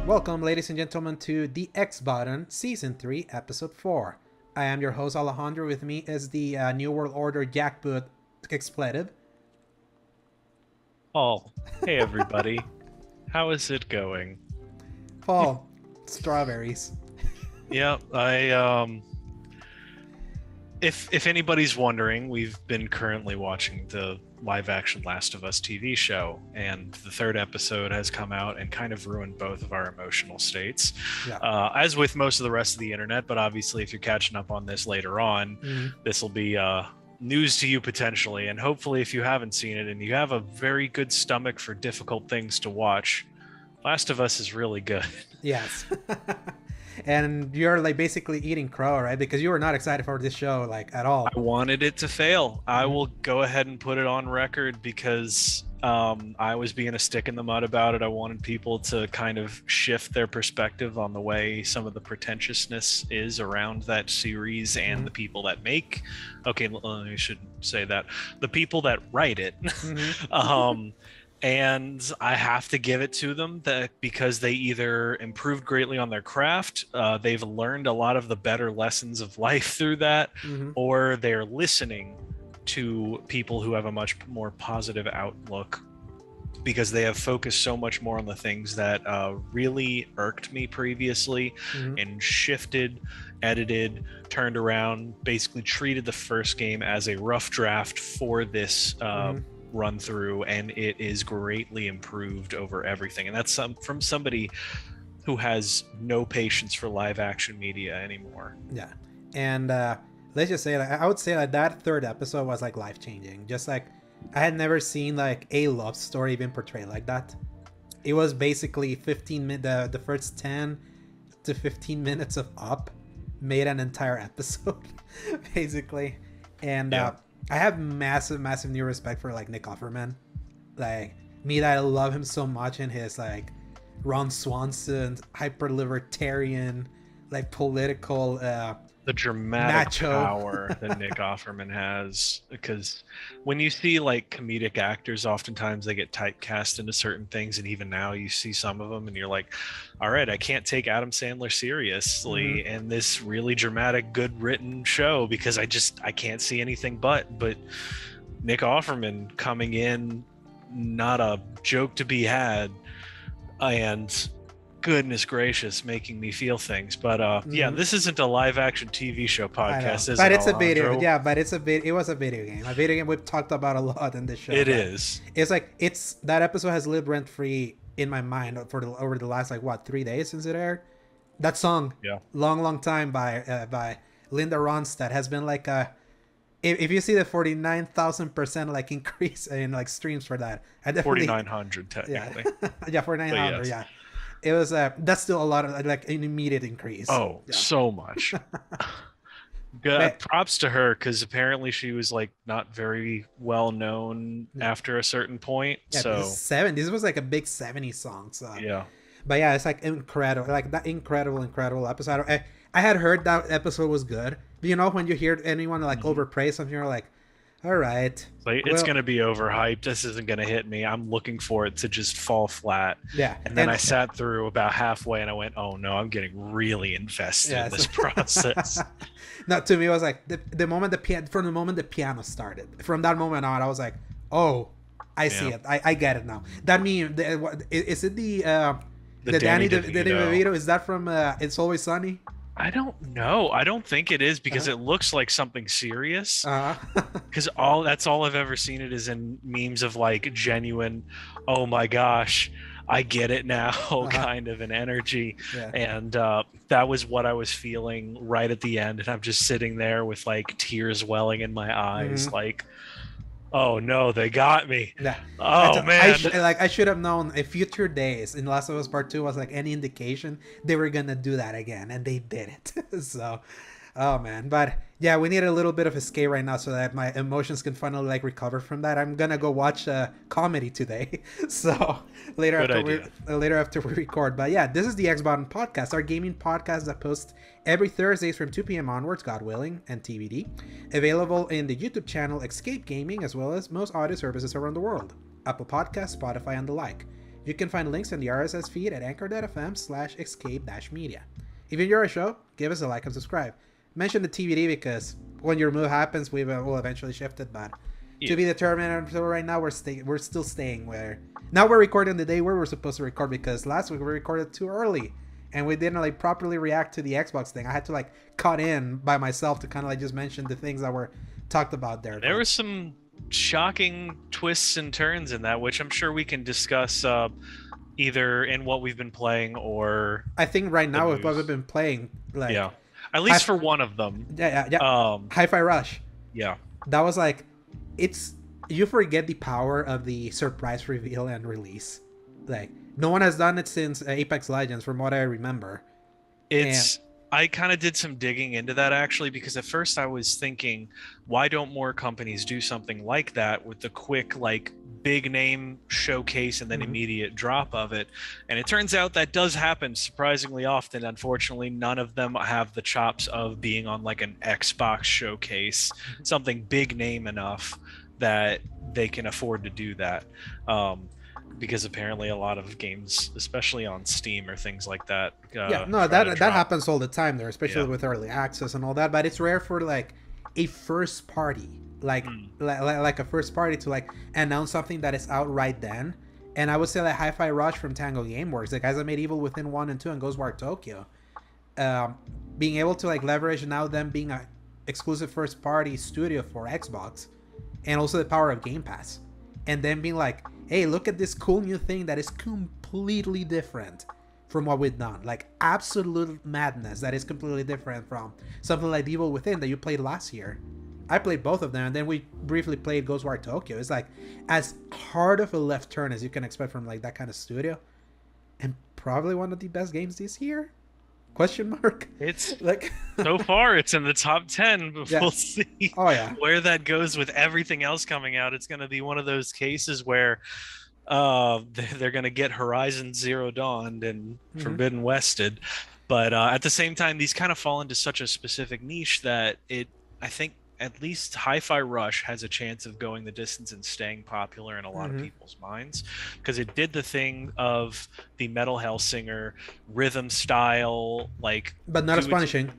Welcome, ladies and gentlemen, to The X Button, Season 3, Episode 4. I am your host, Alejandro. With me is the New World Order jackboot expletive. Paul, hey everybody. How is it going? Paul, strawberries. Yeah, if anybody's wondering, we've been currently watching the live-action Last of Us TV show, and the third episode has come out and kind of ruined both of our emotional states, as with most of the rest of the internet. But obviously, if you're catching up on this later on, this will be news to you potentially, and hopefully if you haven't seen it and you have a very good stomach for difficult things to watch, Last of Us is really good. Yes. And you're like basically eating crow, right? Because you were not excited for this show like at all. I wanted it to fail. I will go ahead and put it on record because I was being a stick in the mud about it. I wanted people to kind of shift their perspective on the way some of the pretentiousness is around that series and the people that make. Okay, I should say that. The people that write it. And I have to give it to them that because they either improved greatly on their craft, they've learned a lot of the better lessons of life through that, or they're listening to people who have a much more positive outlook because they have focused so much more on the things that really irked me previously and shifted, edited, turned around, basically treated the first game as a rough draft for this run through, and it is greatly improved over everything. And that's from somebody who has no patience for live action media anymore. Yeah. And let's just say, like, I would say that third episode was like life changing. Just like I had never seen like a love story being portrayed like that. It was basically 15 minutes, the first 10 to 15 minutes of Up made an entire episode basically. And I have massive new respect for like Nick Offerman. Like me, that I love him so much in his like Ron Swanson hyper libertarian, like political the dramatic macho power that Nick Offerman has, because when you see like comedic actors, oftentimes they get typecast into certain things, and even now you see some of them and you're like, all right, I can't take Adam Sandler seriously in this really dramatic, good written show because I can't see anything but Nick Offerman coming in, not a joke to be had, and goodness gracious, making me feel things. But this isn't a live action TV show podcast, is but it, it's Alejandro? a video. But it was a video game. A video game we've talked about a lot in this show. It is. It's like that episode has lived rent free in my mind over the last 3 days since it aired. That song, long time by Linda Ronstadt has been like if you see the 49,000% like increase in like streams for that, 4,900 technically. 4,900. Yeah. It was that's still a lot of like an immediate increase. So much. Good props to her, because apparently she was like not very well known after a certain point. This was like a big 70s song. So but yeah, it's like incredible, like that incredible episode. I had heard that episode was good, but you know when you hear anyone like overpraise something, you're like, all right, it's gonna be overhyped, this isn't gonna hit me, I'm looking for it to just fall flat. And then I sat through about halfway and I went, oh no, I'm getting really invested in this process. No, to me it was like the moment from the moment the piano started, from that moment on I was like, oh, I see it, I get it now. That means is it the Danny DeVito, is that from It's Always Sunny? I don't know. I don't think it is, because it looks like something serious. Because that's all I've ever seen it is in memes of like genuine, oh my gosh, I get it now kind of an energy. And that was what I was feeling right at the end. And I'm just sitting there with like tears welling in my eyes, like, oh no, they got me. Oh man, I should have known a future days in Last of Us Part 2 was like any indication they were gonna do that again, and they did it. So oh man, but yeah, we need a little bit of escape right now so that my emotions can finally like recover from that. I'm gonna go watch a comedy today, so later after we record. But yeah, this is the X-Button Podcast, our gaming podcast that posts every Thursdays from 2 p.m. onwards, God willing, and TBD. Available in the YouTube channel Escape Gaming, as well as most audio services around the world, Apple Podcasts, Spotify, and the like. You can find links in the RSS feed at anchor.fm/escape-media. If you enjoy our show, give us a like and subscribe. Mention the TBD because when your move happens, we will eventually shift it, but to be determined. So right now we're still staying where now we're recording the day where we're supposed to record, because last week we recorded too early and we didn't like properly react to the Xbox thing. I had to like cut in by myself to kind of like just mention the things that were talked about there. There were some shocking twists and turns in that, which I'm sure we can discuss either in what we've been playing or I think right now with what we've been playing, like at least for one of them. Hi-Fi Rush. Yeah, that was like, it's, you forget the power of the surprise reveal and release. Like no one has done it since Apex Legends, from what I remember. I kind of did some digging into that actually, because at first I was thinking, why don't more companies do something like that with the quick like big name showcase and then immediate drop of it? And it turns out that does happen surprisingly often. Unfortunately, none of them have the chops of being on like an Xbox showcase, something big name enough that they can afford to do that. Because apparently a lot of games, especially on Steam or things like that, that happens all the time there, especially with early access and all that. But it's rare for like a first party, like a first party to like announce something that is out right then. And I would say like Hi-Fi Rush from Tango Gameworks, the guys that made Evil Within 1 and 2 and Ghost War Tokyo, being able to like leverage now them being a exclusive first party studio for Xbox, and also the power of Game Pass, and then being like, hey, look at this cool new thing that is completely different from what we've done. Like absolute madness that is completely different from something like Evil Within that you played last year. I played both of them, and then we briefly played Ghost War Tokyo. It's like as hard of a left turn as you can expect from like that kind of studio, and probably one of the best games this year. Question mark. It's like so far it's in the top 10, but we'll see where that goes with everything else coming out. It's going to be one of those cases where they're going to get Horizon Zero Dawn and Forbidden Wested, but at the same time these kind of fall into such a specific niche that I think at least Hi-Fi Rush has a chance of going the distance and staying popular in a lot of people's minds, because it did the thing of the Metal Hellsinger rhythm style, like, but not as punishing.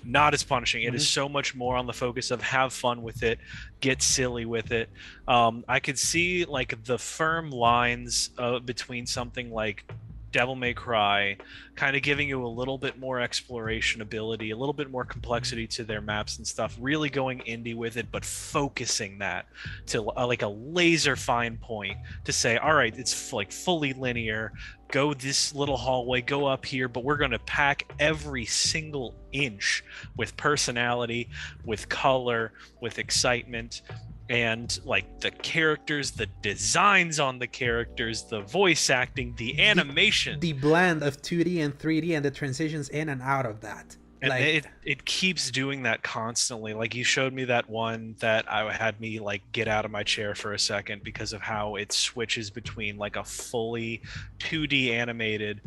Not as punishing. It is so much more on the focus of have fun with it, get silly with it. I could see like the firm lines between something like Devil May Cry kind of giving you a little bit more exploration ability, a little bit more complexity to their maps and stuff, really going indie with it, but focusing that to like a laser fine point to say, all right, it's like fully linear, go this little hallway, go up here, but we're going to pack every single inch with personality, with color, with excitement. And like the characters, the designs on the characters, the voice acting, the animation, the blend of 2D and 3D, and the transitions in and out of that. And like, it keeps doing that constantly. Like you showed me that one that I had me like get out of my chair for a second because of how it switches between like a fully 2D animated,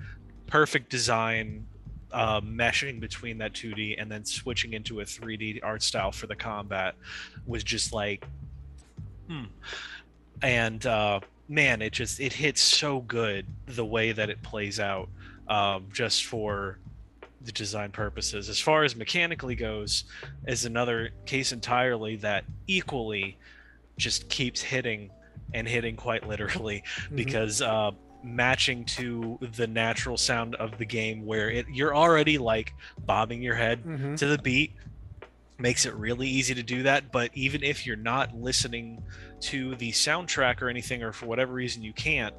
perfect design, meshing between that 2D and then switching into a 3D art style for the combat was just like, and man, it hits so good the way that it plays out, just for the design purposes. As far as mechanically goes, is another case entirely that equally just keeps hitting and hitting quite literally, because matching to the natural sound of the game where you're already like bobbing your head to the beat makes it really easy to do that. But even if you're not listening to the soundtrack or anything, or for whatever reason you can't,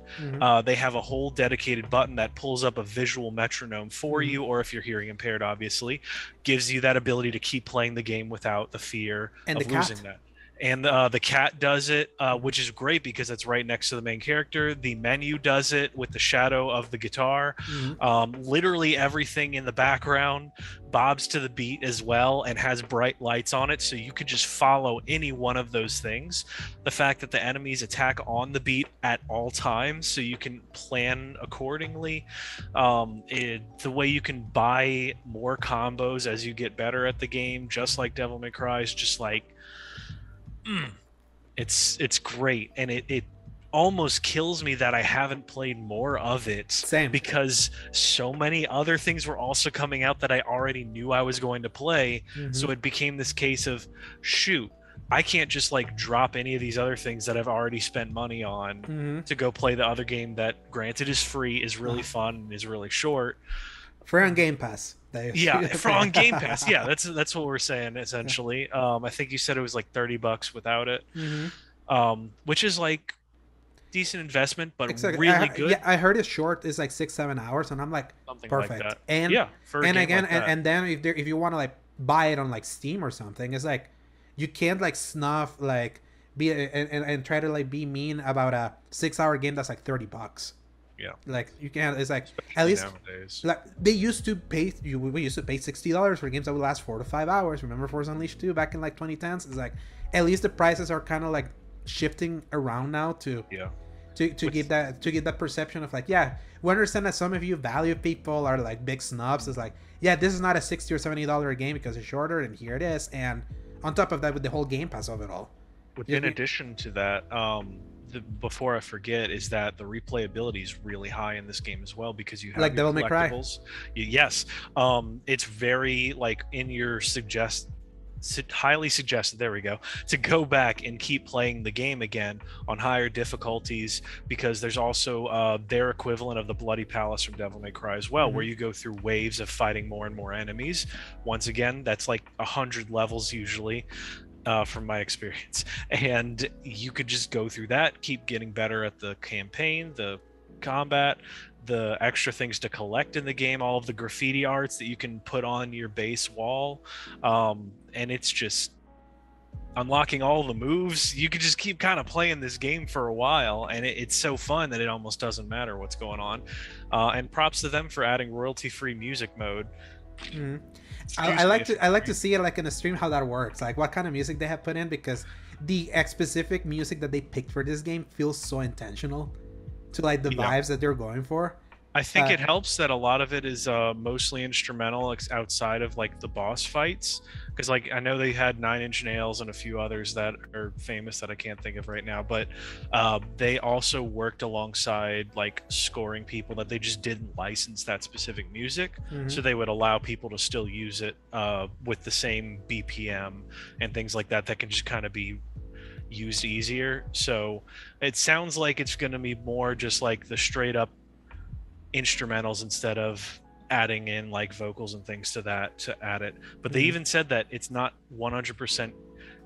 they have a whole dedicated button that pulls up a visual metronome for you, or if you're hearing impaired, obviously gives you that ability to keep playing the game without the fear of losing that. And the cat does it, which is great because it's right next to the main character. The menu does it with the shadow of the guitar. Literally everything in the background bobs to the beat as well and has bright lights on it, so you could just follow any one of those things. The fact that the enemies attack on the beat at all times, so you can plan accordingly. The way you can buy more combos as you get better at the game, just like Devil May Cry, is just like... it's great, and it almost kills me that I haven't played more of it. Same. Because so many other things were also coming out that I already knew I was going to play. So it became this case of, shoot, I can't just like drop any of these other things that I've already spent money on to go play the other game that, granted, is free, is really fun, and is really short. Free on Game Pass. Yeah, for on Game Pass. Yeah, that's what we're saying essentially. I think you said it was like $30 without it, which is like decent investment, but exactly. really good. Yeah, I heard it's short. It's like 6-7 hours, and I'm like, Something perfect. like that. And yeah, for and a game again, like that. and then if you want to like buy it on like Steam or something, it's like you can't like snuff like be and try to like be mean about a 6-hour game that's like $30. Yeah, like you can't. It's like especially at least nowadays. like they used to pay. We used to pay $60 for games that would last 4 to 5 hours. Remember Force Unleashed 2 back in like 2010s? It's like at least the prices are kind of like shifting around now to get that perception of like, yeah, we understand that some of you value people are like big snobs. It's like, yeah, this is not a $60 or $70 game because it's shorter, and here it is. And on top of that, with the whole Game Pass of it all. In addition to that, before I forget, is that the replayability is really high in this game as well, because you have like your Devil May Cry. Yes, it's very like in your highly suggested, there we go, to go back and keep playing the game again on higher difficulties, because there's also their equivalent of the Bloody Palace from Devil May Cry as well, where you go through waves of fighting more and more enemies. Once again, that's like 100 levels usually, from my experience, and you could just go through that, keep getting better at the campaign, the combat, the extra things to collect in the game, all of the graffiti arts that you can put on your base wall, and it's just unlocking all the moves. You could just keep kind of playing this game for a while, and it's so fun that it almost doesn't matter what's going on. And props to them for adding royalty-free music mode. I like to see it like in a stream how that works, like what kind of music they have put in, because the specific music that they picked for this game feels so intentional to like the vibes that they're going for. I think it helps that a lot of it is mostly instrumental outside of like the boss fights, because like I know they had 9 Inch Nails and a few others that are famous that I can't think of right now, but they also worked alongside like scoring people that they just didn't license that specific music, so they would allow people to still use it with the same BPM and things like that can just kind of be used easier. So it sounds like it's going to be more just like the straight up instrumentals instead of adding in like vocals and things to that to add it. But they even said that it's not 100%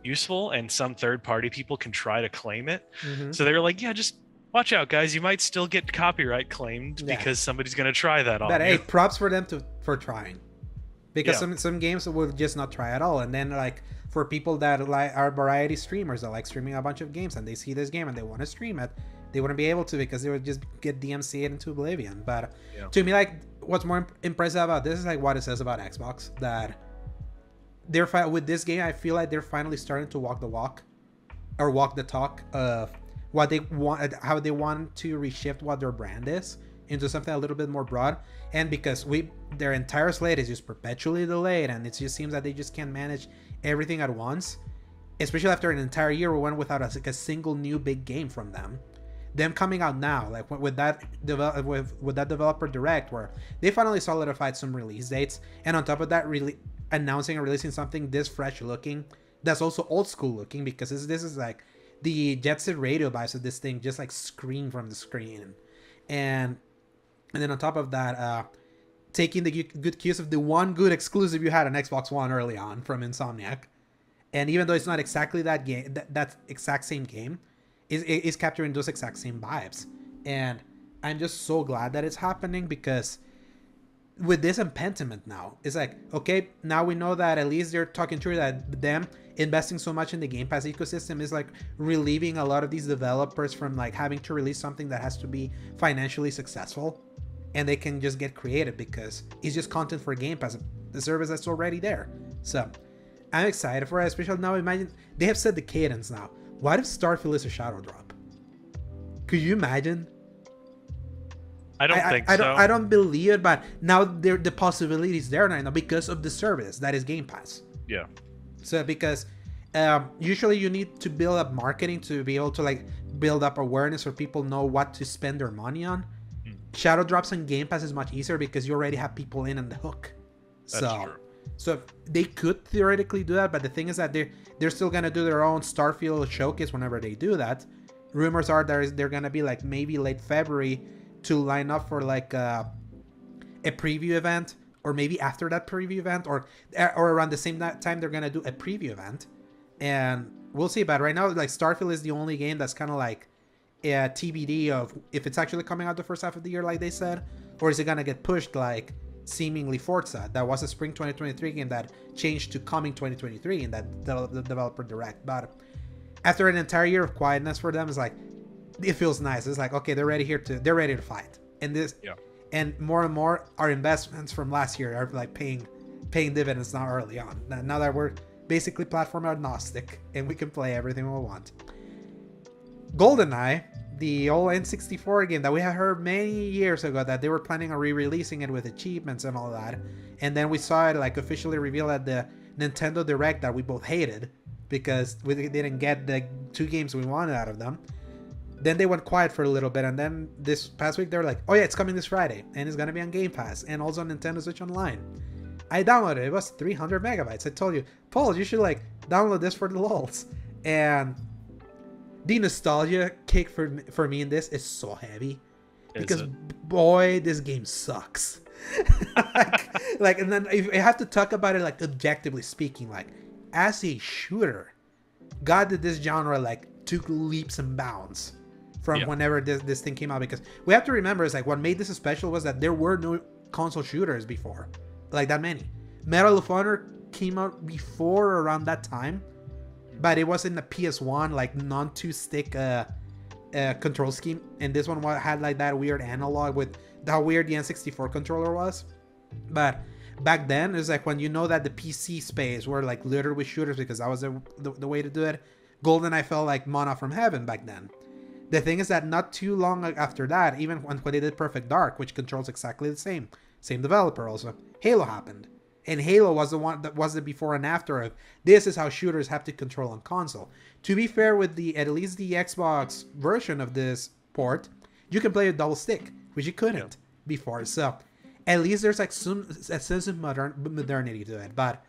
useful, and some third-party people can try to claim it. So they were like, yeah, just watch out, guys, you might still get copyright claimed because somebody's going to try that on you. Hey, props for them for trying, because some games will just not try at all. And then like for people that like are variety streamers that like streaming a bunch of games, and they see this game and they want to stream it, they wouldn't be able to because they would just get DMCA'd into oblivion. But to me, like, what's more impressive about this is like what it says about Xbox, that they're with this game. I feel like they're finally starting to walk the walk, or walk the talk of what they want, how they want to reshift what their brand is into something a little bit more broad. And because their entire slate is just perpetually delayed, and it just seems that they just can't manage everything at once, especially after an entire year we went without a single new big game from them. Them coming out now, like with that developer direct, where they finally solidified some release dates, and on top of that, really announcing and releasing something this fresh looking, that's also old school looking, because this is like the Jet Set Radio vibes of this thing just like scream from the screen, and then on top of that, taking the good cues of the one good exclusive you had on Xbox One early on from Insomniac, and even though it's not exactly that game, that exact same game, is capturing those exact same vibes. And I'm just so glad that it's happening, because with this and Pentiment now, it's like, okay, now we know that at least they're talking through that them investing so much in the Game Pass ecosystem is like relieving a lot of these developers from like having to release something that has to be financially successful, and they can just get creative because it's just content for Game Pass, the service that's already there. So I'm excited for it, especially now. Imagine they have set the cadence now. What if Starfield is a shadow drop? Could you imagine? I don't think so. I don't believe it, but now the possibility is there now because of the service that is Game Pass. Yeah. So because Usually you need to build up marketing to be able to like build up awareness so people know what to spend their money on. Shadow drops on Game Pass is much easier because you already have people in on the hook. That's true. So they could theoretically do that, but the thing is that they're still gonna do their own Starfield showcase whenever they do that. Rumors are they're gonna be like maybe late February to line up for like a preview event, or maybe after that preview event, or around the same time they're gonna do a preview event, and we'll see. But right now, like Starfield is the only game that's kind of like a TBD of if it's actually coming out the first half of the year, like they said, or is it gonna get pushed like seemingly Forza? That was a spring 2023 game that changed to coming 2023 in that the developer direct. But after an entire year of quietness for them, it's like it feels nice. It's like, okay, they're ready to fight, and this. Yeah. And more our investments from last year are like paying dividends now early on. Now that we're basically platform agnostic and we can play everything we want. GoldenEye, the old N64 game that we had heard many years ago that they were planning on re-releasing it with achievements and all that, and then we saw it like officially revealed at the Nintendo Direct that we both hated because we didn't get the 2 games we wanted out of them. Then they went quiet for a little bit, and then this past week they were like, oh yeah, it's coming this Friday, and it's gonna be on Game Pass and also on Nintendo Switch Online. I downloaded it. It was 300 megabytes. I told you, Paul, you should like download this for the lulz. And the nostalgia kick for me in this is so heavy because boy, this game sucks. like, and then if I have to talk about it like objectively speaking, like as a shooter, God did this genre like took leaps and bounds from whenever this thing came out, because we have to remember it's like what made this special was that there were no console shooters before, like that many. Medal of Honor came out before around that time, but it was in the PS1 like non-2-stick control scheme, and this one had like that weird analog with how weird the N64 controller was. But back then it was like when you know that the PC space were like littered with shooters because that was the way to do it. GoldenEye felt like manna from heaven back then. The thing is that not too long after that, even when they did Perfect Dark, which controls exactly the same developer also, Halo happened. And Halo was the one that was the before and after of this is how shooters have to control on console. To be fair, with at least the Xbox version of this port, you can play a double stick, which you couldn't before. So at least there's like a sense of modernity to it. But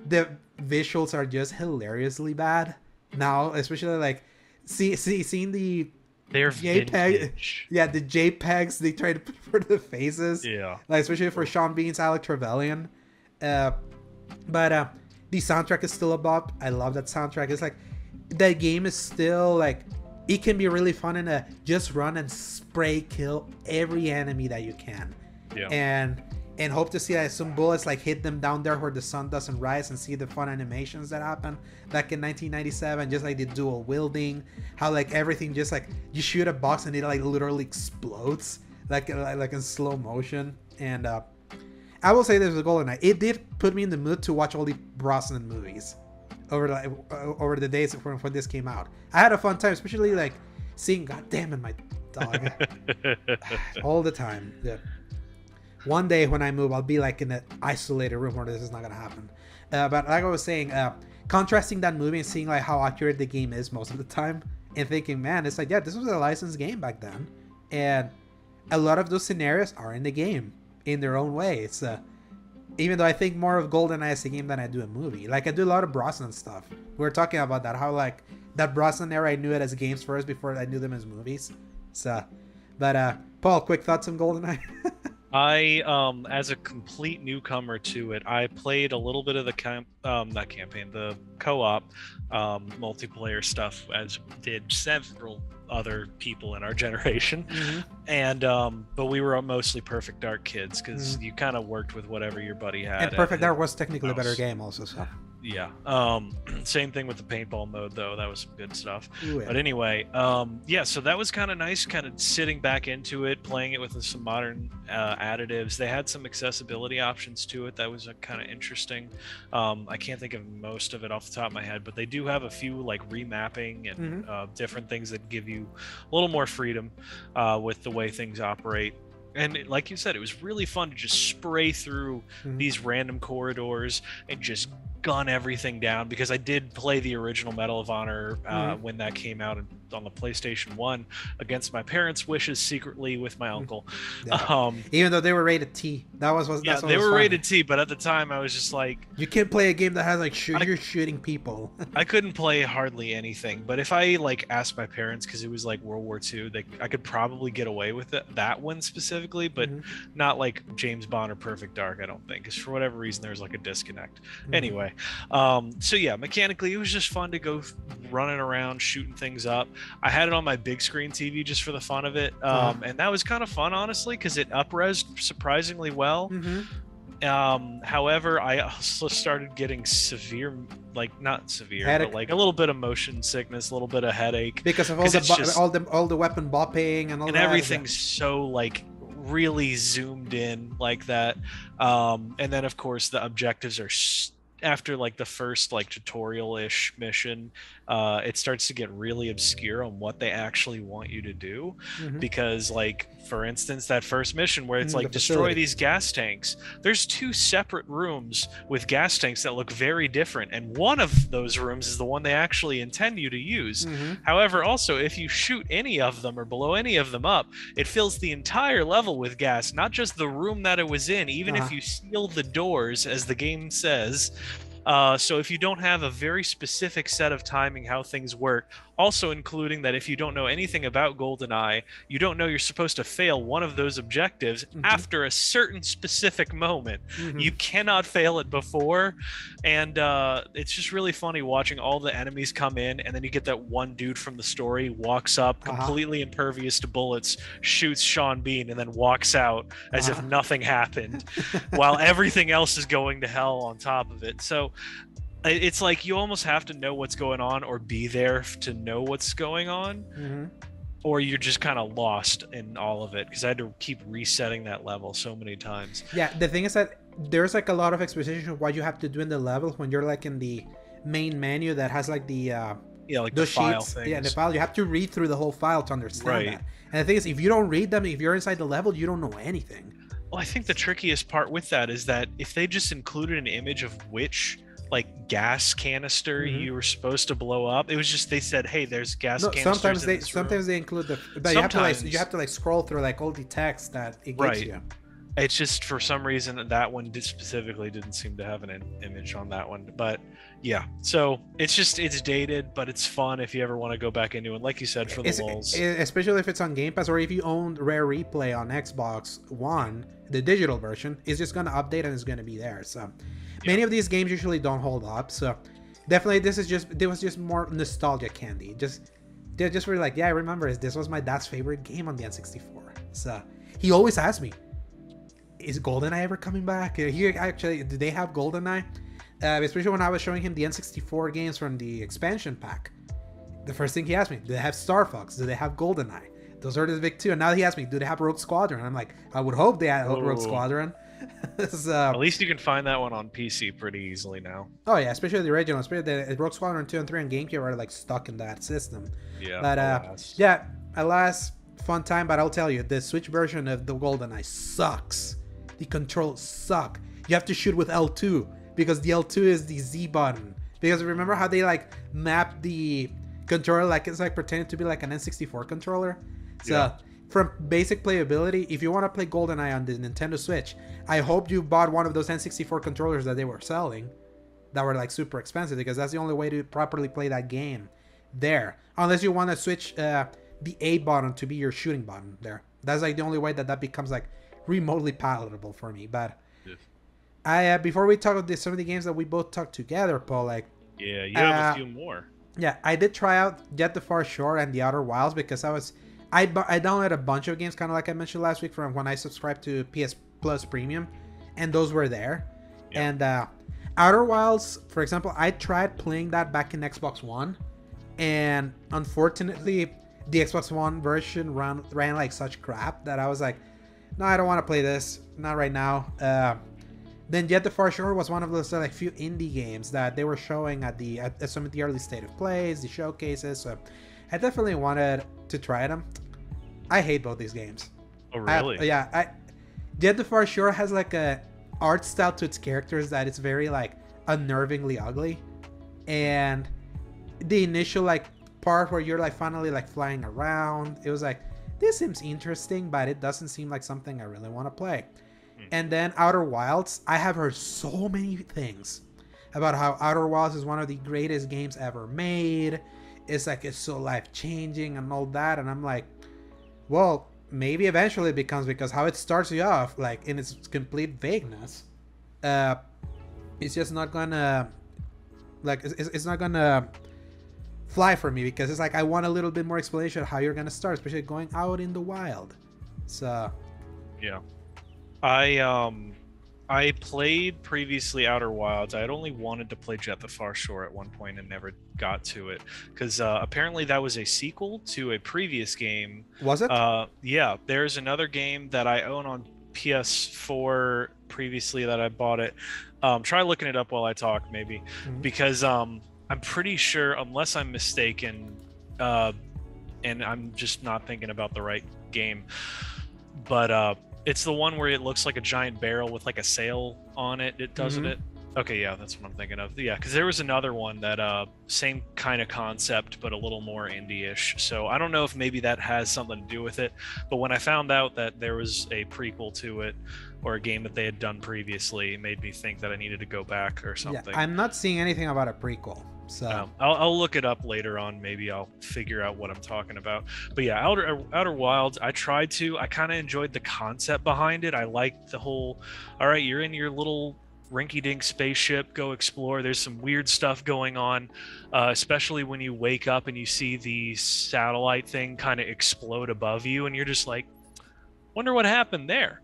the visuals are just hilariously bad now, especially like seeing the JPEG, the JPEGs they try to put for the faces, like especially for Sean Bean's Alec Trevelyan. But the soundtrack is still a bop. I love that soundtrack. It's like that game is still like it can be really fun and just run and spray kill every enemy that you can, and hope to see that some bullets like hit them down there where the sun doesn't rise, and see the fun animations that happened back in 1997, just like the dual wielding, how like everything just like you shoot a box and it like literally explodes like in slow motion. And I will say this with GoldenEye, it did put me in the mood to watch all the Brosnan movies over the days when this came out. I had a fun time, especially like seeing, god damn it, my dog, all the time. Yeah. One day when I move, I'll be like in an isolated room where this is not gonna happen. But like I was saying, contrasting that movie and seeing like how accurate the game is most of the time, and thinking, man, it's like, yeah, this was a licensed game back then, and a lot of those scenarios are in the game in their own way. It's even though I think more of GoldenEye as a game than I do a movie. Like I do a lot of Brosnan stuff. We were talking about that, how like that Brosnan era, I knew it as games first before I knew them as movies. So, but Paul, quick thoughts on GoldenEye? I, as a complete newcomer to it, I played a little bit of the the co-op multiplayer stuff, as did several other people in our generation. And but we were mostly Perfect Dark kids, because you kind of worked with whatever your buddy had. And Perfect Dark was technically a better game also, so yeah. Same thing with the paintball mode, though. That was some good stuff. Ooh, yeah. But anyway, yeah, so that was kind of nice, kind of sitting back into it, playing it with some modern additives. They had some accessibility options to it that was kind of interesting. I can't think of most of it off the top of my head, but they do have a few like remapping and different things that give you a little more freedom with the way things operate. And like you said, it was really fun to just spray through these random corridors and just gun everything down, because I did play the original Medal of Honor when that came out on the PlayStation 1 against my parents' wishes secretly with my uncle. Yeah. Even though they were rated T. That's what they were funny. rated T, but at the time I was just like, you can't play a game that has like you're shooting people. I couldn't play hardly anything, but if I like asked my parents, because it was like World War II, I could probably get away with that one specifically, but not like James Bond or Perfect Dark, I don't think, because for whatever reason there's like a disconnect. Anyway, so yeah, mechanically it was just fun to go running around shooting things up. I had it on my big screen TV just for the fun of it, and that was kind of fun, honestly, because it up-resed surprisingly well. However, I also started getting severe, like not severe, headache. But like a little bit of motion sickness, a little bit of headache because of all the weapon bopping and all that. And everything's so like really zoomed in like that. And then of course the objectives are after like the first like tutorial-ish mission, it starts to get really obscure on what they actually want you to do, because like for instance that first mission where it's like destroy these gas tanks, there's 2 separate rooms with gas tanks that look very different, and one of those rooms is the one they actually intend you to use. However, also if you shoot any of them or blow any of them up, it fills the entire level with gas, not just the room that it was in, even if you seal the doors as the game says. So if you don't have a very specific set of timing how things work, also including that if you don't know anything about GoldenEye, you don't know you're supposed to fail one of those objectives after a certain specific moment. You cannot fail it before, and it's just really funny watching all the enemies come in, and then you get that one dude from the story walks up completely impervious to bullets, shoots Sean Bean, and then walks out as if nothing happened, while everything else is going to hell on top of it. So it's like you almost have to know what's going on or be there to know what's going on, or you're just kind of lost in all of it, because I had to keep resetting that level so many times. Yeah, the thing is that there's like a lot of exposition of what you have to do in the level when you're like in the main menu that has like the like the file things. Yeah, the file. You have to read through the whole file to understand that. And the thing is, if you don't read them, if you're inside the level, you don't know anything. Well, I think the trickiest part with that is that if they just included an image of which like gas canister you were supposed to blow up, it was just they said, hey, there's gas canisters sometimes they include the, but you have to like scroll through like all the text that it gives you. It's just for some reason that one specifically didn't seem to have an image on that one. But yeah, so it's dated, but it's fun if you ever want to go back into it, like you said, for the lulz. Especially if it's on Game Pass, or if you own Rare Replay on Xbox One, the digital version is just going to update and it's going to be there. So many of these games usually don't hold up, so definitely this was just more nostalgia candy. Just really like, yeah, I remember this was my dad's favorite game on the N64. So he always asks me, is GoldenEye ever coming back? Here, actually, do they have GoldenEye? Especially when I was showing him the N64 games from the expansion pack. The first thing he asked me, do they have Star Fox? Do they have GoldenEye? Those are the big 2. And now he asked me, do they have Rogue Squadron? I'm like, I would hope they had Rogue Squadron. At least you can find that one on PC pretty easily now. Oh yeah, especially the original. Especially the Rogue Squadron 2 and 3 on GameCube are like stuck in that system. Yeah. But yeah, alas, fun time. But I'll tell you, the Switch version of the GoldenEye sucks. The controls suck. You have to shoot with L2 because the L2 is the Z button. Because remember how they like map the controller like it's like pretending to be like an N64 controller? So from basic playability, if you want to play GoldenEye on the Nintendo Switch, I hope you bought one of those N64 controllers that they were selling that were like super expensive, because that's the only way to properly play that game there. Unless you want to switch the A button to be your shooting button there. That's like the only way that becomes like remotely palatable for me. But I before we talk about some of the games that we both talked together, Paul, like you have a few more. Yeah, I did try out Yet the Far Shore and The Outer Wilds because I downloaded a bunch of games, kind of like I mentioned last week, from when I subscribed to PS Plus Premium, and those were there. And Outer Wilds, for example, I tried playing that back in Xbox One, and unfortunately the Xbox One version ran like such crap that I was like, no, I don't want to play this, not right now. Then Yet the Far Shore was one of those like few indie games that they were showing at some of the early state of plays, the showcases. So I definitely wanted to try them. I hate both these games. Oh really? Yet the Far Shore has like a art style to its characters that it's very like unnervingly ugly. And the initial like part where you're like finally like flying around, it was like, this seems interesting, but it doesn't seem like something I really want to play. And then Outer Wilds, I have heard so many things about how Outer Wilds is one of the greatest games ever made. It's like, it's so life-changing and all that. And I'm like, well, maybe eventually it becomes, because how it starts you off, like in its complete vagueness, it's just not gonna, like, it's not gonna fly for me, because it's like, I want a little bit more explanation of how you're gonna start, especially going out in the wild. So yeah. I played previously Outer Wilds. I had only wanted to play Jet the Far Shore at one point and never got to it, because apparently that was a sequel to a previous game. Was it? Yeah, there's another game that I own on PS4 previously that I bought it. Try looking it up while I talk, maybe, because I'm pretty sure, unless I'm mistaken, and I'm just not thinking about the right game, but it's the one where it looks like a giant barrel with like a sail on it. It doesn't it? Okay, yeah, that's what I'm thinking of. Yeah, because there was another one that same kind of concept, but a little more indie-ish. So I don't know if maybe that has something to do with it. But when I found out that there was a prequel to it, or a game that they had done previously, it made me think that I needed to go back or something. Yeah, I'm not seeing anything about a prequel. So I'll look it up later on. Maybe I'll figure out what I'm talking about. But yeah, Outer Wilds, I kind of enjoyed the concept behind it. I liked the whole, all right, you're in your little rinky-dink spaceship, go explore. There's some weird stuff going on, especially when you wake up and you see the satellite thing kind of explode above you, and you're just like, wonder what happened there.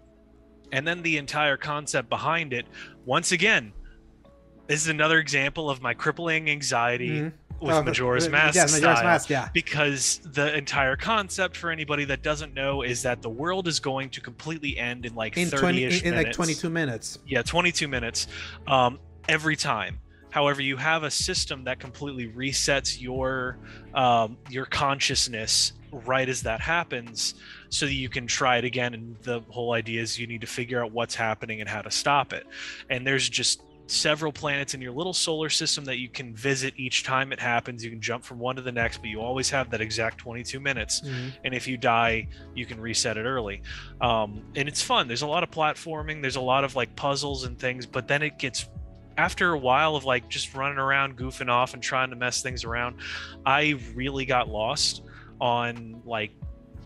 And then the entire concept behind it, once again, this is another example of my crippling anxiety with Majora's Mask style. Mask, yeah. Because the entire concept, for anybody that doesn't know, is that the world is going to completely end in like 30-ish minutes. In like 22 minutes. Yeah, 22 minutes every time. However, you have a system that completely resets your consciousness right as that happens, so that you can try it again. And the whole idea is you need to figure out what's happening and how to stop it. And there's just several planets in your little solar system that you can visit each time it happens. You can jump from one to the next, but you always have that exact 22 minutes. And if you die, you can reset it early. And it's fun. There's a lot of platforming. There's a lot of like puzzles and things, but then it gets, after a while of like just running around, goofing off and trying to mess things around, I really got lost on like,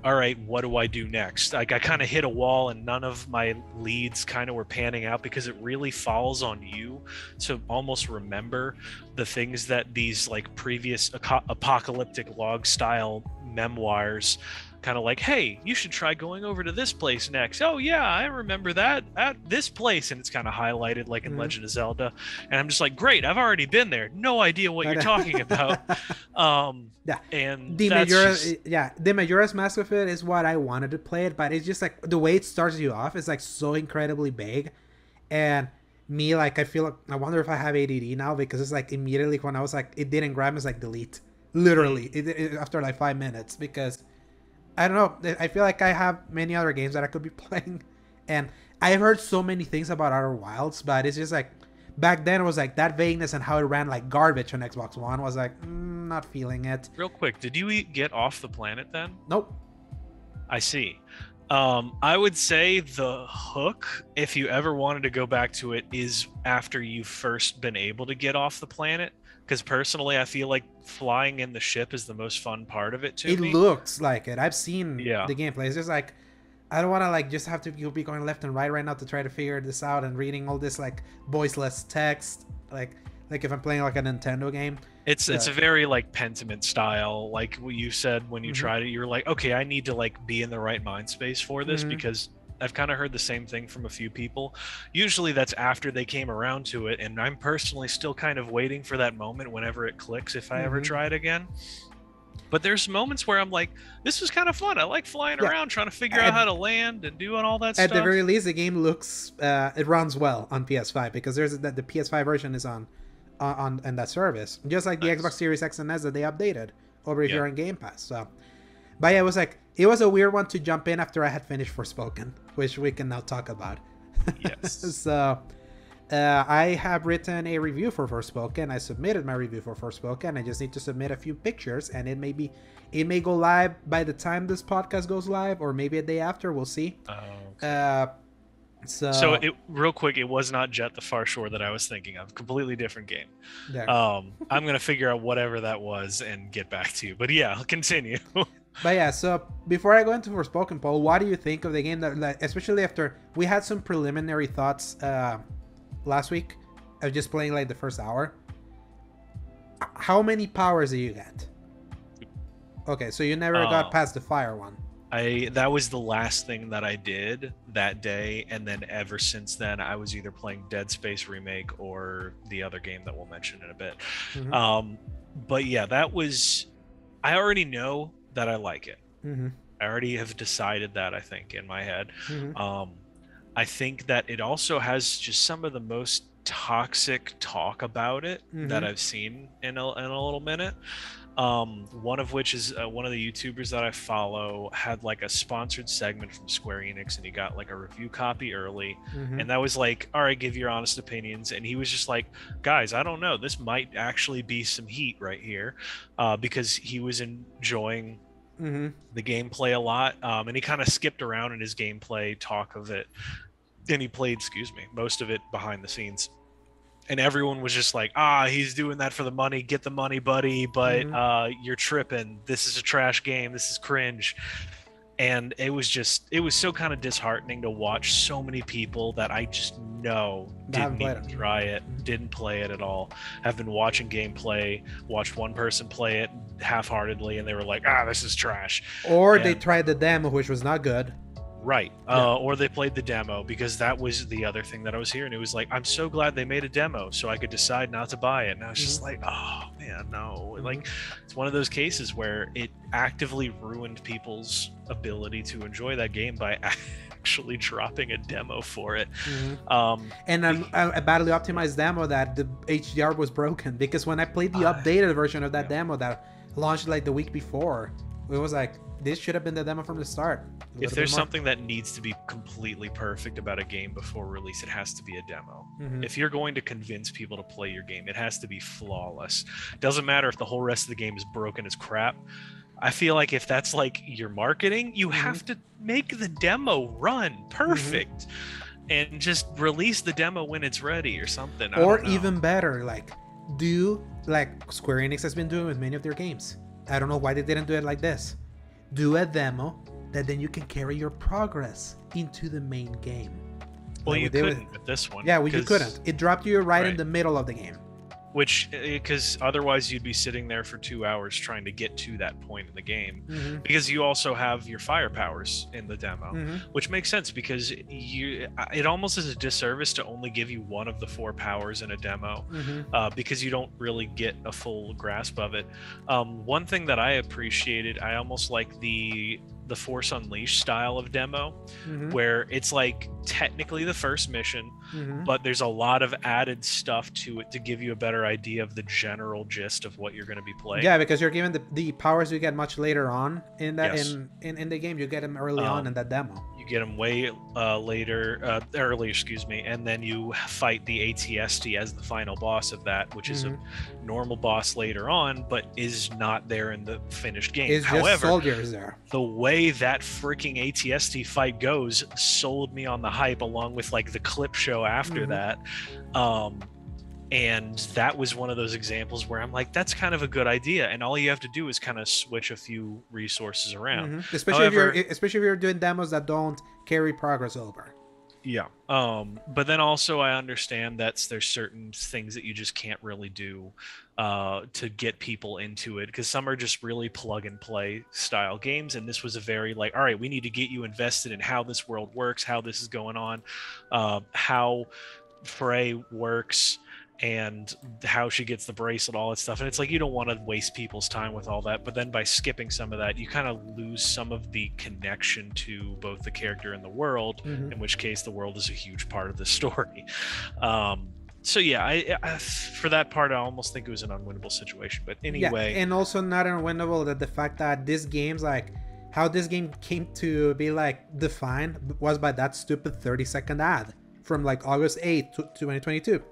all right, what do I do next? Like, I kind of hit a wall, and none of my leads kind of were panning out, because it really falls on you to almost remember the things that these like previous apocalyptic log style memoirs kind of like, hey, you should try going over to this place next. Oh yeah, I remember that at this place, and it's kind of highlighted like in Legend of Zelda, and I'm just like, great, I've already been there, no idea what you're talking about. Yeah, and the Majora's Mask of it is what I wanted to play it, but it's just like the way it starts you off is like so incredibly vague, and me, like, I feel like, I wonder if I have ADD now, because it's like immediately when I was like, it didn't grab me, it's like delete, literally after like 5 minutes, because I don't know, I feel like I have many other games that I could be playing, and I've heard so many things about Outer Wilds, but it's just like, back then it was like that vagueness and how it ran like garbage on Xbox One was like, not feeling it. Real quick, did you get off the planet then? Nope. I see. I would say the hook, if you ever wanted to go back to it, is after you've first been able to get off the planet. Because personally, I feel like flying in the ship is the most fun part of it to me. It looks like it. I've seen the gameplay. It's just like, I don't want to like just have to be going left and right now to try to figure this out and reading all this like voiceless text, like if I'm playing like a Nintendo game. It's a very like Pentiment style, like what you said when you tried it. You were like, okay, I need to like be in the right mind space for this, because I've kind of heard the same thing from a few people. Usually that's after they came around to it, and I'm personally still kind of waiting for that moment whenever it clicks, if I ever try it again. But there's moments where I'm like, this was kind of fun. I like flying around, trying to figure out how to land and doing all that stuff. At the very least, the game looks, it runs well on PS5, because there's the PS5 version is on that service, just like the Xbox Series X and S that they updated over here on Game Pass. So, but yeah, it was a weird one to jump in after I had finished Forspoken, which we can now talk about. Yes. So, I have written a review for Forspoken. I submitted my review for Forspoken. I just need to submit a few pictures, and it may go live by the time this podcast goes live, or maybe a day after. We'll see. Okay. So it, real quick, it was not Jet the Far Shore that I was thinking of. Completely different game. There. I'm gonna figure out whatever that was and get back to you. But yeah, I'll continue. But yeah, so before I go into Forspoken, Paul, what do you think of the game? That, especially after we had some preliminary thoughts last week of just playing like the first hour. How many powers do you get? Okay, so you never got past the fire one. That was the last thing that I did that day, and then ever since then I was either playing Dead Space Remake or the other game that we'll mention in a bit. But yeah, that was, I already know that I like it. I already have decided that, I think, in my head. I think that it also has just some of the most toxic talk about it that I've seen in a little minute. One of which is one of the YouTubers that I follow had like a sponsored segment from Square Enix, and he got like a review copy early, and that was like, all right, give your honest opinions. And he was just like, guys, I don't know, this might actually be some heat right here, because he was enjoying the gameplay a lot, and he kind of skipped around in his gameplay talk of it, and he played, most of it behind the scenes. And everyone was just like, he's doing that for the money. Get the money, buddy. But you're tripping. This is a trash game. This is cringe. And it was so kind of disheartening to watch so many people that I just know didn't even try it, didn't play it at all, have been watching gameplay, watched one person play it half-heartedly, and they were like, this is trash. Or they tried the demo, which was not good. Right. Or they played the demo, because that was the other thing that I was hearing. It was like, I'm so glad they made a demo so I could decide not to buy it. And I was just like, oh man, no. Like, it's one of those cases where it actively ruined people's ability to enjoy that game by actually dropping a demo for it. And a badly optimized demo that the HDR was broken, because when I played the updated version of that demo that launched like the week before, it was like, this should have been the demo from the start. If there's something that needs to be completely perfect about a game before release, it has to be a demo. If you're going to convince people to play your game, it has to be flawless. Doesn't matter if the whole rest of the game is broken as crap. I feel like if that's like your marketing, you have to make the demo run perfect and just release the demo when it's ready or something. Or even better, like do like Square Enix has been doing with many of their games. I don't know why they didn't do it like this. Do a demo that then you can carry your progress into the main game. Well, you couldn't with this one. Yeah, well, you couldn't. It dropped you right in the middle of the game. Which, because otherwise you'd be sitting there for 2 hours trying to get to that point in the game, because you also have your fire powers in the demo, which makes sense, because it almost is a disservice to only give you one of the 4 powers in a demo, because you don't really get a full grasp of it. One thing that I appreciated, I almost like the Force Unleashed style of demo, where it's like technically the first mission, but there's a lot of added stuff to it to give you a better idea of the general gist of what you're going to be playing. Yeah, because you're given the powers you get much later on in that in the game. You get them early on in that demo. You get them way early, and then you fight the ATST as the final boss of that, which is a normal boss later on, but is not there in the finished game. However, just soldiers there. The way that freaking ATST fight goes sold me on the hype, along with like the clip show after that. And that was one of those examples where I'm like, that's kind of a good idea, and all you have to do is kind of switch a few resources around. Especially if you're doing demos that don't carry progress over. Yeah. But then also I understand that there's certain things that you just can't really do to get people into it, because some are just really plug and play style games, and this was a very like, all right, we need to get you invested in how this world works, how this is going on, how Frey works, and how she gets the bracelet, all that stuff. And it's like, you don't want to waste people's time with all that, but then by skipping some of that, you kind of lose some of the connection to both the character and the world, in which case the world is a huge part of the story. So yeah, I for that part, I almost think it was an unwinnable situation. But anyway, and also not unwinnable that the fact that this game's like, how this game came to be like defined was by that stupid 30-second ad from like August 8th, 2022.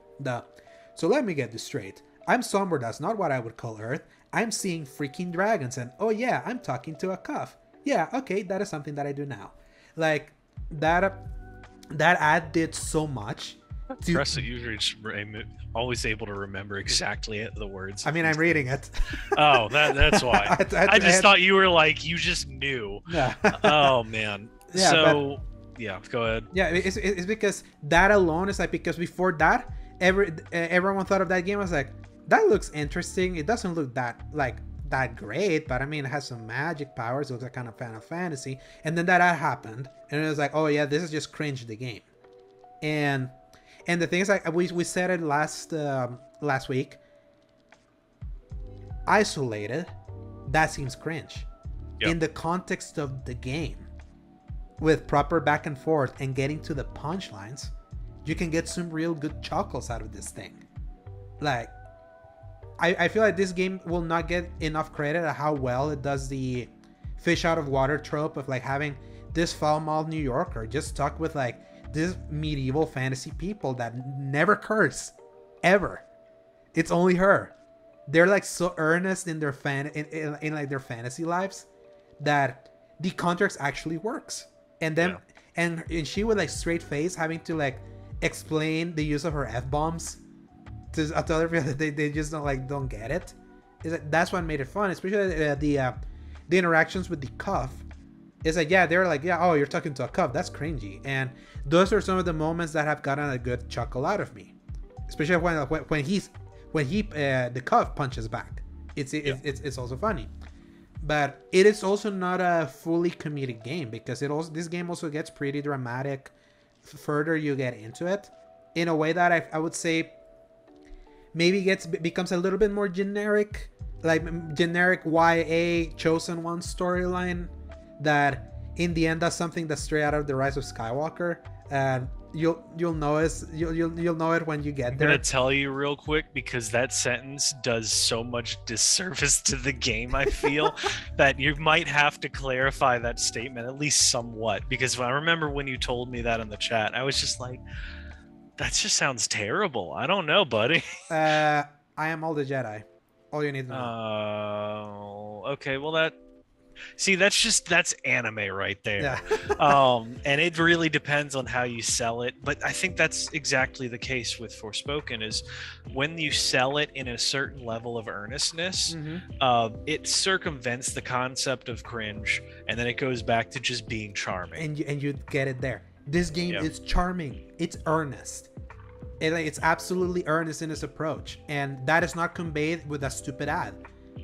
So let me get this straight. I'm somewhere that's not what I would call Earth. I'm seeing freaking dragons, and oh yeah, I'm talking to a cuff. Yeah, okay, that is something that I do now. Like that ad did so much. Press it usually always able to remember exactly the words. I mean, I'm reading it. Oh, that's why. I just thought you were like, you just knew. Yeah. Oh man. Yeah, so yeah, go ahead. Yeah, it's because that alone is like, because before that, everyone thought of that game. I was like, that looks interesting. It doesn't look that great, but I mean, it has some magic powers. It looks like kind of Final Fantasy. And then that happened, and it was like, oh yeah, this is just cringe the game. And the thing is, like we said it last week. Isolated, that seems cringe. Yep. In the context of the game, with proper back and forth and getting to the punchlines, you can get some real good chuckles out of this thing. Like, I feel like this game will not get enough credit at how well it does the fish out of water trope of like having this foul-mouthed New Yorker just stuck with like this medieval fantasy people that never curse ever. It's only her. They're like so earnest in their in like their fantasy lives that the context actually works. And then and she with like straight face having to like explain the use of her F-bombs to other people that they just don't get it. Is like, that's what made it fun, especially the interactions with the cuff. It's like, yeah, they're like, yeah, oh, you're talking to a cuff, that's cringy. And those are some of the moments that have gotten a good chuckle out of me, especially when the cuff punches back. It's also funny. But it is also not a fully comedic game, because this game also gets pretty dramatic further you get into it, in a way that I would say maybe becomes a little bit more generic, like generic YA chosen one storyline that in the end does something that's straight out of The Rise of Skywalker, and you'll know it when you get there. I'm gonna tell you real quick, because that sentence does so much disservice to the game, I feel that you might have to clarify that statement at least somewhat, because I remember when you told me that in the chat, I was just like, that just sounds terrible. I don't know, buddy. I am all the Jedi. All you need to know. Okay, well that's anime right there. Yeah. And it really depends on how you sell it, but I think that's exactly the case with Forspoken, is when you sell it in a certain level of earnestness, it circumvents the concept of cringe, and then it goes back to just being charming, and you get it there. This game is charming. It's earnest. It's absolutely earnest in its approach, and that is not conveyed with a stupid ad.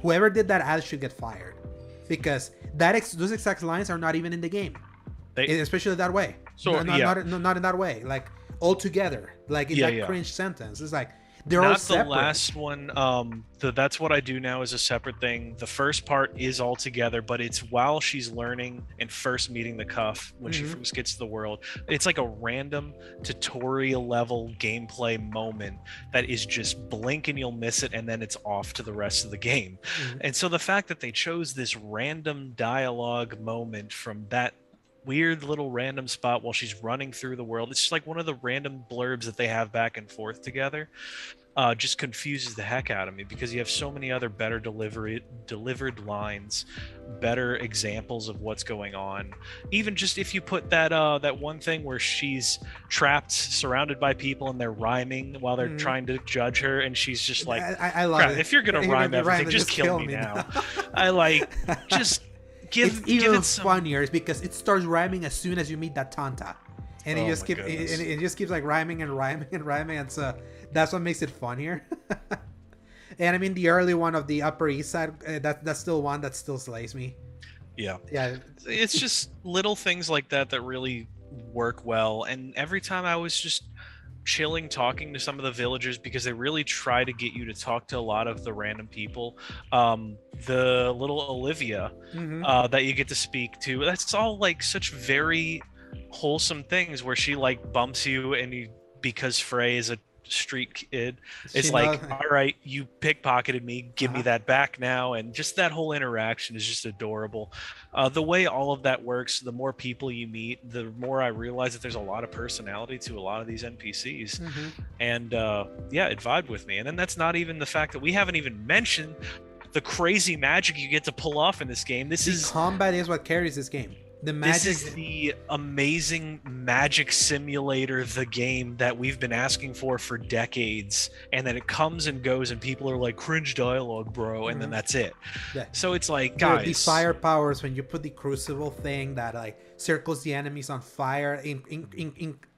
Whoever did that ad should get fired, because those exact lines are not even in the game, especially that way. So not in that way, like all together, like in that cringe sentence. It's like they're all separate. Not the last one. That's what I do now is a separate thing. The first part is all together, but it's while she's learning and first meeting the cuff when she first gets to the world. It's like a random tutorial level gameplay moment that is just blink and you'll miss it, and then it's off to the rest of the game. And so the fact that they chose this random dialogue moment from that weird little random spot while she's running through the world, it's just like one of the random blurbs that they have back and forth together, just confuses the heck out of me, because you have so many other better delivered lines, better examples of what's going on. Even just if you put that one thing where she's trapped, surrounded by people, and they're rhyming while they're trying to judge her, and she's just like, I love it. If you're gonna rhyme everything, just kill me now. I like just give it some... funnier is because it starts rhyming as soon as you meet that Tanta, and it just keeps like rhyming and rhyming and rhyming, and so that's what makes it funnier. And I mean, the early one of the Upper East Side, that's still one that still slays me. Yeah. It's just little things like that really work well. And every time I was just chilling, talking to some of the villagers, because they really try to get you to talk to a lot of the random people. The little Olivia that you get to speak to, that's all like such very wholesome things, where she like bumps you, and because Frey is a street kid is She like, knows. all right, you pickpocketed me, give me that back now. And just that whole interaction is just adorable. The way all of that works, the more people you meet, the more I realize that there's a lot of personality to a lot of these NPCs. And yeah, it vibed with me. And then that's not even the fact that we haven't even mentioned the crazy magic you get to pull off in this game. The combat is what carries this game. The magic. This is the amazing magic simulator, the game that we've been asking for decades, and then it comes and goes, and people are like, cringe dialogue, bro, and then that's it. Yeah. So it's like, guys, the fire powers, when you put the crucible thing that like circles the enemies on fire,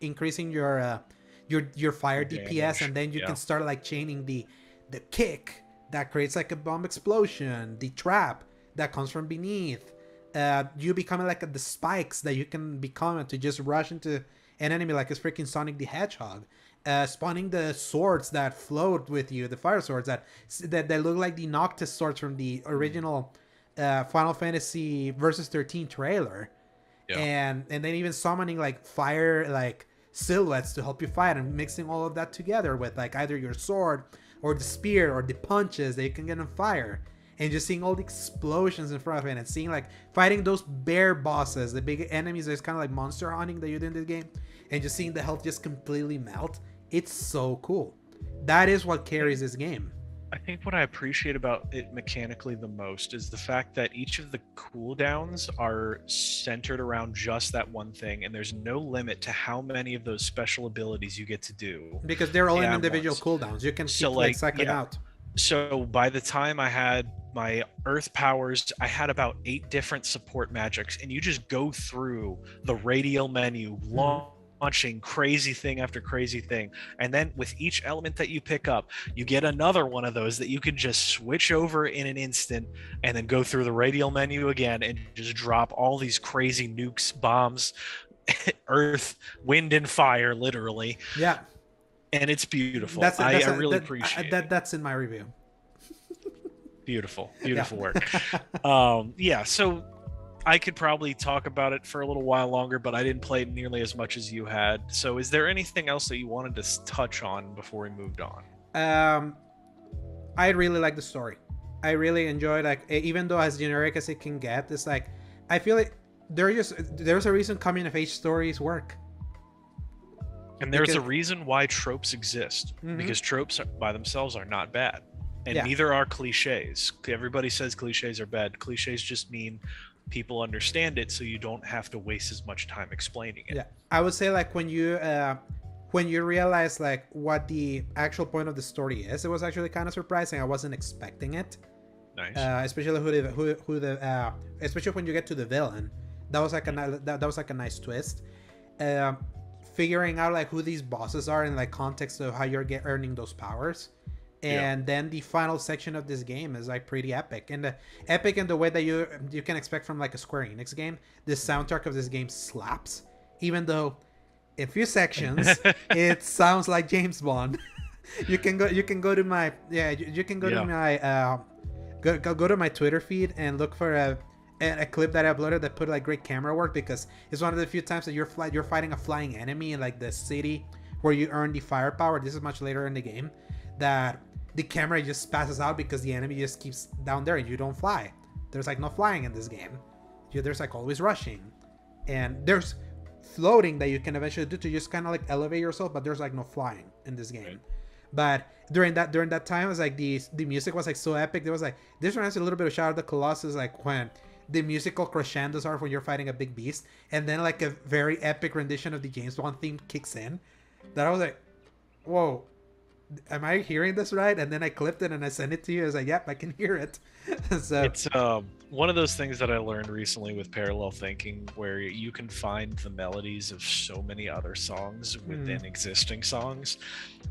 increasing your fire DPS, and then you can start like chaining the kick that creates like a bomb explosion, the trap that comes from beneath. You become like the spikes that you can become to just rush into an enemy like it's freaking Sonic the Hedgehog. Spawning the swords that float with you, the fire swords that look like the Noctis swords from the original Final Fantasy Versus 13 trailer. And then even summoning like fire like silhouettes to help you fight, and mixing all of that together with like either your sword or the spear or the punches that you can get on fire. And just seeing all the explosions in front of it, and seeing like fighting those bear bosses, the big enemies that's kind of like monster hunting that you do in this game, and just seeing the health just completely melt. It's so cool. That is what carries this game. I think what I appreciate about it mechanically the most is the fact that each of the cooldowns are centered around just that one thing, and there's no limit to how many of those special abilities you get to do. Because they're all in individual cooldowns. You can keep like cycling out. So by the time I had my earth powers, I had about 8 different support magics, and you just go through the radial menu, launching crazy thing after crazy thing, and then with each element that you pick up, you get another one of those that you can just switch over in an instant, and then go through the radial menu again and just drop all these crazy nukes, bombs, earth, wind, and fire, literally. Yeah. And it's beautiful. I really appreciate that. That's in my review. Beautiful work. So I could probably talk about it for a little while longer, but I didn't play it nearly as much as you had. So is there anything else that you wanted to touch on before we moved on? I really like the story. I really enjoyed, like, even though as generic as it can get, it's like, I feel like there's a reason coming of age stories work. And there's a reason why tropes exist, because tropes by themselves are not bad. And neither are cliches. Everybody says cliches are bad. Cliches just mean people understand it, so you don't have to waste as much time explaining it. Yeah, I would say like when you realize like what the actual point of the story is, it was actually kind of surprising. I wasn't expecting it. Nice. Especially especially when you get to the villain, that was like a nice twist. Figuring out like who these bosses are in like context of how you're earning those powers, and then the final section of this game is like pretty epic, and epic in the way that you can expect from like a Square Enix game. The soundtrack of this game slaps, even though in few sections it sounds like James Bond. You can go to my go to my Twitter feed and look for a clip that I uploaded that put like great camera work, because it's one of the few times that you're fighting a flying enemy in like the city where you earn the firepower. This is much later in the game, that the camera just passes out because the enemy just keeps down there and you don't fly. There's like no flying in this game. There's like always rushing, and there's floating that you can eventually do to just kind of like elevate yourself, but there's like no flying in this game. But during that time, it was like the music was like so epic. There was like, this reminds me a little bit of Shadow of the Colossus, like when the musical crescendos are when you're fighting a big beast, and then like a very epic rendition of the James Bond theme kicks in, that I was like, whoa, am I hearing this right? And then I clipped it and I sent it to you. I was like, yep, I can hear it. So it's one of those things that I learned recently with parallel thinking, where you can find the melodies of so many other songs within existing songs,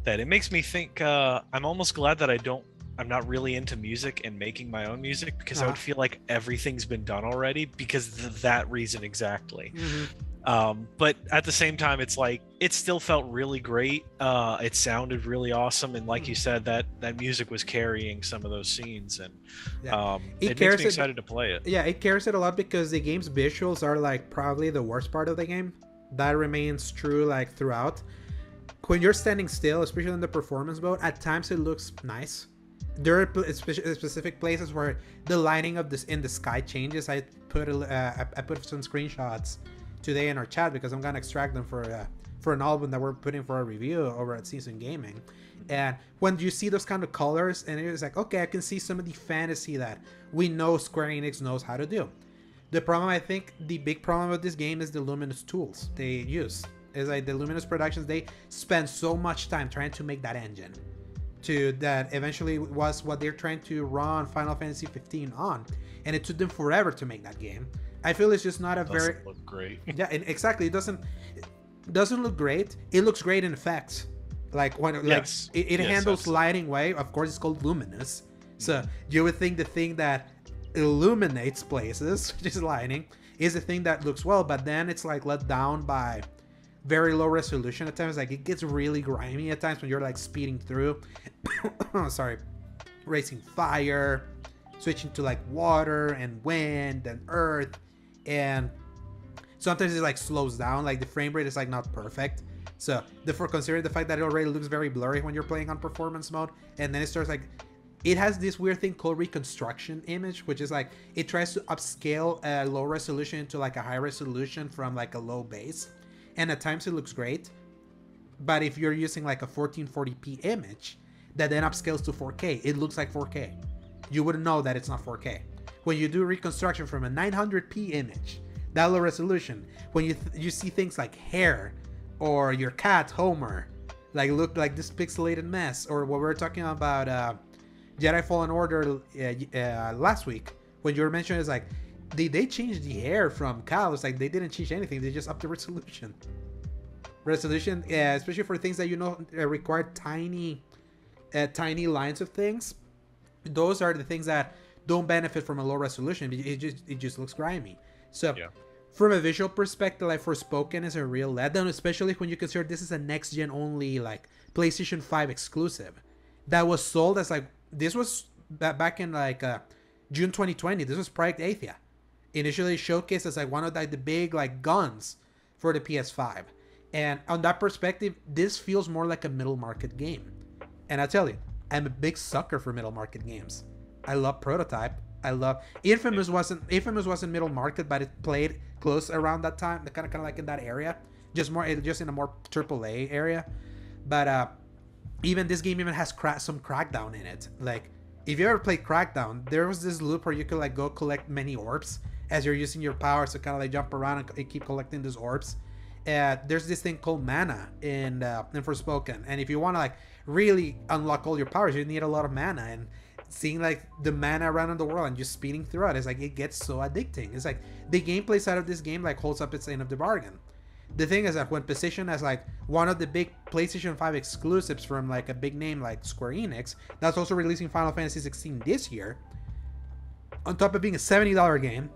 that it makes me think I'm almost glad that I'm not really into music and making my own music, because I would feel like everything's been done already, because of that reason exactly. But at the same time, it's like, it still felt really great. It sounded really awesome, and like you said, that music was carrying some of those scenes, and it makes me excited to play it. Yeah, it carries it a lot, because the game's visuals are like probably the worst part of the game. That remains true like throughout. when you're standing still, especially in the performance mode, at times it looks nice. There are specific places where the lighting of this in the sky changes. I put some screenshots today in our chat because I'm gonna extract them for an album that we're putting for a review over at Season Gaming. And when you see those kind of colors, and it's like, okay, I can see some of the fantasy that we know Square Enix knows how to do. The problem, I think, the big problem with this game is the Luminous tools they use. It's like the Luminous Productions, they spend so much time trying to make that engine to that eventually was what they're trying to run Final Fantasy 15 on, and it took them forever to make that game. I feel it's just not a very look great. Yeah, exactly. It doesn't look great. It looks great in effects. Like when yes. It handles lighting way. Of course, it's called luminous. So you would think the thing that illuminates places, which is lighting, is the thing that looks well. But then it's like let down by very low resolution at times. Like it gets really grimy at times when you're like speeding through. Sorry, racing fire, switching to like water and wind and earth, and sometimes it like slows down. Like the frame rate is like not perfect. So therefore, considering the fact that it already looks very blurry when you're playing on performance mode, and then it starts like, it has this weird thing called reconstruction image, which is like it tries to upscale a low resolution into like a high resolution from like a low base, and at times it looks great. But if you're using like a 1440p image that then upscales to 4K, it looks like 4K. You wouldn't know that it's not 4K. When you do reconstruction from a 900p image, that low resolution, when you see things like hair, or your cat Homer, like look like this pixelated mess, or what we were talking about Jedi Fallen Order last week, when you were mentioning is like they changed the hair from Cal. It's like they didn't change anything, they just upped the resolution. Especially for things that require tiny lines of things. Those are the things that don't benefit from a low resolution. It just looks grimy. So yeah. From a visual perspective, like Forspoken is a real letdown, especially when you consider this is a next gen only, like PlayStation 5 exclusive that was sold as like, this was back in like June 2020. This was Project Athia, initially showcased as like one of like the big like guns for the PS5. And on that perspective, this feels more like a middle market game. And I tell you, I'm a big sucker for middle market games. I love Prototype. I love Infamous wasn't middle market, but it played close around that time, kind of like in that area, just in a more AAA area. But even this game even has some Crackdown in it. Like if you ever played Crackdown, there was this loop where you could like go collect many orbs as you're using your powers to kind of like jump around and keep collecting those orbs. There's this thing called mana in Forspoken, and if you want to like really unlock all your powers, you need a lot of mana. And seeing like the mana around in the world and just speeding through it, it's like it gets so addicting. It's like the gameplay side of this game like holds up its end of the bargain. The thing is that when positioned as like one of the big PlayStation 5 exclusives from like a big name like Square Enix, that's also releasing Final Fantasy 16 this year, on top of being a $70 game,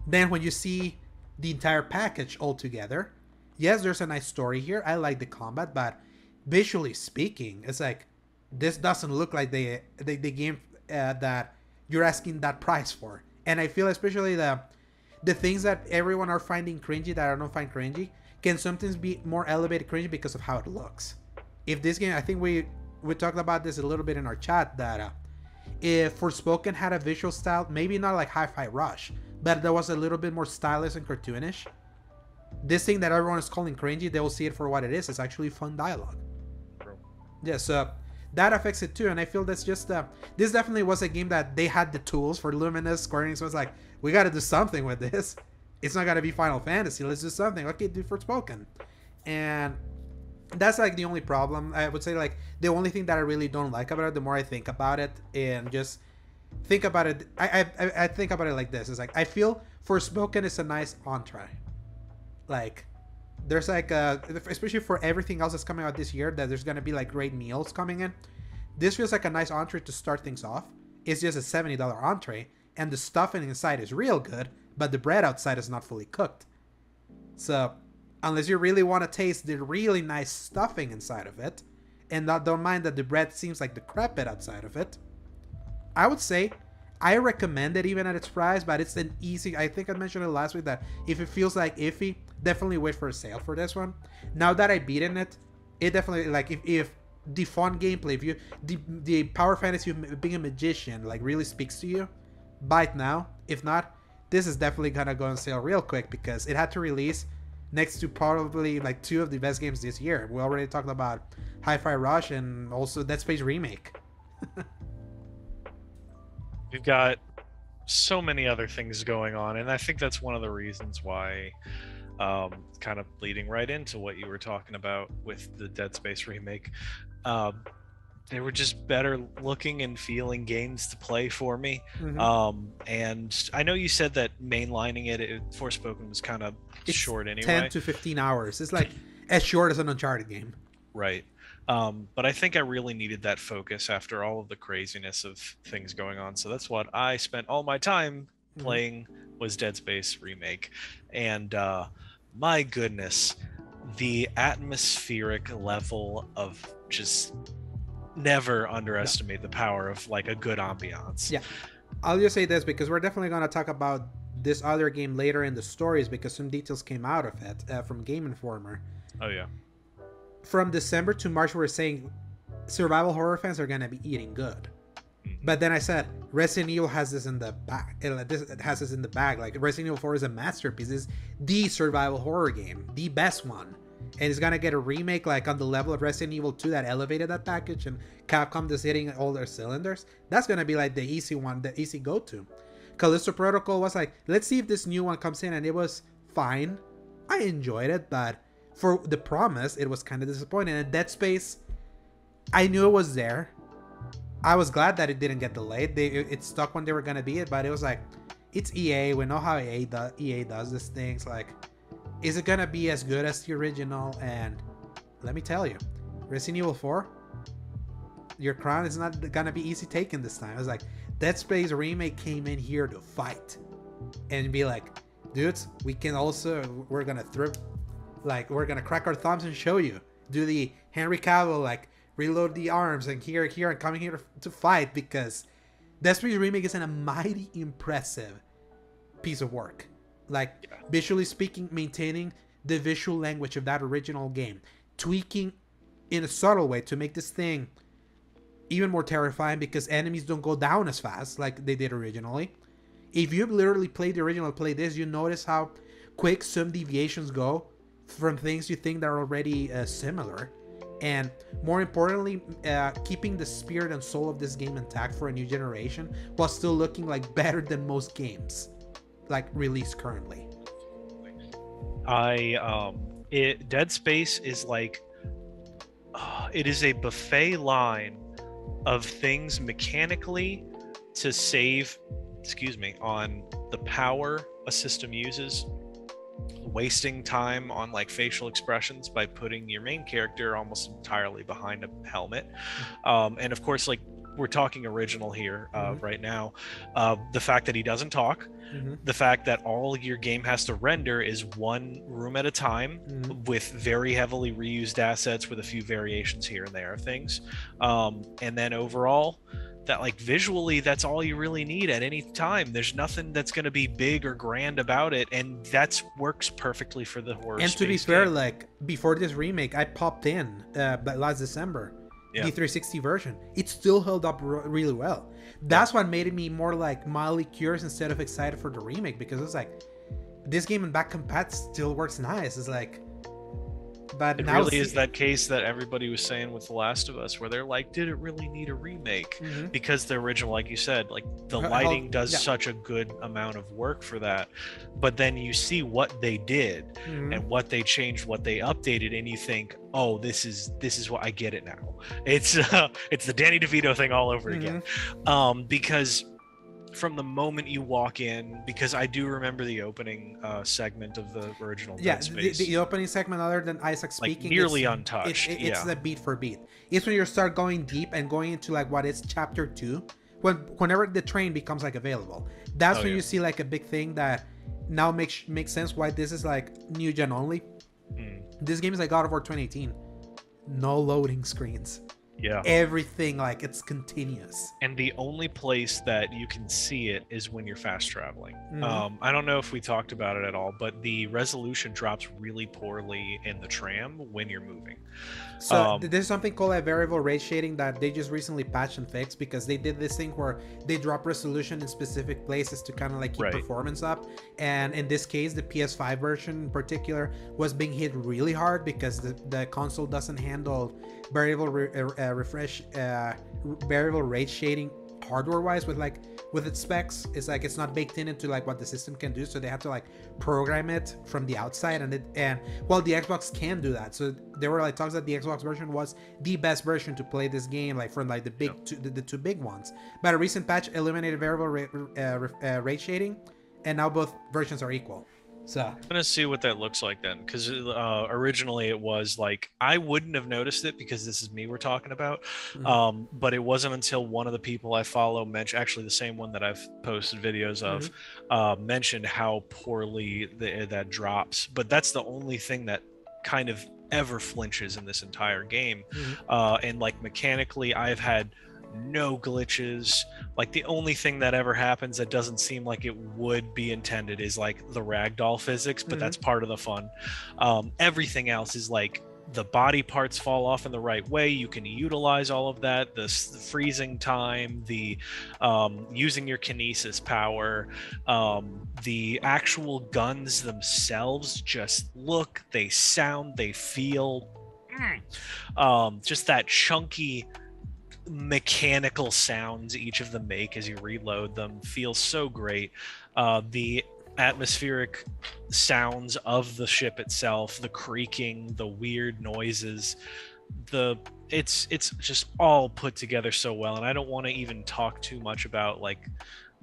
then when you see the entire package all together, yes, there's a nice story here. I like the combat, but visually speaking, it's like this doesn't look like the game that you're asking that price for. And I feel especially the things that everyone are finding cringy that I don't find cringy can sometimes be more elevated cringy because of how it looks. If this game, I think we talked about this a little bit in our chat, that if Forspoken had a visual style, maybe not like Hi-Fi Rush, but there was a little bit more stylish and cartoonish, this thing that everyone is calling cringy, they will see it for what it is. It's actually fun dialogue. Yeah, so that affects it too. And I feel that's just this definitely was a game that they had the tools for. Luminous, Square Enix was like, we got to do something with this. It's not gonna be Final Fantasy, let's do something. Okay, do Forspoken. And that's like the only problem. I would say like the only thing that I really don't like about it, the more I think about it and just think about it, I think about it like this. It's like I feel Forspoken is a nice entree. Like there's like especially for everything else that's coming out this year, that there's gonna be like great meals coming in. This feels like a nice entree to start things off. It's just a $70 entree, and the stuffing inside is real good, but the bread outside is not fully cooked. So unless you really want to taste the really nice stuffing inside of it, and don't mind that the bread seems like decrepit outside of it, I would say I recommend it even at its price. But it's an easy, I think I mentioned it last week, that if it feels like iffy, definitely wait for a sale for this one. Now that I've beaten it, It definitely, like, if the fun gameplay, if you the power fantasy of being a magician like really speaks to you, buy it now. If not, this is definitely gonna go on sale real quick because it had to release next to probably like two of the best games this year. We already talked about Hi-Fi Rush and also Dead Space Remake. We've got so many other things going on, and I think that's one of the reasons why, kind of leading right into what you were talking about with the Dead Space remake, they were just better looking and feeling games to play for me. And I know you said that mainlining it Forspoken was kind of short anyway. 10 to 15 hours. It's like as short as an Uncharted game. Right. But I think I really needed that focus after all of the craziness of things going on. So that's what I spent all my time playing was Dead Space Remake. And my goodness, the atmospheric level of just never underestimate the power of like a good ambiance. Yeah. I'll just say this because we're definitely going to talk about this other game later in the stories because some details came out of it from Game Informer. Oh, yeah. From December to March, we were saying survival horror fans are going to be eating good. But then I said, Resident Evil has this in the bag. It has this in the bag. Like, Resident Evil 4 is a masterpiece. It's the survival horror game. The best one. And it's going to get a remake, like, on the level of Resident Evil 2 that elevated that package. And Capcom just hitting all their cylinders. That's going to be, like, the easy one, the easy go-to. Callisto Protocol was like, let's see if this new one comes in. And it was fine. I enjoyed it, but for the promise, it was kind of disappointing. And Dead Space, I knew it was there. I was glad that it didn't get delayed. It stuck when they were gonna be it, but it was like, it's EA. We know how EA does these things. Like, is it gonna be as good as the original? And let me tell you, Resident Evil 4, your crown is not gonna be easy taken this time. I was like, Dead Space Remake came in here to fight and be like, dudes, we can also, we're gonna crack our thumbs and show you. Do the Henry Cavill, like, reload the arms and here and coming here to fight, because Dead Space Remake is a mighty impressive piece of work. Like, visually speaking, maintaining the visual language of that original game, tweaking in a subtle way to make this thing even more terrifying because enemies don't go down as fast like they did originally. If you've literally played the original and played this, you notice how quick some deviations go from things you think that are already similar. And more importantly, keeping the spirit and soul of this game intact for a new generation while still looking like better than most games like released currently. Dead Space is like, it is a buffet line of things mechanically to save, on the power a system uses, wasting time on like facial expressions by putting your main character almost entirely behind a helmet, and of course, like, we're talking original here right now, the fact that he doesn't talk, the fact that all your game has to render is one room at a time, with very heavily reused assets with a few variations here and there of things, and then overall that, like, visually, that's all you really need at any time. There's nothing that's going to be big or grand about it, and that works perfectly for the horror. And to be fair, game. Like, before this remake, I popped in last December, the 360 version. It still held up really well. That's what made me more like mildly curious instead of excited for the remake, because it's like, this game in back compat still works nice. It's like, but it now really is that case that everybody was saying with The Last of Us, where they're like, did it really need a remake? Because the original, like you said, like, the lighting does such a good amount of work for that. But then you see what they did and what they changed, what they updated, and you think, oh, this is what I get it now. It's the Danny DeVito thing all over again. Because from the moment you walk in, because I do remember the opening segment of the original Dead Space. The opening segment, other than Isaac speaking, like, nearly untouched. It's the beat for beat. It's when you start going deep and going into like what is chapter 2, whenever the train becomes like available. That's when you see like a big thing that now makes sense why this is like new gen only. This game is like God of War 2018. No loading screens. Yeah. everything, like, it's continuous. And the only place that you can see it is when you're fast traveling. Mhm. I don't know if we talked about it at all, but the resolution drops really poorly in the tram when you're moving. So there's something called a variable rate shading that they just recently patched and fixed, because they did this thing where they drop resolution in specific places to kind of like keep Right. performance up. And in this case, the PS5 version in particular was being hit really hard because the console doesn't handle variable variable rate shading hardware wise with its specs. It's like it's not baked into like what the system can do, so they have to like program it from the outside. And well, the Xbox can do that, so there were like talks that the Xbox version was the best version to play this game, like from like the big the two big ones. But a recent patch eliminated variable rate shading, and now both versions are equal. So I'm gonna see what that looks like then, because originally it was like I wouldn't have noticed it because this is me we're talking about, but it wasn't until one of the people I follow mentioned, actually the same one that I've posted videos of, mentioned how poorly that drops. But that's the only thing that kind of ever flinches in this entire game, and like mechanically, I've had no glitches. Like the only thing that ever happens that doesn't seem like it would be intended is like the ragdoll physics, but that's part of the fun. Everything else is like the body parts fall off in the right way. You can utilize all of that, the freezing time, the using your kinesis power, the actual guns themselves just look, they sound, they feel just that chunky mechanical sounds each of them make as you reload them feels so great. The atmospheric sounds of the ship itself, the creaking, the weird noises, it's just all put together so well. And I don't want to even talk too much about like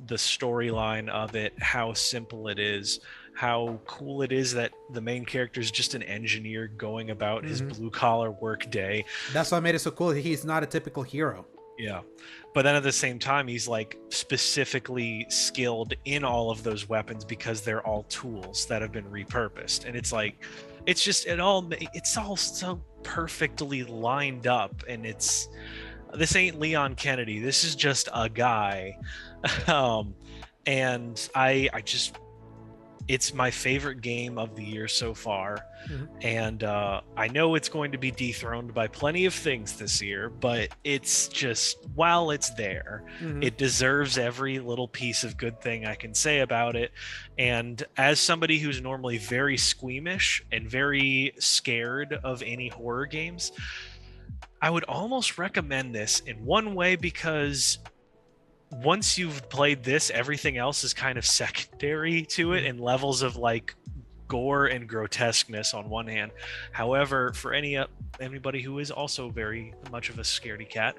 the storyline of it, how simple it is, how cool it is that the main character is just an engineer going about his blue-collar work day. that's what made it so cool. He's not a typical hero. Yeah. But then at the same time, he's like specifically skilled in all of those weapons because they're all tools that have been repurposed. And it's like, it's just, it's all so perfectly lined up. And this ain't Leon Kennedy. This is just a guy. And I just, it's my favorite game of the year so far. And I know it's going to be dethroned by plenty of things this year, but it's just, while it's there, it deserves every little piece of good thing I can say about it. And as somebody who's normally very squeamish and very scared of any horror games, I would almost recommend this in one way, because once you've played this, everything else is kind of secondary to it in levels of like gore and grotesqueness on one hand. However, for anybody who is also very much of a scaredy cat,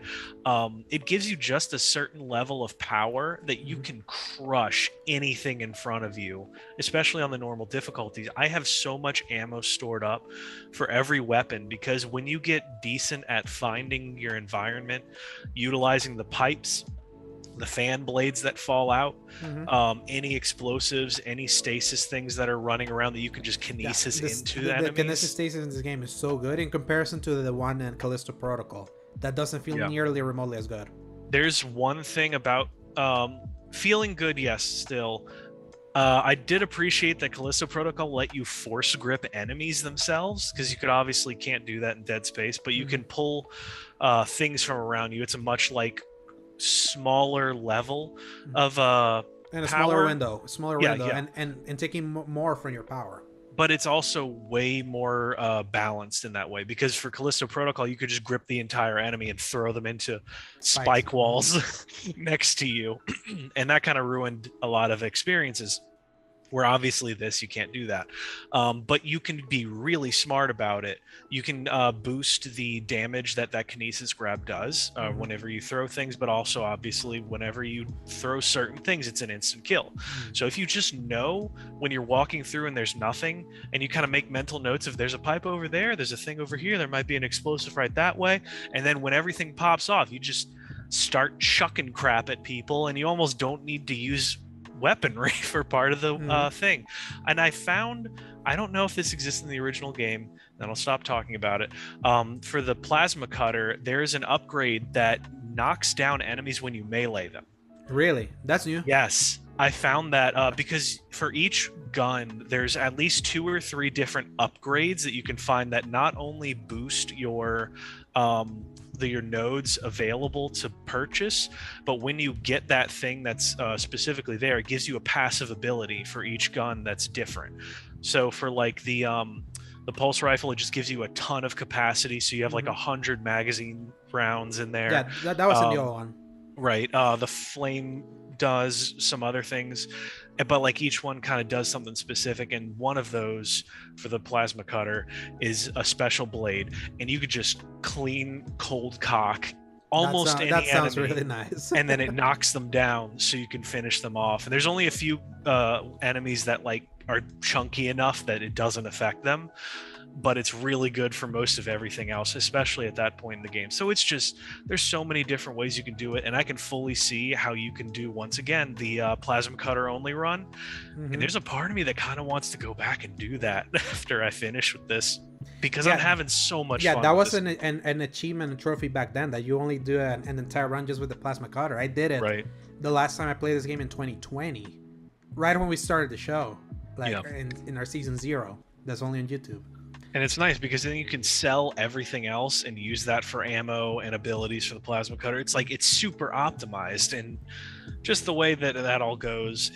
it gives you just a certain level of power that you can crush anything in front of you, especially on the normal difficulties. I have so much ammo stored up for every weapon, because when you get decent at finding your environment, utilizing the pipes, the fan blades that fall out, any explosives, any stasis things that are running around that you can just kinesis into the enemies. The kinesis stasis in this game is so good in comparison to the one in Callisto Protocol. That doesn't feel nearly remotely as good. There's one thing about feeling good, yes, still. I did appreciate that Callisto Protocol let you force grip enemies themselves, because you could obviously can't do that in Dead Space, but you can pull things from around you. It's a much like smaller level of and a power. smaller window, and taking more from your power. But it's also way more balanced in that way, because for Callisto Protocol you could just grip the entire enemy and throw them into spike walls next to you, and that kind of ruined a lot of experiences, where obviously this you can't do that. But you can be really smart about it. You can boost the damage that kinesis grab does whenever you throw things, but also obviously whenever you throw certain things, it's an instant kill. So if you just know when you're walking through and there's nothing, and you kind of make mental notes of there's a pipe over there's a thing over here, there might be an explosive right that way, and then when everything pops off, you just start chucking crap at people, and you almost don't need to use weaponry for part of the thing. And I found I don't know if this exists in the original game, then I'll stop talking about it. For the plasma cutter, there is an upgrade that knocks down enemies when you melee them. Really? That's new. Yes, I found that because for each gun, there's at least 2 or 3 different upgrades that you can find that not only boost your your nodes available to purchase, but when you get that thing that's specifically there, it gives you a passive ability for each gun that's different. So for like the pulse rifle, it just gives you a ton of capacity, so you have like 100 magazine rounds in there. Yeah, that was in the other one. Right. The flame does some other things, but like each one kind of does something specific, and one of those for the plasma cutter is a special blade, and you could just clean cold cock almost any that sounds enemy, really nice. and then it knocks them down so you can finish them off. And there's only a few enemies that like are chunky enough that it doesn't affect them, but it's really good for most of everything else, especially at that point in the game. So it's just, there's so many different ways you can do it, and I can fully see how you can do, once again, the plasma cutter only run. And there's a part of me that kind of wants to go back and do that after I finish with this, because I'm having so much fun. Yeah, that was an achievement and trophy back then, that you only do an entire run just with the plasma cutter. I did it the last time I played this game in 2020, right when we started the show, like in our season 0. That's only on YouTube. And it's nice because then you can sell everything else and use that for ammo and abilities for the plasma cutter. It's like, it's super optimized, and just the way that that all goes,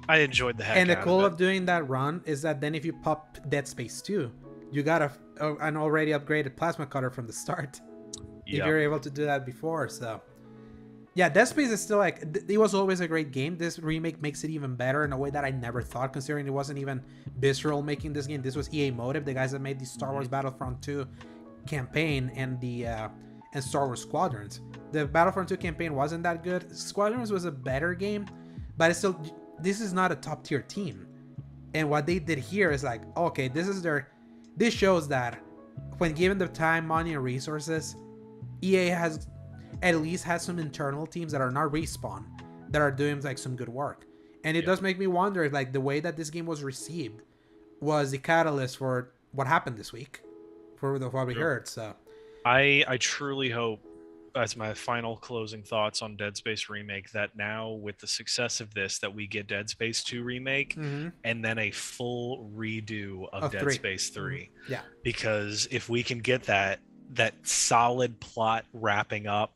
I enjoyed the heck out of it. And the cool of doing that run is that then if you pop Dead Space 2, you got an already upgraded plasma cutter from the start. If you're able to do that before. So yeah, Dead Space is still like, it was always a great game. This remake makes it even better in a way that I never thought, considering it wasn't even Visceral making this game. This was EA Motive, the guys that made the Star Wars Battlefront 2 campaign and the and Star Wars Squadrons. The Battlefront 2 campaign wasn't that good. Squadrons was a better game, but it's still, this is not a top tier team. And what they did here is like, okay, this shows that when given the time, money, and resources, EA has at least some internal teams that are not Respawn, that are doing like some good work. And it does make me wonder if like the way that this game was received was the catalyst for what happened this week, for what we heard. So I truly hope, that's my final closing thoughts on Dead Space Remake, that now with the success of this, that we get Dead Space 2 Remake and then a full redo of Dead Space 3. Yeah. Because if we can get that solid plot wrapping up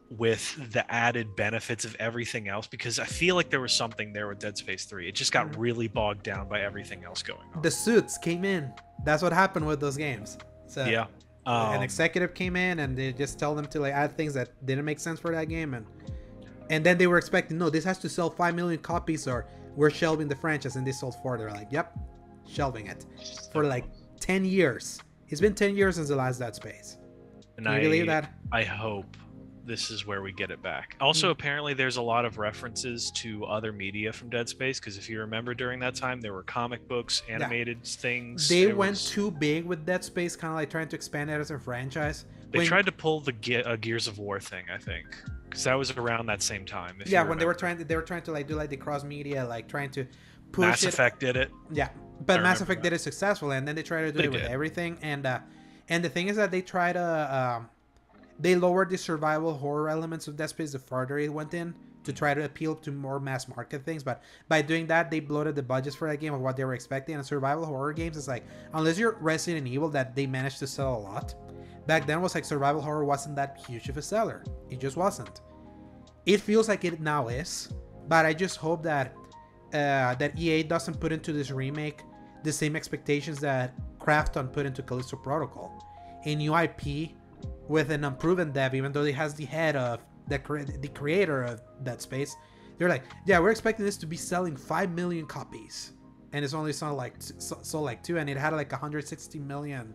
with the added benefits of everything else, because I feel like there was something there with Dead Space 3. It just got really bogged down by everything else going on. The suits came in. That's what happened with those games. So yeah. An executive came in and they just tell them to like add things that didn't make sense for that game, and then they were expecting, no, this has to sell 5 million copies or we're shelving the franchise, and they sold 4. They're like, yep, shelving it for like 10 years. It's been 10 years since the last Dead Space. And Can you believe that? I hope this is where we get it back. Also, apparently there's a lot of references to other media from Dead Space, because if you remember, during that time there were comic books, animated things. They went too big with Dead Space, kind of like trying to expand it as a franchise. They tried to pull the Gears of War thing, I think, because that was around that same time. Yeah, when they were trying to like do like the cross media, like trying to push Mass Effect did it. Yeah, but Mass Effect did it successfully, and then they tried to do it with everything. And the thing is that they try to they lowered the survival horror elements of Dead Space the farther it went in, to try to appeal to more mass market things. But by doing that, they bloated the budgets for that game of what they were expecting. And survival horror games, it's like, unless you're Resident Evil, that they managed to sell a lot. Back then was like, survival horror wasn't that huge of a seller. It just wasn't. It feels like it now is, but I just hope that that EA doesn't put into this remake the same expectations that Krafton put into Callisto Protocol. A new IP with an unproven dev, even though it has the head of the creator of Dead Space. They're like, yeah, we're expecting this to be selling 5 million copies, and it's only sold like 2, and it had like 160 million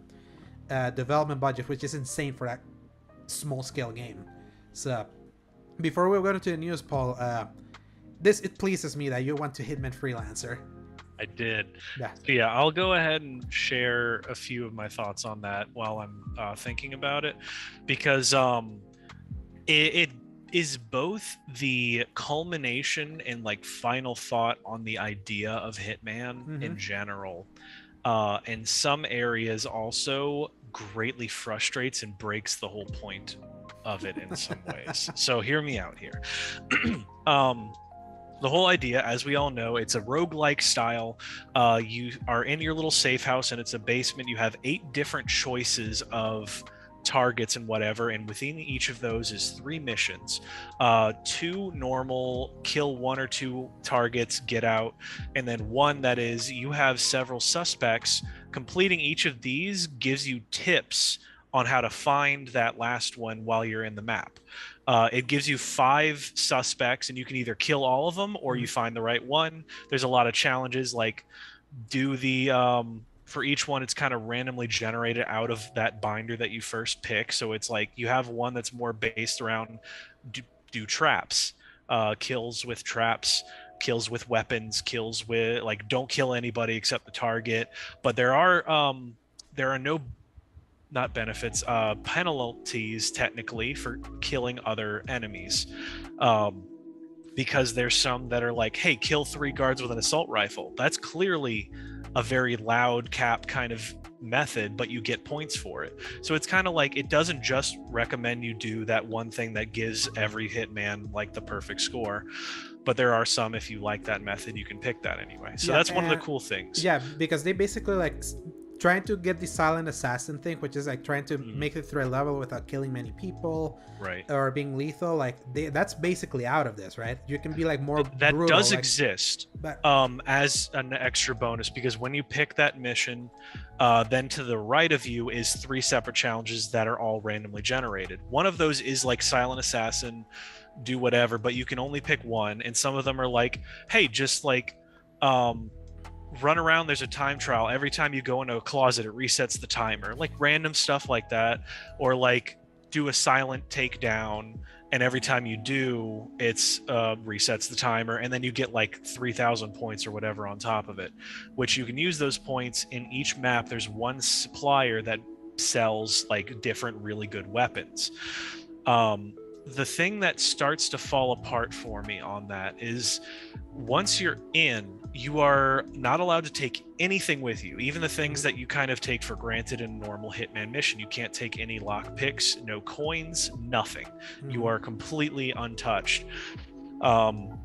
development budget, which is insane for that small scale game. So before we go into the news, Paul, it pleases me that you went to Hitman Freelancer. I did. Yeah. So yeah, I'll go ahead and share a few of my thoughts on that while I'm thinking about it, because it is both the culmination and like final thought on the idea of Hitman in general. In some areas also greatly frustrates and breaks the whole point of it in some ways. So hear me out here. The whole idea, as we all know, it's a roguelike style. You are in your little safe house and it's a basement. You have 8 different choices of targets and whatever, and within each of those is 3 missions. 2 normal, kill 1 or 2 targets, get out, and then 1 that is you have several suspects. Completing each of these gives you tips on how to find that last one while you're in the map. It gives you 5 suspects and you can either kill all of them or you find the right one. There's a lot of challenges, like do the for each one it's kind of randomly generated out of that binder that you first pick. So it's like you have one that's more based around do traps, kills with traps, kills with weapons, kills with like don't kill anybody except the target. But there are no, not benefits, penalties technically for killing other enemies, because there's some that are like, hey, kill 3 guards with an assault rifle. That's clearly a very loud cap kind of method, but you get points for it. So it's kind of like, it doesn't just recommend you do that one thing that gives every hitman like the perfect score, but there are some, if you like that method, you can pick that anyway. So that's one of the cool things. Yeah, because they basically like trying to get the silent assassin thing, which is like trying to make it through a level without killing many people, right, or being lethal. Like that's basically out of this, right? You can be like more that brutal, does like, exist, but as an extra bonus, because when you pick that mission, then to the right of you is 3 separate challenges that are all randomly generated. One of those is like silent assassin, do whatever, but you can only pick one, and some of them are like, hey, just like run around, there's a time trial, every time you go into a closet it resets the timer, like random stuff like that. Or like do a silent takedown, and every time you do, it's resets the timer, and then you get like 3,000 points or whatever on top of it, which you can use those points in each map. There's one supplier that sells like different really good weapons. The thing that starts to fall apart for me on that is once you're in, you are not allowed to take anything with you, even the things that you kind of take for granted in a normal Hitman mission. You can't take any lock picks, no coins, nothing. You are completely untouched. And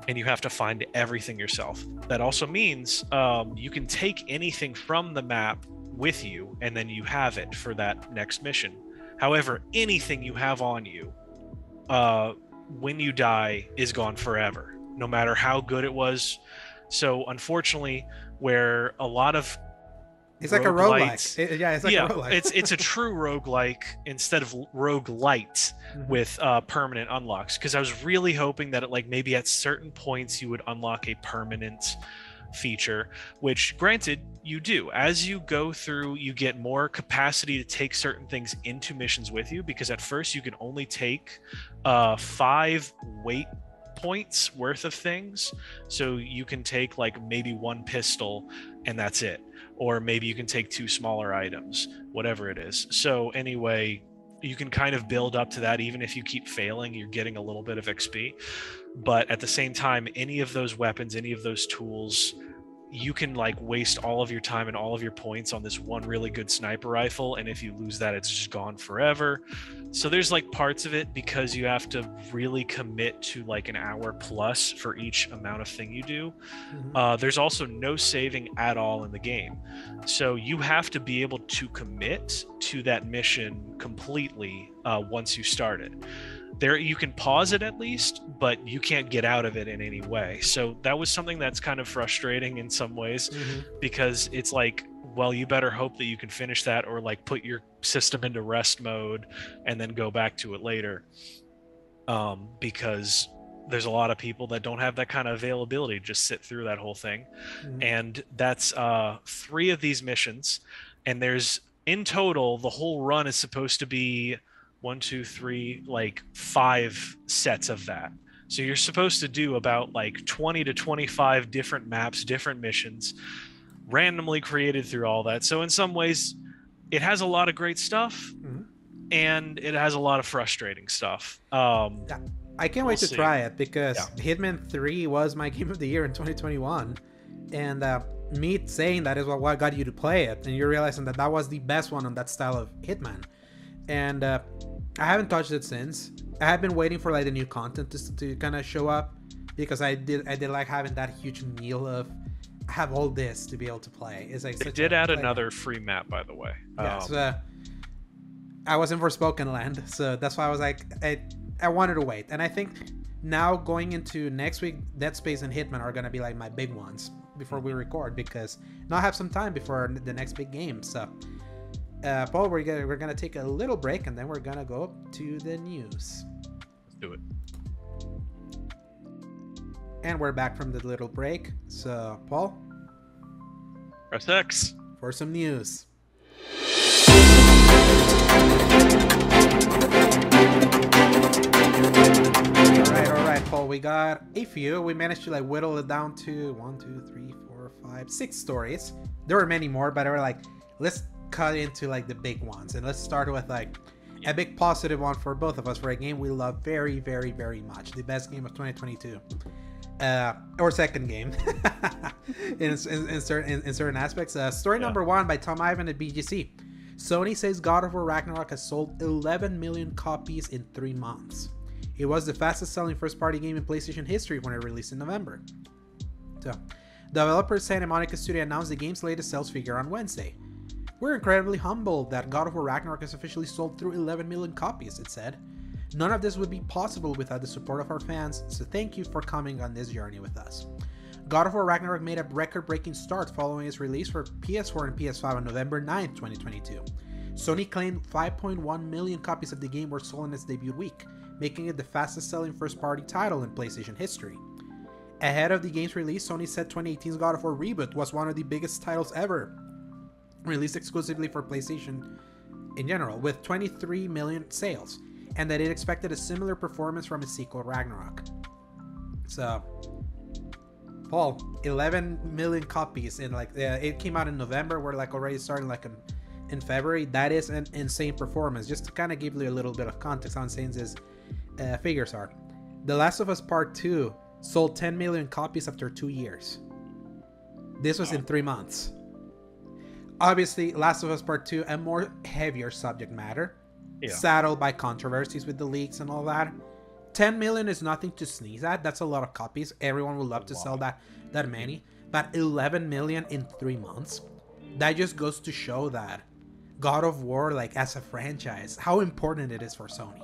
you have to find everything yourself. That also means you can take anything from the map with you, and then you have it for that next mission. However, anything you have on you, when you die, is gone forever, no matter how good it was. So unfortunately, where a lot of it's like a roguelike. It's like a roguelike. it's a true roguelike instead of roguelite with permanent unlocks, because I was really hoping that like maybe at certain points you would unlock a permanent feature, which granted you do. As you go through, you get more capacity to take certain things into missions with you, because at first you can only take 5 weight points worth of things. So you can take like maybe 1 pistol and that's it, or maybe you can take 2 smaller items, whatever it is. So anyway, you can kind of build up to that. Even if you keep failing, you're getting a little bit of XP. But at the same time, any of those weapons, any of those tools, you can like waste all of your time and all of your points on this one really good sniper rifle, and if you lose that, it's just gone forever. So there's like parts of it, because you have to really commit to like an hour plus for each amount of thing you do. There's also no saving at all in the game, so you have to be able to commit to that mission completely once you start it. There, you can pause it at least, but you can't get out of it in any way. So that was something that's kind of frustrating in some ways, because it's like, well, you better hope that you can finish that, or like put your system into rest mode and then go back to it later, because there's a lot of people that don't have that kind of availability to just sit through that whole thing. And that's 3 of these missions, and there's in total, the whole run is supposed to be 1, 2, 3, like 5 sets of that. So you're supposed to do about like 20 to 25 different maps, different missions, randomly created through all that. So in some ways, it has a lot of great stuff, and it has a lot of frustrating stuff. Yeah, I can't wait to see. try it because Hitman 3 was my game of the year in 2021, and me saying that is what got you to play it, and you're realizing that that was the best one on that style of Hitman, and I haven't touched it since. I have been waiting for like the new content to kind of show up, because I did like having that huge meal of have all this to be able to play. It's like they did add another free map, by the way. Yeah, I was in Forspoken land, so that's why I was like, I wanted to wait. And I think now going into next week, Dead Space and Hitman are gonna be like my big ones before we record, because now I have some time before the next big game. So, Paul, we're gonna take a little break, and then we're gonna go to the news. Let's do it. And we're back from the little break. So, Paul, press X for some news. All right, Paul, we got a few. We managed to like whittle it down to 1, 2, 3, 4, 5, 6 stories. There were many more, but I were like, let's cut into like the big ones, and let's start with like a big positive one for both of us, for a game we love very, very, very much. The best game of 2022. Or second game in certain aspects. Story number 1 by Tom Ivan at BGC. Sony says God of War Ragnarok has sold 11 million copies in 3 months. It was the fastest selling first party game in PlayStation history when it released in November. So, developer Santa Monica Studio announced the game's latest sales figure on Wednesday. We're incredibly humbled that God of War Ragnarok has officially sold through 11 million copies, it said. None of this would be possible without the support of our fans, so thank you for coming on this journey with us. God of War Ragnarok made a record-breaking start following its release for PS4 and PS5 on November 9th, 2022. Sony claimed 5.1 million copies of the game were sold in its debut week, making it the fastest-selling first-party title in PlayStation history. Ahead of the game's release, Sony said 2018's God of War Reboot was one of the biggest titles ever, released exclusively for PlayStation in general, with 23 million sales, and that it expected a similar performance from its sequel Ragnarok. So, Paul, 11 million copies in like it came out in November. We're like already starting like in February. That is an insane performance. Just to kind of give you a little bit of context how insane these figures are. The Last of Us Part 2 sold 10 million copies after 2 years. This was in 3 months. Obviously, Last of Us Part 2, a more heavier subject matter, saddled by controversies with the leaks and all that. 10 million is nothing to sneeze at. That's a lot of copies. Everyone would love to sell that many. But 11 million in 3 months, that just goes to show that God of War, like as a franchise, how important it is for Sony.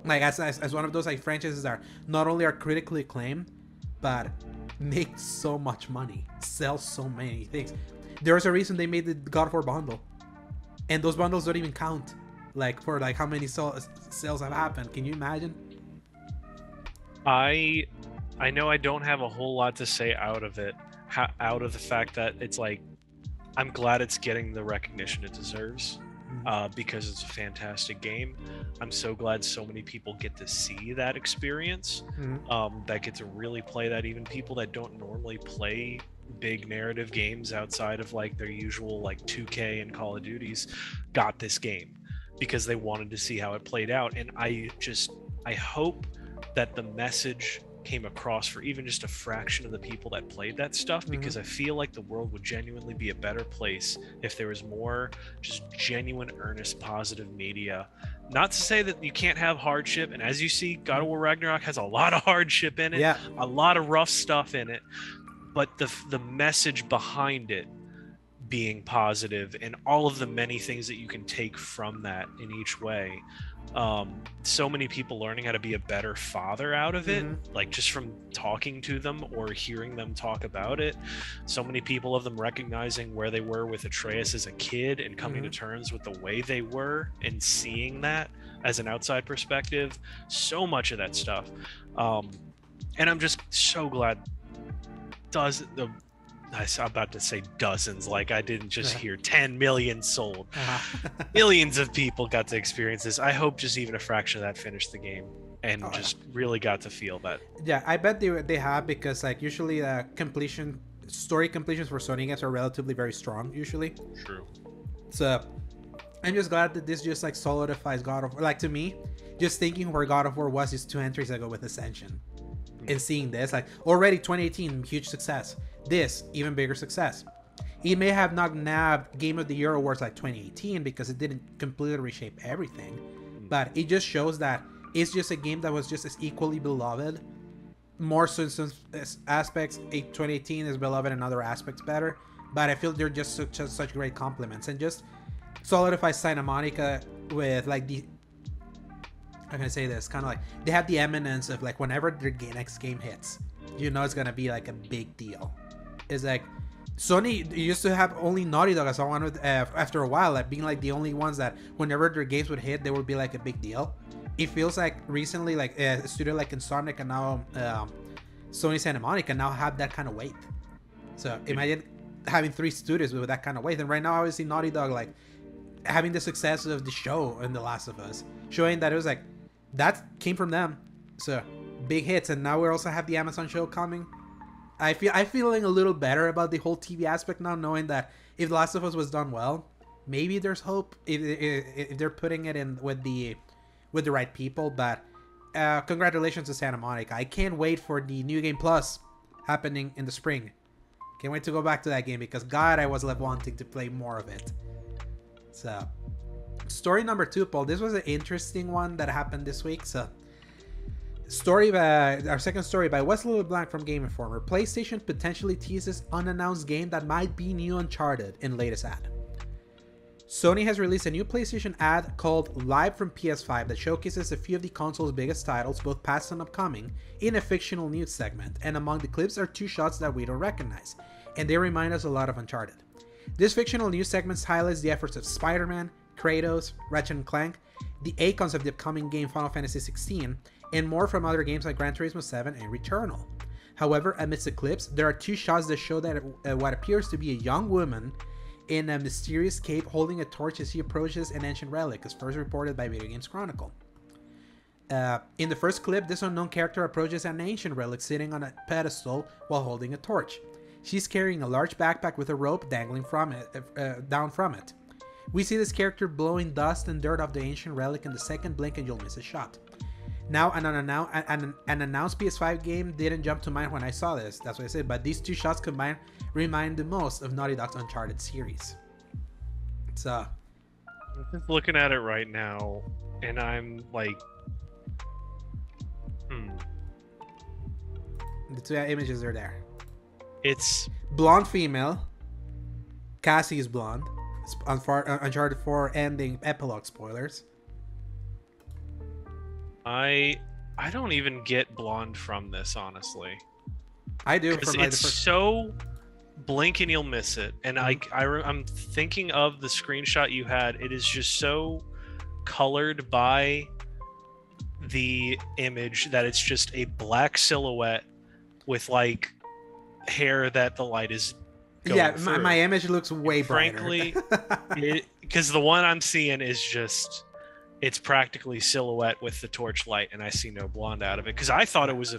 Like as one of those like franchises that not only are critically acclaimed, but make so much money, sell so many things. There's a reason they made the God of War bundle, and those bundles don't even count like for like how many sales have happened. Can you imagine? I know I don't have a whole lot to say out of it, out of the fact that it's like, I'm glad it's getting the recognition it deserves, because it's a fantastic game. I'm so glad so many people get to see that experience, that get to really play that. Even people that don't normally play big narrative games outside of like their usual like 2K and Call of Duties got this game because they wanted to see how it played out. And I hope that the message came across for even just a fraction of the people that played that stuff, because I feel like the world would genuinely be a better place if there was more just genuine, earnest, positive media. Not to say that you can't have hardship, and as you see, God of War Ragnarok has a lot of hardship in it, a lot of rough stuff in it, but the message behind it being positive and all of the many things that you can take from that in each way. So many people learning how to be a better father out of it, like just from talking to them or hearing them talk about it. So many people of them recognizing where they were with Atreus as a kid and coming to terms with the way they were and seeing that as an outside perspective. So much of that stuff. And I'm just so glad I'm about to say dozens, like I didn't just hear 10 million sold. Millions of people got to experience this. I hope just even a fraction of that finished the game and really got to feel that. Yeah, I bet they have, because like usually story completions for Sony games are relatively very strong usually. True. So I'm just glad that this just like solidifies God of War. Like, to me, just thinking where God of War was just 2 entries ago with Ascension, and seeing this, like, already 2018, huge success. This, even bigger success. It may have not nabbed Game of the Year awards like 2018 because it didn't completely reshape everything, but it just shows that it's just a game that was just as equally beloved. More so in some aspects, 2018 is beloved in other aspects better, but I feel they're just such great compliments, and just solidifies Santa Monica with like the, how can I say this, kind of like they have the eminence of like whenever their next game hits, you know it's gonna be like a big deal. It's like Sony used to have only Naughty Dog as I wanted after a while, like being like the only ones that whenever their games would hit, they would be like a big deal. It feels like recently, like a studio like Insomniac and now Sony Santa Monica now have that kind of weight. So imagine having 3 studios with that kind of weight. And right now, obviously, Naughty Dog like having the success of the show and The Last of Us, showing that it was like that came from them. So big hits, and now we also have the Amazon show coming. I'm feeling a little better about the whole TV aspect now, knowing that if The Last of Us was done well, maybe there's hope if they're putting it in with the right people. But congratulations to Santa Monica. I can't wait for the New Game Plus happening in the spring. Can't wait to go back to that game because God, I was left wanting to play more of it. So, story number 2, Paul. This was an interesting one that happened this week. So, our second story by Wesley LeBlanc from Game Informer. PlayStation potentially teases unannounced game that might be new Uncharted in latest ad. Sony has released a new PlayStation ad called Live from PS5 that showcases a few of the console's biggest titles, both past and upcoming, in a fictional news segment, and among the clips are 2 shots that we don't recognize, and they remind us a lot of Uncharted. This fictional news segment highlights the efforts of Spider-Man, Kratos, Ratchet & Clank, the icons of the upcoming game Final Fantasy XVI, and more from other games like Gran Turismo 7 and Returnal. However, amidst the clips, there are 2 shots that show that what appears to be a young woman in a mysterious cape holding a torch as she approaches an ancient relic, as first reported by Video Games Chronicle. In the first clip, this unknown character approaches an ancient relic sitting on a pedestal while holding a torch. She's carrying a large backpack with a rope dangling from it, down from it. We see this character blowing dust and dirt off the ancient relic in the second blink and you'll miss a shot. Now, an announced PS5 game didn't jump to mind when I saw this, that's what I said, but these 2 shots combined remind the most of Naughty Dog's Uncharted series. So, I'm just looking at it right now, and I'm like, The 2 images are there. It's blonde female. Cassie is blonde. Uncharted 4 ending epilogue spoilers. I don't even get blonde from this, honestly. I do. Because it's so blink and you'll miss it. And I'm thinking of the screenshot you had. It is just so colored by the image that it's just a black silhouette with like hair that the light is going through. My image looks way brighter. Frankly, because the one I'm seeing is just, it's practically silhouette with the torch light, and I see no blonde out of it. Because I thought it was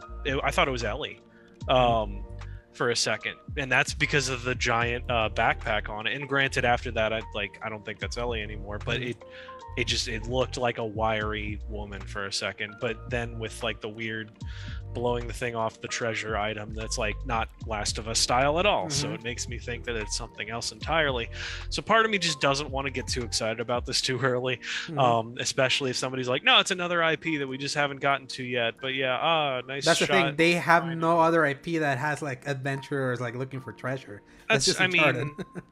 Ellie, for a second, and that's because of the giant backpack on it. And granted, after that, I don't think that's Ellie anymore. But it looked like a wiry woman for a second. But then with like the weird blowing the thing off the treasure item, that's like not Last of Us style at all. So it makes me think that it's something else entirely. So part of me just doesn't want to get too excited about this too early, especially if somebody's like, no, it's another IP that we just haven't gotten to yet. But yeah, nice. That's shot. The thing, they have no other IP that has like adventurers like looking for treasure. That's just Uncharted.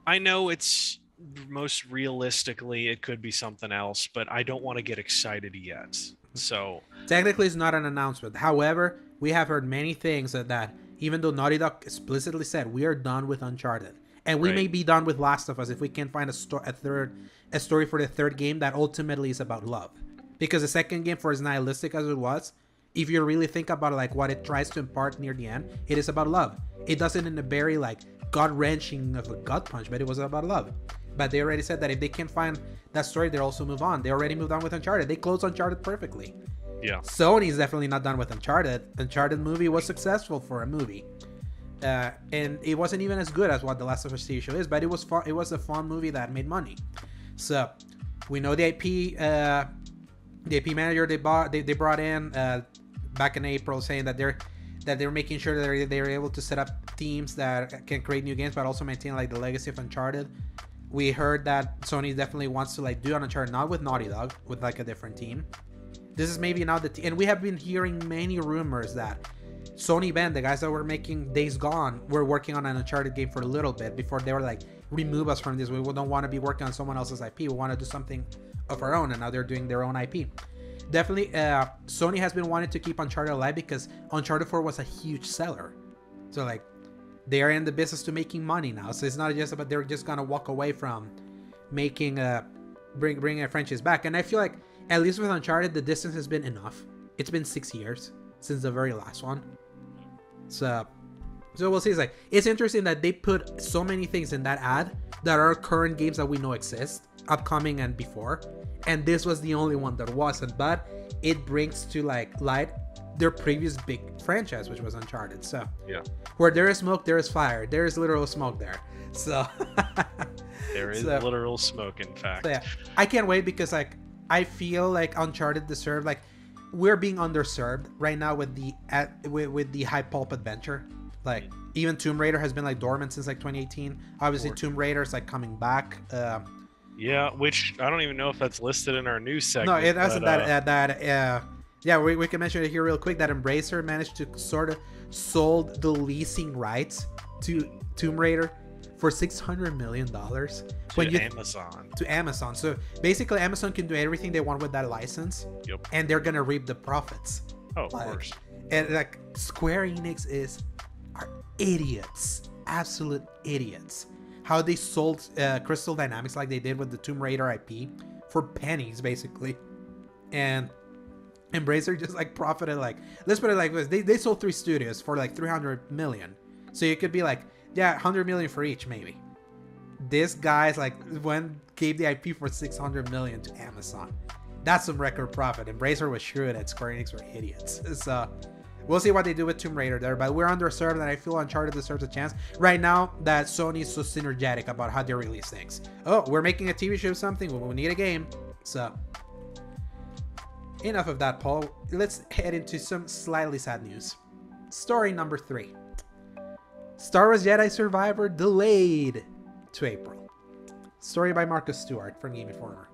I know it's most realistically it could be something else, but I don't want to get excited yet. So technically it's not an announcement. However, we have heard many things that even though Naughty Dog explicitly said we are done with Uncharted, and we may be done with Last of Us if we can find a story for the third game that ultimately is about love. Because the second game, for as nihilistic as it was, if you really think about like what it tries to impart near the end, it is about love. It does it in a very like gut-wrenching of a gut punch, but it was about love. But they already said that if they can't find that story, they'll also move on. They already moved on with Uncharted. They closed Uncharted perfectly. Yeah. Sony's definitely not done with Uncharted. Uncharted movie was successful for a movie. And it wasn't even as good as what The Last of Us TV show is, but it was fun. It was a fun movie that made money. So We know the IP manager they brought in back in April, saying that they're making sure that they're able to set up teams that can create new games, but also maintain like the legacy of Uncharted. We heard that Sony definitely wants to like do an Uncharted, not with Naughty Dog, with like a different team. This is maybe now and we have been hearing many rumors that Sony Band, the guys that were making Days Gone, were working on an Uncharted game for a little bit before they were like, remove us from this. We don't want to be working on someone else's IP. We want to do something of our own, and now they're doing their own IP. Definitely, Sony has been wanting to keep Uncharted alive because Uncharted 4 was a huge seller. So like, they are in the business to making money now. So it's not just about they're just gonna walk away from making bringing a franchise back. And I feel like at least with Uncharted, the distance has been enough. It's been 6 years since the very last one. So we'll see. It's interesting that they put so many things in that ad that are current games that we know exist, upcoming and before, and this was the only one that wasn't. But it brings to like light their previous big franchise, which was Uncharted. So yeah, where there is smoke, there is fire. There is literal smoke there. So there is literal smoke, in fact. So yeah, I can't wait because like I feel like Uncharted deserved, like, we're being underserved right now with the high pulp adventure. Like even Tomb Raider has been like dormant since like 2018. Obviously Tomb Raider is like coming back. Yeah, which I don't even know if that's listed in our news segment. No, it hasn't. Yeah, we can mention it here real quick that Embracer managed to sort of sold the leasing rights to Tomb Raider for $600 million to Amazon. So basically Amazon can do everything they want with that license. Yep. And they're gonna reap the profits. Oh, of course. And like Square Enix are idiots, absolute idiots. How they sold Crystal Dynamics like they did with the Tomb Raider IP for pennies, basically. And Embracer just like profited, like, let's put it like this, they sold 3 studios for like 300 million. So you could be like, yeah, 100 million for each, maybe. This guy's like gave the IP for 600 million to Amazon. That's some record profit. Embracer was shrewd and Square Enix were idiots. So we'll see what they do with Tomb Raider there, but we're underserved, and I feel Uncharted deserves a chance right now that Sony is so synergetic about how they release things. Oh, we're making a TV show of something, we need a game. So enough of that, Paul. Let's head into some slightly sad news. Story number 3. Star Wars Jedi Survivor delayed to April. Story by Marcus Stewart from Game Informer.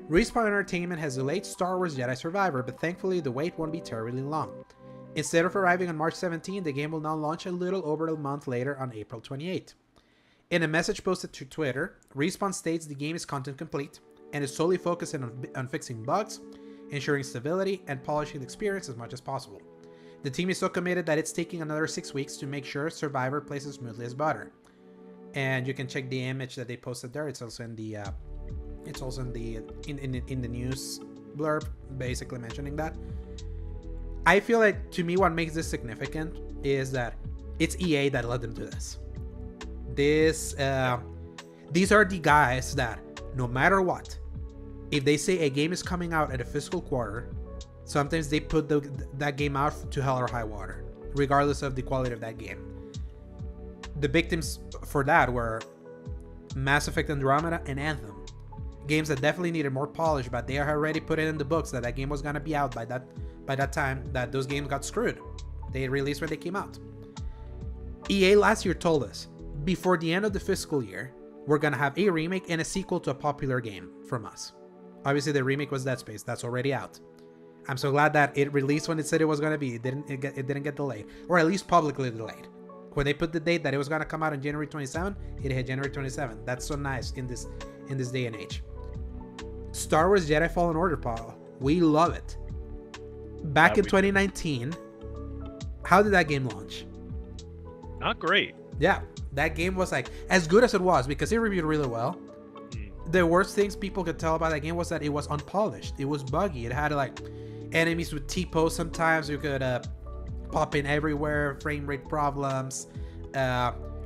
Respawn Entertainment has delayed Star Wars Jedi Survivor, but thankfully the wait won't be terribly long. Instead of arriving on March 17, the game will now launch a little over a month later on April 28. In a message posted to Twitter, Respawn states the game is content complete and is solely focusing on fixing bugs, ensuring stability, and polishing the experience as much as possible. The team is so committed that it's taking another 6 weeks to make sure Survivor plays as smoothly as butter. And you can check the image that they posted there. It's also in the in the news blurb, basically mentioning that. I feel like, to me, what makes this significant is that it's EA that let them do this. These are the guys that, no matter what, if they say a game is coming out at a fiscal quarter, sometimes they put that game out to hell or high water, regardless of the quality of that game. The victims for that were Mass Effect Andromeda and Anthem. Games that definitely needed more polish, but they already put it in the books that game was gonna be out by that time that those games got screwed. They released when they came out. EA last year told us, before the end of the fiscal year, we're gonna have a remake and a sequel to a popular game from us. Obviously the remake was Dead Space, that's already out. I'm so glad that it released when it said it was gonna be. It didn't get delayed, or at least publicly delayed. When they put the date that it was gonna come out on January 27, it hit January 27. That's so nice in this day and age. Star Wars Jedi Fallen Order, Paul. We love it. Back in 2019, how did that game launch? Not great. Yeah, that game was like as good as it was because it reviewed really well. The worst things people could tell about that game was that it was unpolished. It was buggy. It had like enemies with T-pose sometimes. You could pop in everywhere. Frame rate problems,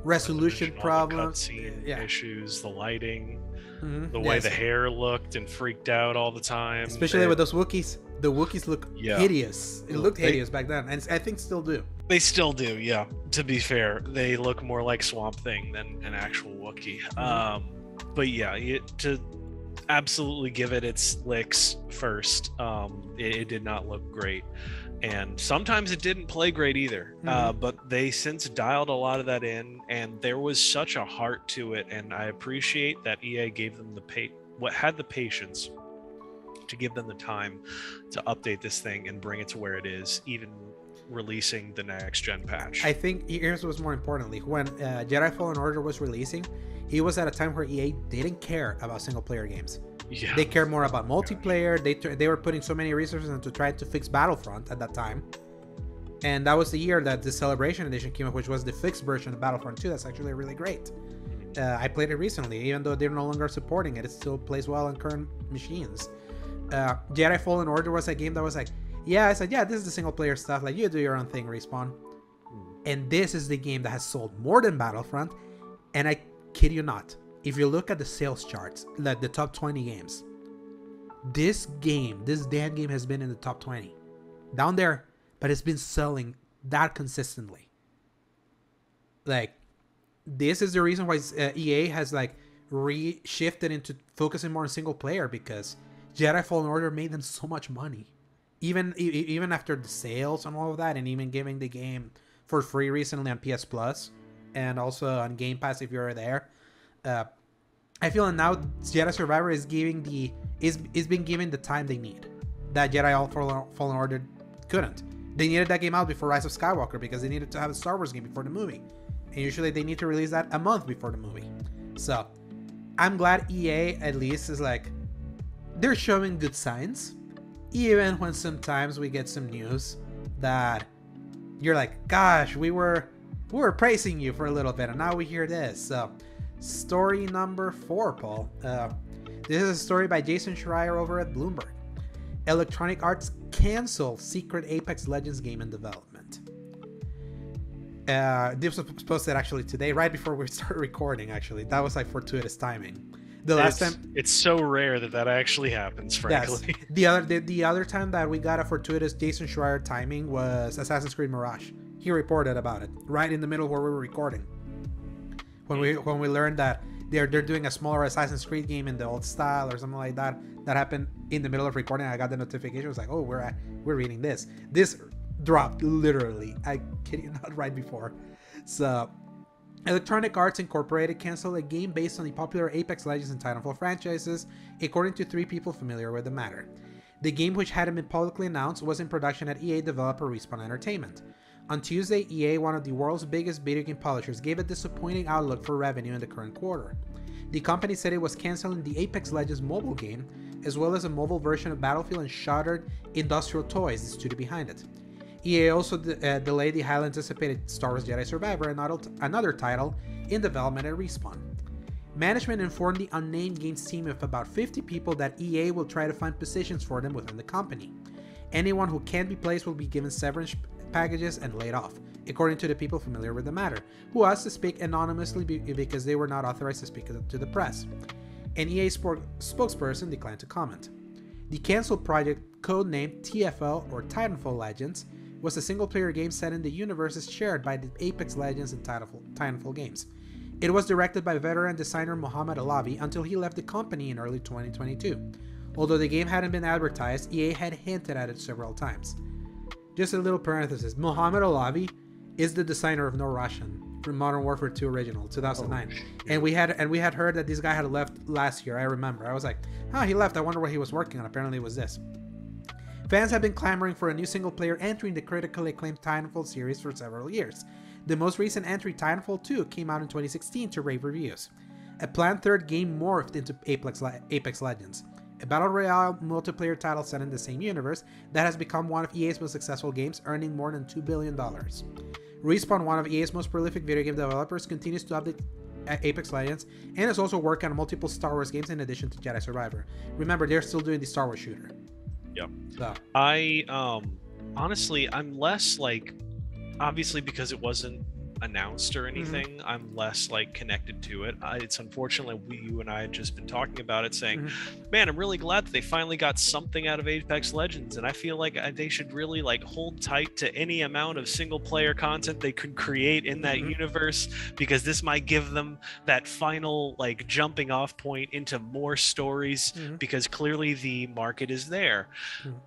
resolution problems, issues, the lighting, the way the hair looked and freaked out all the time. Especially with those Wookiees. The Wookiees look hideous. It looked hideous back then, and I think still do. They still do, yeah. To be fair, they look more like Swamp Thing than an actual Wookiee. But yeah, absolutely give it its licks first. It did not look great, and sometimes it didn't play great either. But they since dialed a lot of that in, and there was such a heart to it, and I appreciate that EA gave them had the patience to give them the time to update this thing and bring it to where it is, even releasing the next gen patch. I think here's what's more importantly, when Jedi Fallen Order was releasing, it was at a time where EA didn't care about single player games. Yeah. They care more about multiplayer. They were putting so many resources into trying to fix Battlefront at that time, and that was the year that the Celebration Edition came out, which was the fixed version of Battlefront 2. That's actually really great. I played it recently, even though they're no longer supporting it. It still plays well on current machines. Jedi Fallen Order was a game that was like, yeah, I said, yeah, this is the single player stuff. Like, you do your own thing, Respawn. And this is the game that has sold more than Battlefront. And I kid you not, if you look at the sales charts, like the top 20 games, this damn game has been in the top 20. Down there, but it's been selling that consistently. Like, this is the reason why EA has like shifted into focusing more on single player, because Jedi Fallen Order made them so much money. Even after the sales and all of that, and even giving the game for free recently on PS Plus and also on Game Pass if you're there. I feel like now Jedi Survivor is being given the time they need that Jedi Fallen Order couldn't. They needed that game out before Rise of Skywalker because they needed to have a Star Wars game before the movie, and usually they need to release that a month before the movie. So I'm glad EA at least is like, they're showing good signs, even when sometimes we get some news that you're like, gosh, we were praising you for a little bit, and now we hear this. So, story number 4, Paul. This is a story by Jason Schreier over at Bloomberg. Electronic Arts cancel secret Apex Legends game in development. This was posted actually today, right before we started recording. Actually, that was like fortuitous timing. The last time, it's so rare that actually happens, frankly. Yes. The other time that we got a fortuitous Jason Schreier timing was Assassin's Creed Mirage. He reported about it right in the middle where we were recording. When we learned that they're doing a smaller Assassin's Creed game in the old style or something like that, that happened in the middle of recording. I got the notification. It was like, oh, we're reading this. This dropped literally, I kid you not, right before. So, Electronic Arts Incorporated canceled a game based on the popular Apex Legends and Titanfall franchises, according to 3 people familiar with the matter. The game, which hadn't been publicly announced, was in production at EA developer Respawn Entertainment. On Tuesday, EA, one of the world's biggest video game publishers, gave a disappointing outlook for revenue in the current quarter. The company said it was canceling the Apex Legends mobile game, as well as a mobile version of Battlefield and Shattered Industrial Toys, the studio behind it. EA also delayed the highly anticipated Star Wars Jedi Survivor, another title in development at Respawn. Management informed the unnamed games team of about 50 people that EA will try to find positions for them within the company. Anyone who can't be placed will be given severance packages and laid off, according to the people familiar with the matter, who asked to speak anonymously because they were not authorized to speak to the press. An EA spokesperson declined to comment. The cancelled project, codenamed TFL or Titanfall Legends, was a single-player game set in the universes shared by the Apex Legends and Titanfall games. It was directed by veteran designer Mohamed Alavi until he left the company in early 2022. Although the game hadn't been advertised, EA had hinted at it several times. Just a little parenthesis, Mohamed Alavi is the designer of No Russian from Modern Warfare 2 Original, 2009. And we had heard that this guy had left last year, I remember. I was like, he left, I wonder what he was working on. Apparently it was this. Fans have been clamoring for a new single-player entry in the critically acclaimed Titanfall series for several years. The most recent entry, Titanfall 2, came out in 2016 to rave reviews. A planned third game morphed into Apex Legends, a battle royale multiplayer title set in the same universe that has become one of EA's most successful games, earning more than $2 billion. Respawn, one of EA's most prolific video game developers, continues to update Apex Legends and is also working on multiple Star Wars games in addition to Jedi Survivor. Remember, they're still doing the Star Wars shooter. Yep. So. I honestly, I'm less like, obviously because it wasn't announced or anything, I'm less like connected to it. It's unfortunately you and I had just been talking about it, saying, man, I'm really glad that they finally got something out of Apex Legends, and I feel like they should really like hold tight to any amount of single player content they could create in that universe, because this might give them that final like jumping off point into more stories, because clearly the market is there.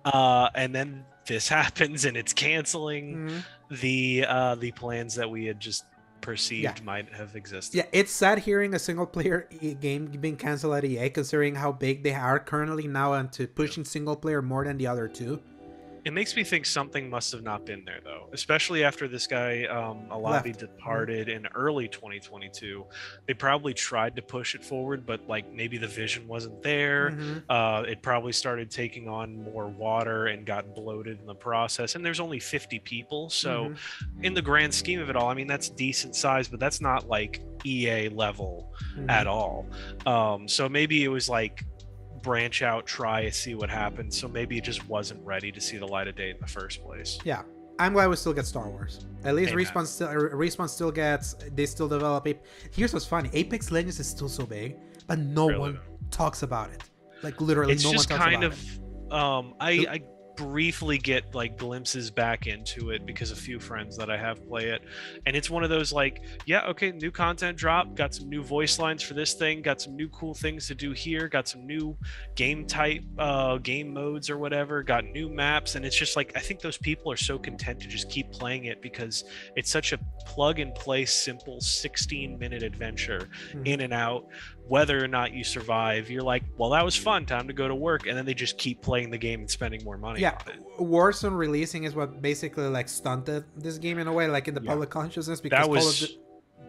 And then this happens and it's canceling the plans that we had just perceived might have existed. Yeah, it's sad hearing a single player game being canceled at EA, considering how big they are currently now into pushing single player more than the other two. It makes me think something must have not been there, though, especially after this guy Alavi departed in early 2022. They probably tried to push it forward, but like maybe the vision wasn't there. It probably started taking on more water and got bloated in the process. And there's only 50 people, so in the grand scheme of it all, I mean, that's decent size, but that's not like EA level at all. So maybe it was like, branch out, try, see what happens. So maybe it just wasn't ready to see the light of day in the first place. Yeah, I'm glad we still get Star Wars. At least Respawn still gets. They still develop. Here's what's funny: Apex Legends is still so big, but no one talks about it. Like literally, it's no just one talks kind about of. I briefly get like glimpses back into it because a few friends that I have play it, and it's one of those like, yeah, okay, new content drop, got some new voice lines for this thing, got some new cool things to do here, got some new game type game modes or whatever, got new maps, and it's just like, I think those people are so content to just keep playing it because it's such a plug and play simple 16-minute adventure in and out. Whether or not you survive, you're like, well, that was fun, time to go to work, and then they just keep playing the game and spending more money on it. Warzone releasing is what basically like stunted this game in a way, like in the public consciousness, because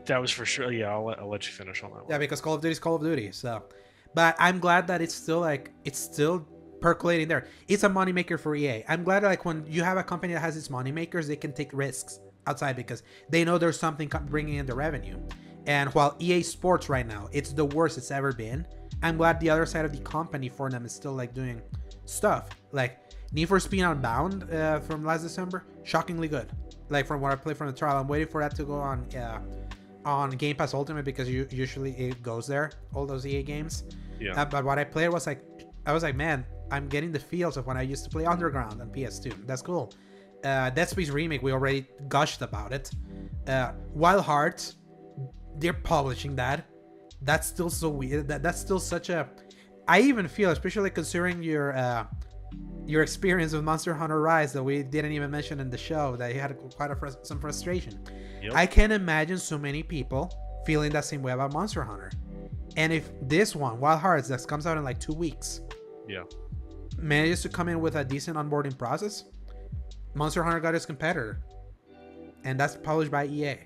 that was for sure. Yeah, I'll let you finish on that one. Yeah, because Call of Duty is Call of Duty. So, but I'm glad that it's still percolating there. It's a moneymaker for EA. I'm glad like when you have a company that has its moneymakers, they can take risks outside because they know there's something bringing in the revenue. And while EA Sports right now, it's the worst it's ever been, I'm glad the other side of the company for them is still like doing stuff. Like Need for Speed Unbound from last December, shockingly good. Like from what I played from the trial, I'm waiting for that to go on Game Pass Ultimate because usually it goes there, all those EA games. Yeah. But what I played was like, I was like, man, I'm getting the feels of when I used to play Underground on PS2. That's cool. Dead Space Remake, we already gushed about it. Wild Hearts, they're publishing that. That's still so weird. That's still such a. I even feel, especially considering your experience with Monster Hunter Rise that we didn't even mention in the show, that you had quite some frustration. Yep. I can imagine so many people feeling that same way about Monster Hunter. And if this one, Wild Hearts, that comes out in like 2 weeks, manages to come in with a decent onboarding process, Monster Hunter got its competitor, and that's published by EA.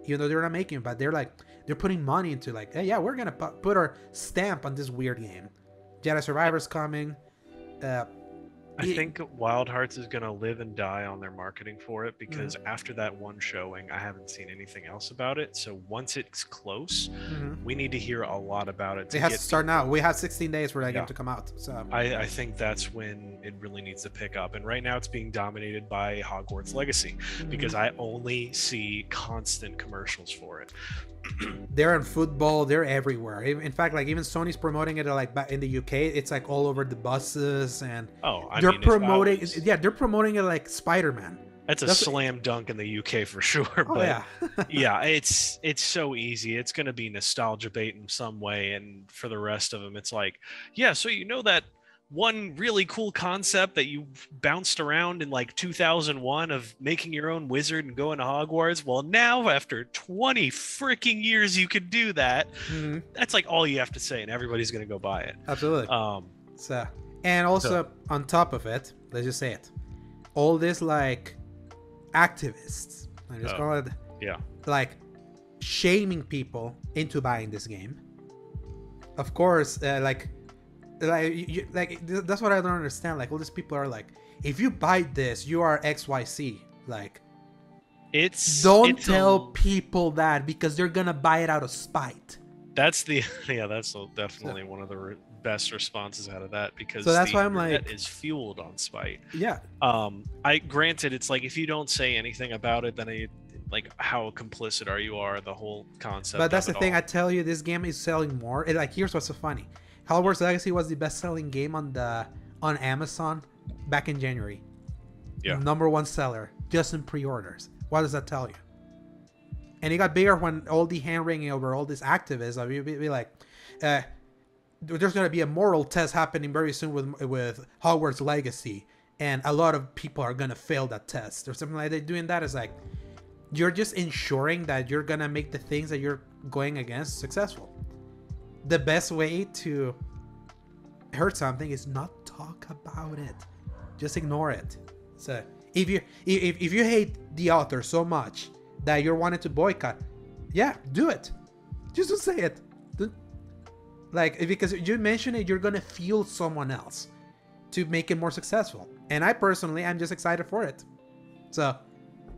Even though they're not making it, but they're putting money into like, hey, yeah, we're gonna put our stamp on this weird game. Jedi Survivor's coming. I think Wild Hearts is going to live and die on their marketing for it because after that one showing, I haven't seen anything else about it. So once it's close, we need to hear a lot about it. It has to start now. We have 16 days for that game to come out. So I think that's when it really needs to pick up. And right now it's being dominated by Hogwarts Legacy because I only see constant commercials for it. They're in football, they're everywhere. In fact, like even Sony's promoting it like back in the UK. It's like all over the buses, and they're promoting it like Spider-Man. That's a slam dunk in the UK for sure. But yeah, it's so easy. It's going to be nostalgia bait in some way, and for the rest of them, it's like, yeah. So you know that one really cool concept that you bounced around in like 2001 of making your own wizard and going to Hogwarts? Well, now after 20 freaking years, you can do that. That's like all you have to say, and everybody's going to go buy it. Absolutely. And also on top of it, let's just say it, all this like activists, I just call it, like shaming people into buying this game. Of course, that's what I don't understand. Like all these people are like, if you buy this, you are XYZ. Like, don't tell people that because they're gonna buy it out of spite. That's definitely one of the best responses out of that because that's why I'm like, it is fueled on spite. Yeah. I granted it's like if you don't say anything about it, then like how complicit you are the whole concept. But that's the thing. All. I tell you, this game is selling more. Like, here's what's so funny: Hogwarts Legacy was the best-selling game on Amazon back in January. Yeah. Number one seller just in pre-orders. What does that tell you? And it got bigger when all the hand-wringing over all these activists. I mean, be like, there's going to be a moral test happening very soon with Hogwarts Legacy, and a lot of people are going to fail that test or something like that. Doing that is like, you're just ensuring that you're going to make the things that you're going against successful. The best way to hurt something is not talk about it. Just ignore it. So if you hate the author so much that you're wanting to boycott, yeah, do it. Just don't say it. Like, because you mention it, you're gonna fuel someone else to make it more successful. And I personally, I'm just excited for it. So,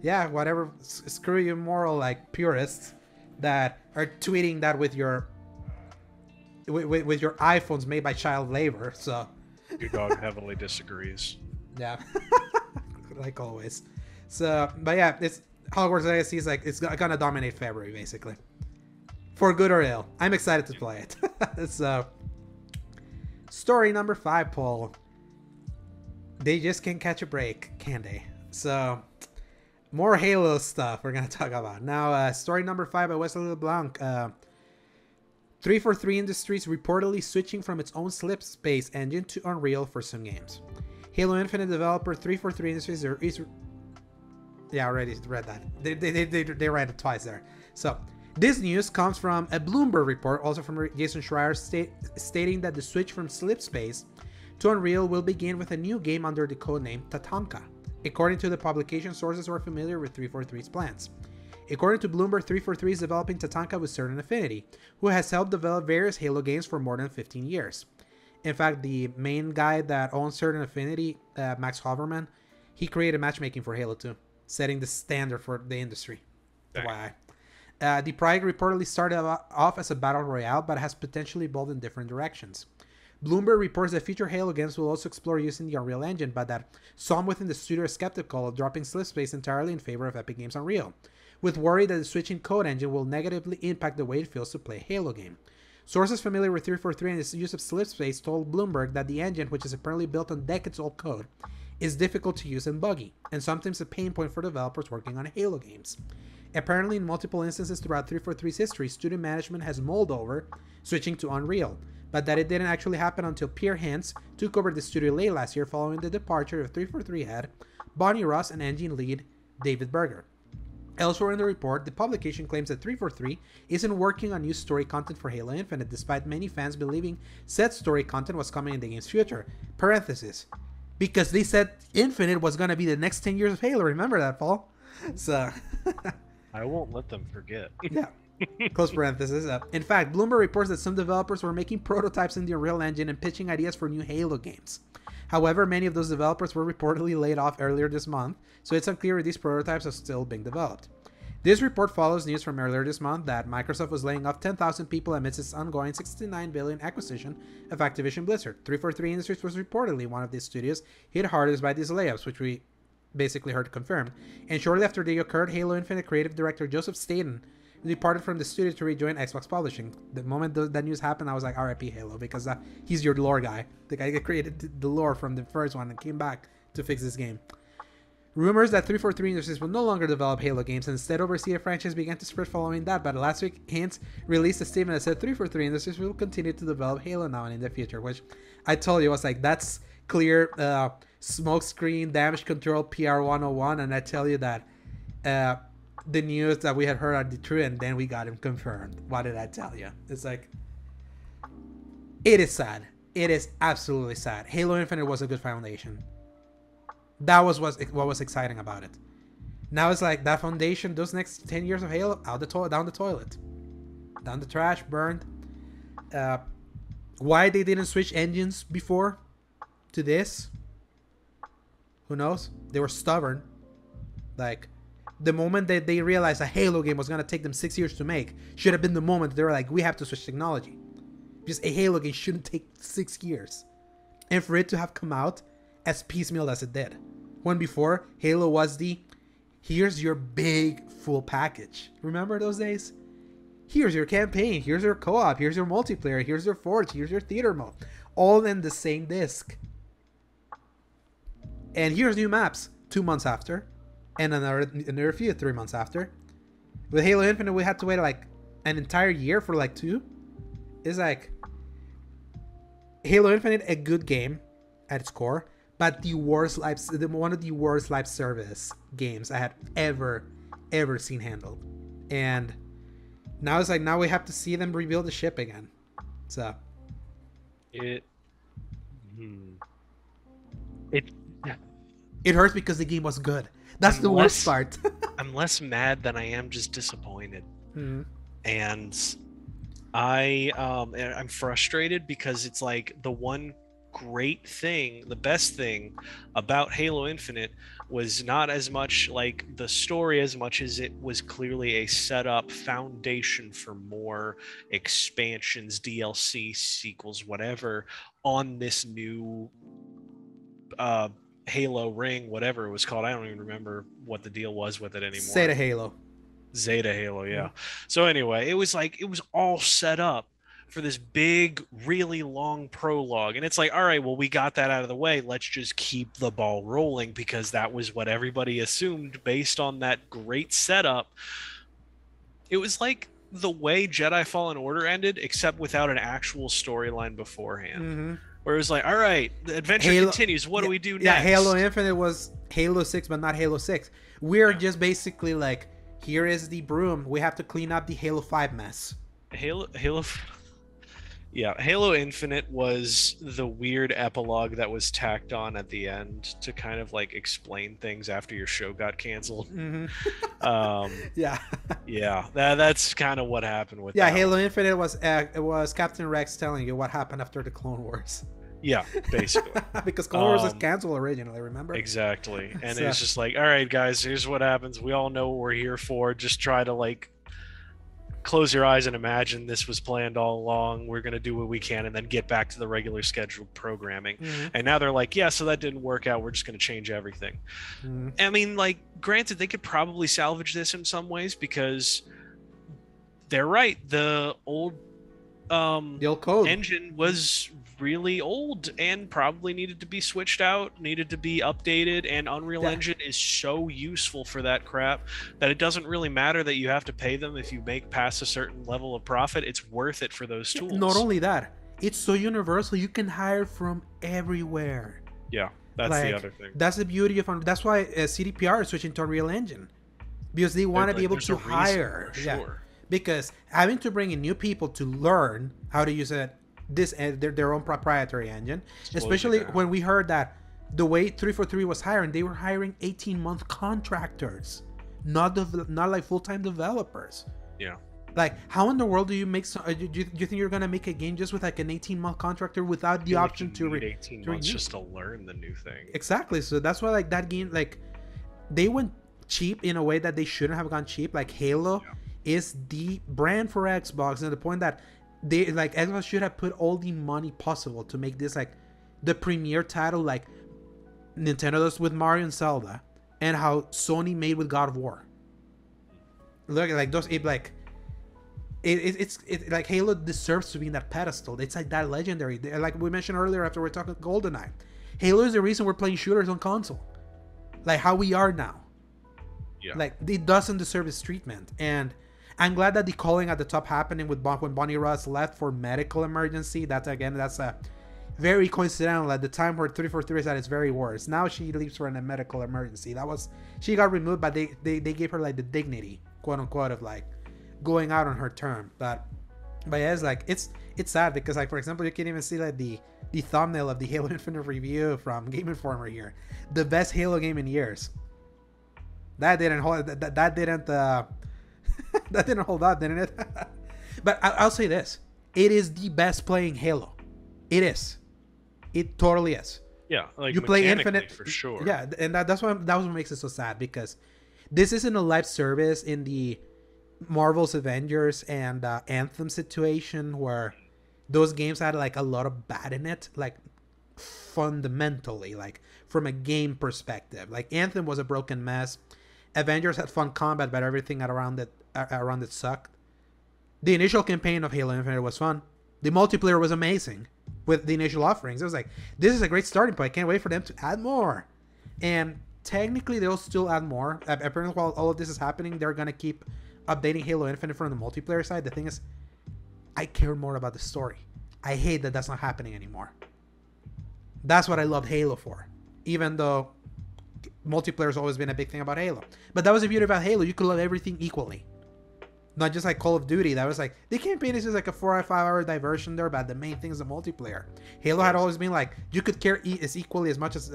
yeah, whatever. Screw you, moral like purists that are tweeting that with your iPhones made by child labor. So, your dog heavily disagrees. Yeah, like always. So, but yeah, it's Hogwarts Legacy is like it's gonna dominate February basically, for good or ill. I'm excited to play it. So, story number 5, Paul. They just can't catch a break, can they? So, more Halo stuff we're gonna talk about now. Story number 5 by Wesley LeBlanc. 343 Industries reportedly switching from its own slip space engine to Unreal for some games. Halo Infinite developer 343 Industries is... Yeah, I already read that. They read it twice there. So, this news comes from a Bloomberg report, also from Jason Schreier, stating that the switch from slip space to Unreal will begin with a new game under the codename Tatanka. According to the publication, sources who are familiar with 343's plans. According to Bloomberg, 343 is developing Tatanka with Certain Affinity, who has helped develop various Halo games for more than 15 years. In fact, the main guy that owns Certain Affinity, Max Hoverman, he created matchmaking for Halo 2, setting the standard for the industry. FYI. The project reportedly started off as a battle royale, but has potentially evolved in different directions. Bloomberg reports that future Halo games will also explore using the Unreal Engine, but that some within the studio are skeptical of dropping Slipspace entirely in favor of Epic Games Unreal, with worry that the switching code engine will negatively impact the way it feels to play a Halo game. Sources familiar with 343 and its use of Slipspace told Bloomberg that the engine, which is apparently built on decades-old code, is difficult to use and buggy, and sometimes a pain point for developers working on Halo games. Apparently, in multiple instances throughout 343's history, studio management has mulled over switching to Unreal, but that it didn't actually happen until Pierre Hintz took over the studio late last year following the departure of 343 head Bonnie Ross and engine lead David Berger. Elsewhere in the report, the publication claims that 343 isn't working on new story content for Halo Infinite, despite many fans believing said story content was coming in the game's future. Parenthesis. Because they said Infinite was going to be the next 10 years of Halo. Remember that, Paul? So... I won't let them forget. Yeah. Close parenthesis. In fact, Bloomberg reports that some developers were making prototypes in the Unreal Engine and pitching ideas for new Halo games. However, many of those developers were reportedly laid off earlier this month, so it's unclear if these prototypes are still being developed. This report follows news from earlier this month that Microsoft was laying off 10,000 people amidst its ongoing $69 billion acquisition of Activision Blizzard. 343 Industries was reportedly one of these studios hit hardest by these layoffs, which we basically heard confirmed. And shortly after they occurred, Halo Infinite creative director Joseph Staten departed from the studio to rejoin Xbox Publishing. The moment that news happened, I was like, RIP Halo, because he's your lore guy. The guy that created the lore from the first one and came back to fix this game. Rumors that 343 Industries will no longer develop Halo games and instead oversee a franchise began to spread following that, but last week, Hintz released a statement that said 343 Industries will continue to develop Halo now and in the future, which I told you, I was like, that's clear smokescreen damage control PR 101, and I tell you that the news that we had heard are the true, and then we got him confirmed. What did I tell you? It's like, it is sad. It is absolutely sad. Halo Infinite was a good foundation. That was what was exciting about it. Now it's like that foundation, those next 10 years of Halo, down the toilet, down the trash, burned. Why they didn't switch engines before to this? Who knows? They were stubborn. Like, the moment that they realized a Halo game was gonna take them 6 years to make should have been the moment they were like, we have to switch technology. Because a Halo game shouldn't take 6 years. And for it to have come out as piecemeal as it did. When before, Halo was the Here's your big full package. Remember those days? Here's your campaign. Here's your co-op. Here's your multiplayer. Here's your Forge. Here's your theater mode. All in the same disc. And here's new maps 2 months after. And another few 3 months after. With Halo Infinite, we had to wait like an entire year for like 2. It's like Halo Infinite, a good game at its core, but one of the worst live service games I had ever seen handled. And now it's like, now we have to see them rebuild the ship again. So it hurts because the game was good. That's the worst part. I'm less mad than I am just disappointed. Mm-hmm. And I'm frustrated because it's like the one great thing, the best thing about Halo Infinite was not as much like the story as much as it was clearly a setup foundation for more expansions, DLC, sequels, whatever on this new Halo ring, whatever it was called. I don't even remember what the deal was with it anymore. Zeta Halo, yeah. So anyway, it was all set up for this big, really long prologue. And it's like, all right, well, we got that out of the way. Let's just keep the ball rolling, because that was what everybody assumed based on that great setup. It was like the way Jedi Fallen Order ended, except without an actual storyline beforehand. Mm-hmm. Where it was like, all right, the adventure continues. What do we do next? Yeah, Halo Infinite was Halo 6, but not Halo 6. We're just basically like, here is the broom. We have to clean up the Halo 5 mess. Halo Infinite was the weird epilogue that was tacked on at the end to kind of like explain things after your show got canceled. Yeah. That's kind of what happened with that. Halo Infinite was Captain Rex telling you what happened after the Clone Wars. Yeah, basically. Because Clone Wars was canceled originally, remember? Exactly. And it's just like, all right, guys, here's what happens. We all know what we're here for. Just try to like close your eyes and imagine this was planned all along. We're going to do what we can and then get back to the regular scheduled programming. Mm-hmm. And now they're like, yeah, so that didn't work out. We're just going to change everything. Mm-hmm. I mean, like, granted, they could probably salvage this in some ways, because they're right. The old code engine was really old and probably needed to be switched out, needed to be updated, and Unreal Engine is so useful for that crap that it doesn't really matter that you have to pay them if you make past a certain level of profit. It's worth it for those tools. Not only that, it's so universal, you can hire from everywhere. Yeah, that's the other thing. That's the beauty of that's why CDPR is switching to Unreal Engine, because they want to be able to hire. Sure. Because having to bring in new people to learn how to use their own proprietary engine, especially when we heard that the way 343 was hiring, they were hiring 18-month contractors, not like full-time developers. Yeah. Like, how in the world do you make do you think you're gonna make a game just with like an 18-month contractor without the option to 18 months just to learn the new thing? Exactly. So that's why like that game, like, they went cheap in a way that they shouldn't have gone cheap. Like, Halo is the brand for Xbox, and the point that they like Xbox should have put all the money possible to make this like the premier title, like Nintendo does with Mario and Zelda, and how Sony made with God of War. Look, like those, it's like Halo deserves to be in that pedestal. It's like that legendary. Like we mentioned earlier after we're talking GoldenEye, Halo is the reason we're playing shooters on console, like how we are now. Yeah. Like, it doesn't deserve its treatment, and I'm glad that the calling at the top happening with when Bonnie Ross left for medical emergency. That's a very coincidental at the time where 343 is at its very worst. Now she leaves for a medical emergency. She got removed, but they gave her like the dignity, quote unquote, of like going out on her term. But yeah, it's like it's sad because, like, for example, you can even see like the thumbnail of the Halo Infinite review from Game Informer here, the best Halo game in years. That didn't hold. That didn't hold up, didn't it? But I'll say this: it is the best playing Halo. It is. It totally is. Yeah, like you play Infinite for sure. Yeah, and that was what makes it so sad, because this isn't a live service in the Marvel's Avengers and Anthem situation where those games had like a lot of bad in it, like fundamentally, like from a game perspective. Like Anthem was a broken mess. Avengers had fun combat, but everything around it sucked. The initial campaign of Halo Infinite was fun. The multiplayer was amazing with the initial offerings. It was like, this is a great starting point. I can't wait for them to add more. And technically, they'll still add more. Apparently, while all of this is happening, they're going to keep updating Halo Infinite from the multiplayer side. The thing is, I care more about the story. I hate that that's not happening anymore. That's what I loved Halo for. Even though multiplayer has always been a big thing about Halo. But that was the beauty about Halo. You could love everything equally. Not just like Call of Duty. That was like, the campaign is just like a 4 or 5 hour diversion there, but the main thing is the multiplayer. Halo had always been like, you could care as equally as much as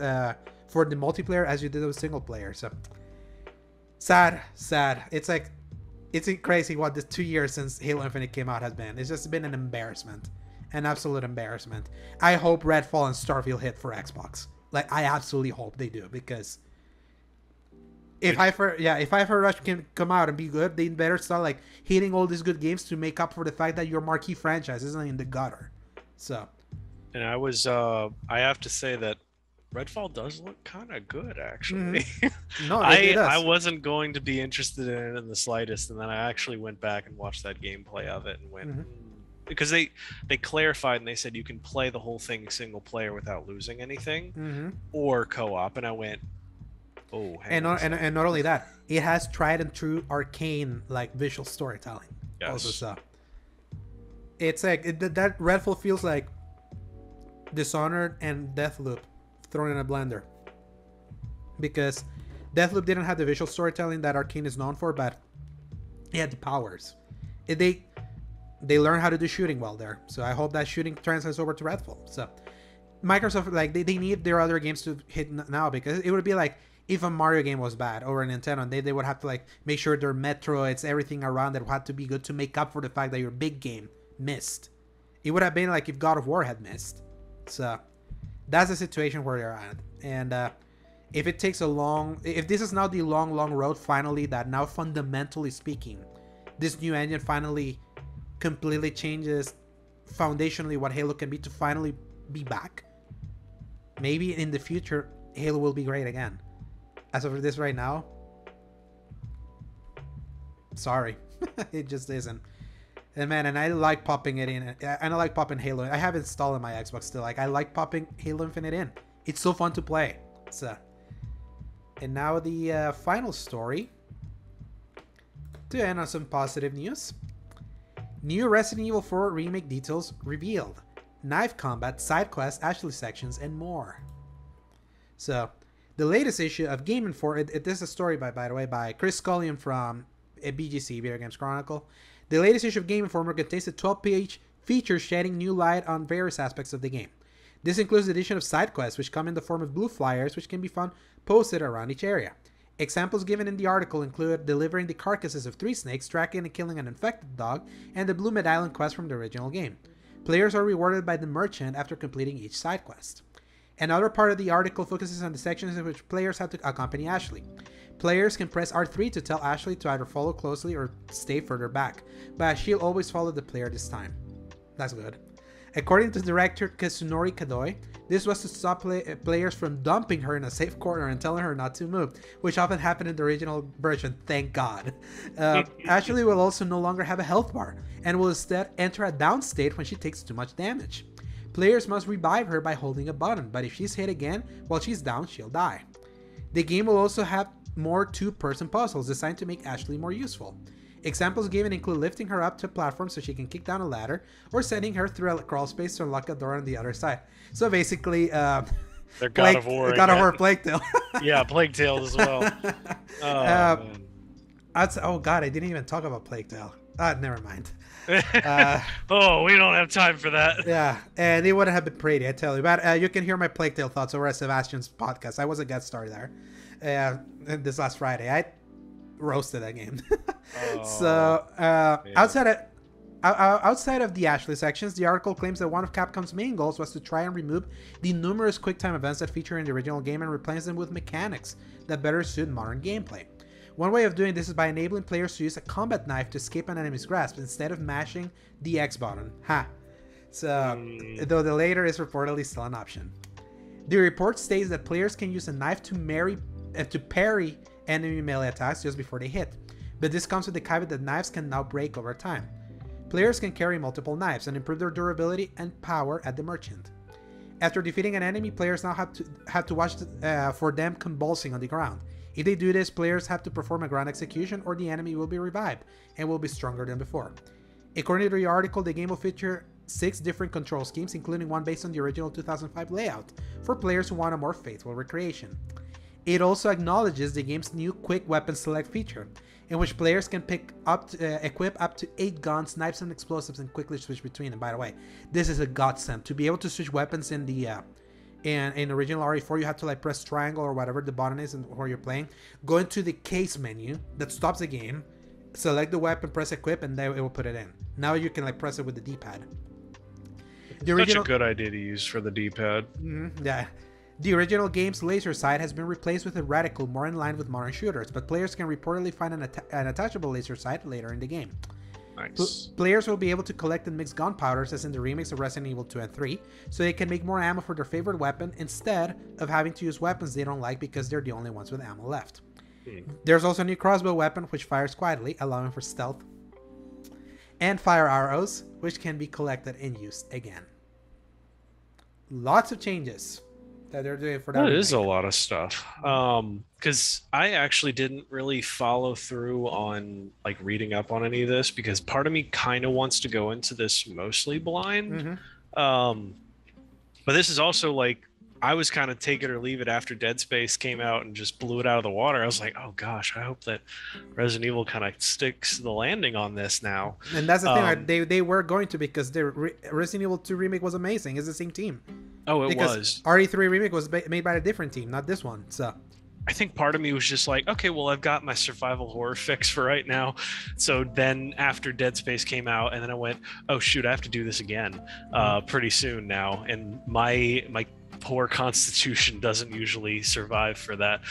for the multiplayer as you did with single player. So sad. It's like, it's crazy what this 2 years since Halo Infinite came out has been. It's just been an embarrassment. An absolute embarrassment. I hope Redfall and Starfield hit for Xbox. Like, I absolutely hope they do, because if Hyper Rush can come out and be good, they better start like hitting all these good games to make up for the fact that your marquee franchise isn't in the gutter. So, and I have to say that Redfall does look kind of good, actually. Mm-hmm. No, it does. I wasn't going to be interested in it in the slightest, and then I actually went back and watched that gameplay of it and went, because they clarified and they said you can play the whole thing single player without losing anything, or co-op, and I went, oh, and not only that, it has tried and true arcane like visual storytelling. Yes. Also, so it's like that Redfall feels like Dishonored and Deathloop thrown in a blender, because Deathloop didn't have the visual storytelling that Arcane is known for, but it had the powers. They learned how to do shooting well there, so I hope that shooting translates over to Redfall. So Microsoft, like, they need their other games to hit now, because it would be like if a Mario game was bad or a Nintendo, they would have to like make sure their Metroids, everything around it had to be good to make up for the fact that your big game missed. It would have been like if God of War had missed. So that's the situation where they're at. And if it takes if this is now the long road finally, that now fundamentally speaking, this new engine finally completely changes foundationally what Halo can be to finally be back. Maybe in the future, Halo will be great again. As of this right now, sorry, it just isn't. And man, and I like popping it in, and I like popping Halo. I have it installed on my Xbox still. Like, I like popping Halo Infinite in. It's so fun to play. So, and now the final story, to end on some positive news. New Resident Evil 4 remake details revealed. Knife combat, side quests, Ashley sections, and more. So, the latest issue of Game Informer, this is a story by the way, by Chris Scullion from BGC, Video Games Chronicle. The latest issue of Game Informer contains a 12-page feature shedding new light on various aspects of the game. This includes the addition of side quests, which come in the form of blue flyers, which can be found posted around each area. Examples given in the article include delivering the carcasses of 3 snakes, tracking and killing an infected dog, and the Blue Medallion quest from the original game. Players are rewarded by the merchant after completing each side quest. Another part of the article focuses on the sections in which players have to accompany Ashley. Players can press R3 to tell Ashley to either follow closely or stay further back, but she'll always follow the player this time. That's good. According to director Kazunori Kadoi, this was to stop players from dumping her in a safe corner and telling her not to move, which often happened in the original version, thank God. Ashley will also no longer have a health bar, and will instead enter a down state when she takes too much damage. Players must revive her by holding a button, but if she's hit again while she's down, she'll die. The game will also have more 2-person puzzles designed to make Ashley more useful. Examples given include lifting her up to a platform so she can kick down a ladder, or sending her through a crawl space to unlock a door on the other side. So basically, they're God of War. God of War Plague Tale. Yeah, Plague Tale as well. Oh God, I didn't even talk about Plague Tale. Never mind. Oh, we don't have time for that. Yeah, and it wouldn't have been pretty, I tell you. But you can hear my Plague Tale thoughts over at Sebastian's podcast. I was a guest star there this last Friday. I roasted that game. So outside of the Ashley sections, the article claims that one of Capcom's main goals was to try and remove the numerous QuickTime events that feature in the original game and replace them with mechanics that better suit modern gameplay. One way of doing this is by enabling players to use a combat knife to escape an enemy's grasp instead of mashing the X button. So, though the latter is reportedly still an option. The report states that players can use a knife to parry enemy melee attacks just before they hit. But this comes with the caveat that knives can now break over time. Players can carry multiple knives and improve their durability and power at the merchant. After defeating an enemy, players now have to watch for them convulsing on the ground. If they do this, players have to perform a ground execution or the enemy will be revived and will be stronger than before. According to the article, the game will feature 6 different control schemes, including one based on the original 2005 layout, for players who want a more faithful recreation. It also acknowledges the game's new quick weapon select feature, in which players can equip up to 8 guns, knives, and explosives and quickly switch between them. By the way, this is a godsend. To be able to switch weapons in the in original RE4, you have to like press triangle or whatever the button is where you're playing. Go into the case menu that stops the game, select the weapon, press equip, and then it will put it in. Now you can like press it with the D-pad. Such a good idea to use for the D-pad. Yeah. The original game's laser sight has been replaced with a reticle more in line with modern shooters, but players can reportedly find an attachable laser sight later in the game. Nice. Players will be able to collect and mix gunpowders as in the remakes of Resident Evil 2 and 3, so they can make more ammo for their favorite weapon instead of having to use weapons they don't like because they're the only ones with ammo left. There's also a new crossbow weapon which fires quietly, allowing for stealth, and fire arrows, which can be collected and used again. Lots of changes that they're doing for that. That is a lot of stuff. Because I actually didn't really follow through on like reading up on any of this, because part of me kind of wants to go into this mostly blind. But this is also like, I was kind of take it or leave it after Dead Space came out and just blew it out of the water. I was like, oh gosh, I hope that Resident Evil kind of sticks the landing on this now. And that's the thing, they were going to, because the Resident Evil 2 remake was amazing. It's the same team. Oh, it because was. RE3 remake was made by a different team, not this one. So I think part of me was just like, okay, well, I've got my survival horror fix for right now. So then after Dead Space came out, and then I went, oh shoot, I have to do this again pretty soon now. And my poor constitution doesn't usually survive for that.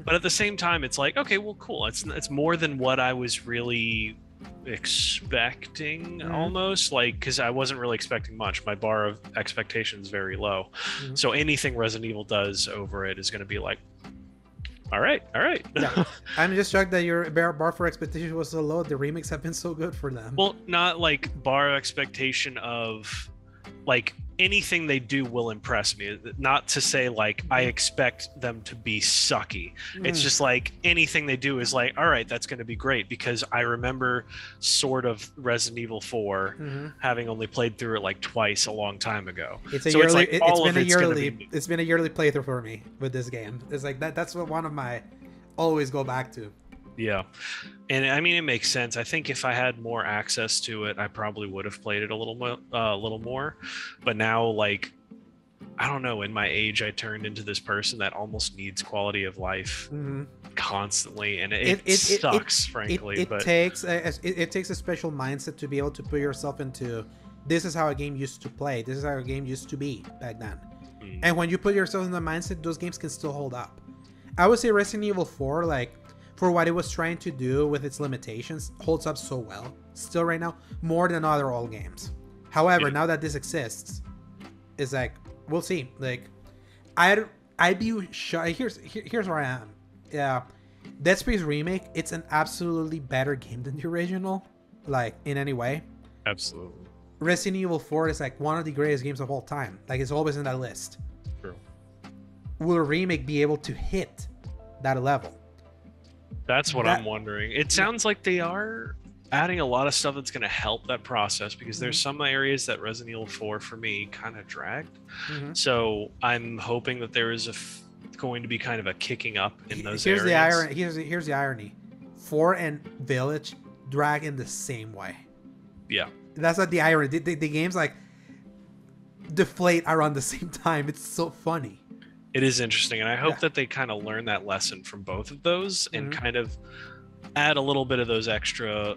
But at the same time, it's like, okay, well, cool. It's more than what I was really expecting, almost, like, because I wasn't really expecting much. My bar of expectation is very low. So anything Resident Evil does over it is going to be like, all right. Yeah. I'm just shocked that your bar for expectation was so low. The remakes have been so good for them. Well, not like bar expectation of like anything they do will impress me. Not to say like I expect them to be sucky. It's just like anything they do is like, all right, that's going to be great, because I remember sort of Resident Evil 4 having only played through it like twice a long time ago. It's been a yearly playthrough for me with this game. It's like that's what one of my always go back to. Yeah. And I mean, it makes sense. I think if I had more access to it, I probably would have played it a little more. But now, like, I don't know, in my age, I turned into this person that almost needs quality of life constantly, and it sucks, frankly. It takes a special mindset to be able to put yourself into, this is how a game used to play. This is how a game used to be back then. And when you put yourself in the mindset, those games can still hold up. I would say Resident Evil 4, like, for what it was trying to do with its limitations, holds up so well still right now, more than other old games. However, now that this exists, it's like, we'll see. Like, I'd be shy. Here's where I am. Yeah, Dead Space remake, it's an absolutely better game than the original, like, in any way. Absolutely. Resident Evil 4 is like one of the greatest games of all time. Like, it's always in that list. True. Will a remake be able to hit that level? That's what I'm wondering. It sounds like they are adding a lot of stuff that's going to help that process, because there's some areas that Resident Evil 4 for me kind of dragged. So I'm hoping that there is going to be kind of a kicking up in those areas. Here's the irony. 4 and Village drag in the same way. Yeah. That's not the irony. The games like deflate around the same time. It's so funny. It is interesting, and I hope that they kind of learn that lesson from both of those and kind of add a little bit of those extra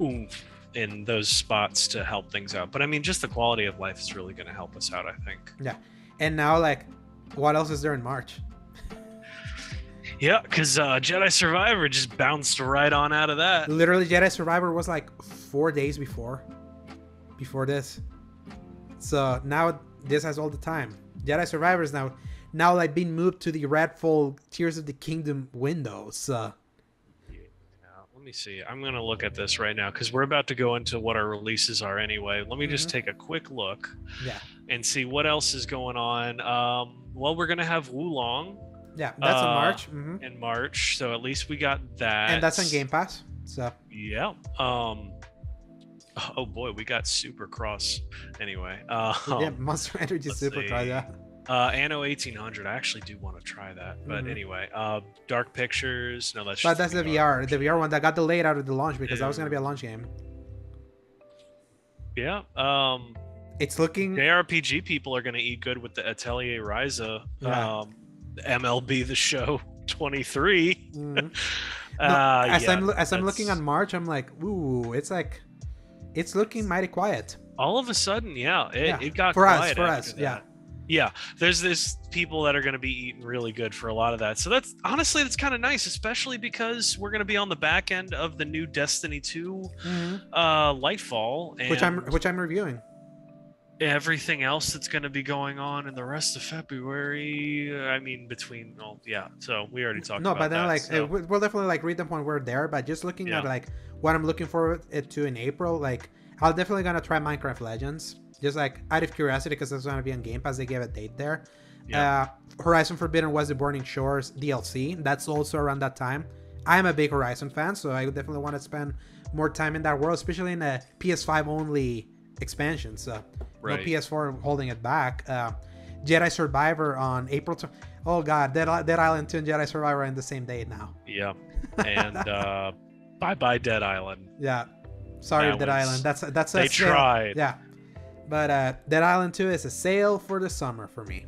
oomph in those spots to help things out. But I mean, just the quality of life is really going to help us out, I think. Yeah. And now, like, what else is there in March? Yeah, because Jedi Survivor just bounced right on out of that. Literally, Jedi Survivor was like 4 days before this. So now this has all the time. Jedi Survivor is now now like being moved to the Redfall Tears of the Kingdom windows. Let me see. I'm going to look at this right now because we're about to go into what our releases are anyway. Let me just take a quick look and see what else is going on. Well, we're going to have Wulong. Yeah, that's in March. In March, so at least we got that. And that's on Game Pass. So yeah. Oh boy, we got Supercross. Anyway. Yeah, Monster Energy Supercross. Yeah. Anno 1800. I actually do want to try that, but anyway. Dark Pictures. No, that's. But that's the VR. The VR one that got delayed out of the launch because that was going to be a launch game. Yeah. It's looking. JRPG people are going to eat good with the Atelier Ryza. MLB The Show 23. As I'm looking on March, I'm like, ooh, it's looking mighty quiet. All of a sudden, it got for quiet us. Yeah, there's people that are going to be eating really good for a lot of that. So that's kind of nice, especially because we're going to be on the back end of the new Destiny 2 Lightfall, and which I'm reviewing. Everything else that's going to be going on in the rest of February. I mean, so we already talked about that. No, but then we'll definitely like read them when we're there. But just looking at like what I'm looking forward to in April, like I'm definitely gonna try Minecraft Legends, just like out of curiosity because it's gonna be on Game Pass. They gave a date there. Horizon Forbidden West: The Burning Shores DLC. That's also around that time. I'm a big Horizon fan, so I definitely want to spend more time in that world, especially in a PS5 only expansion. So. No PS4 holding it back. Jedi Survivor on April. Oh god, Dead Island 2 and Jedi Survivor are in the same date now. Yeah, and bye Dead Island. Yeah, sorry Dead Island. That's they tried. Yeah, but Dead Island 2 is a sale for the summer for me,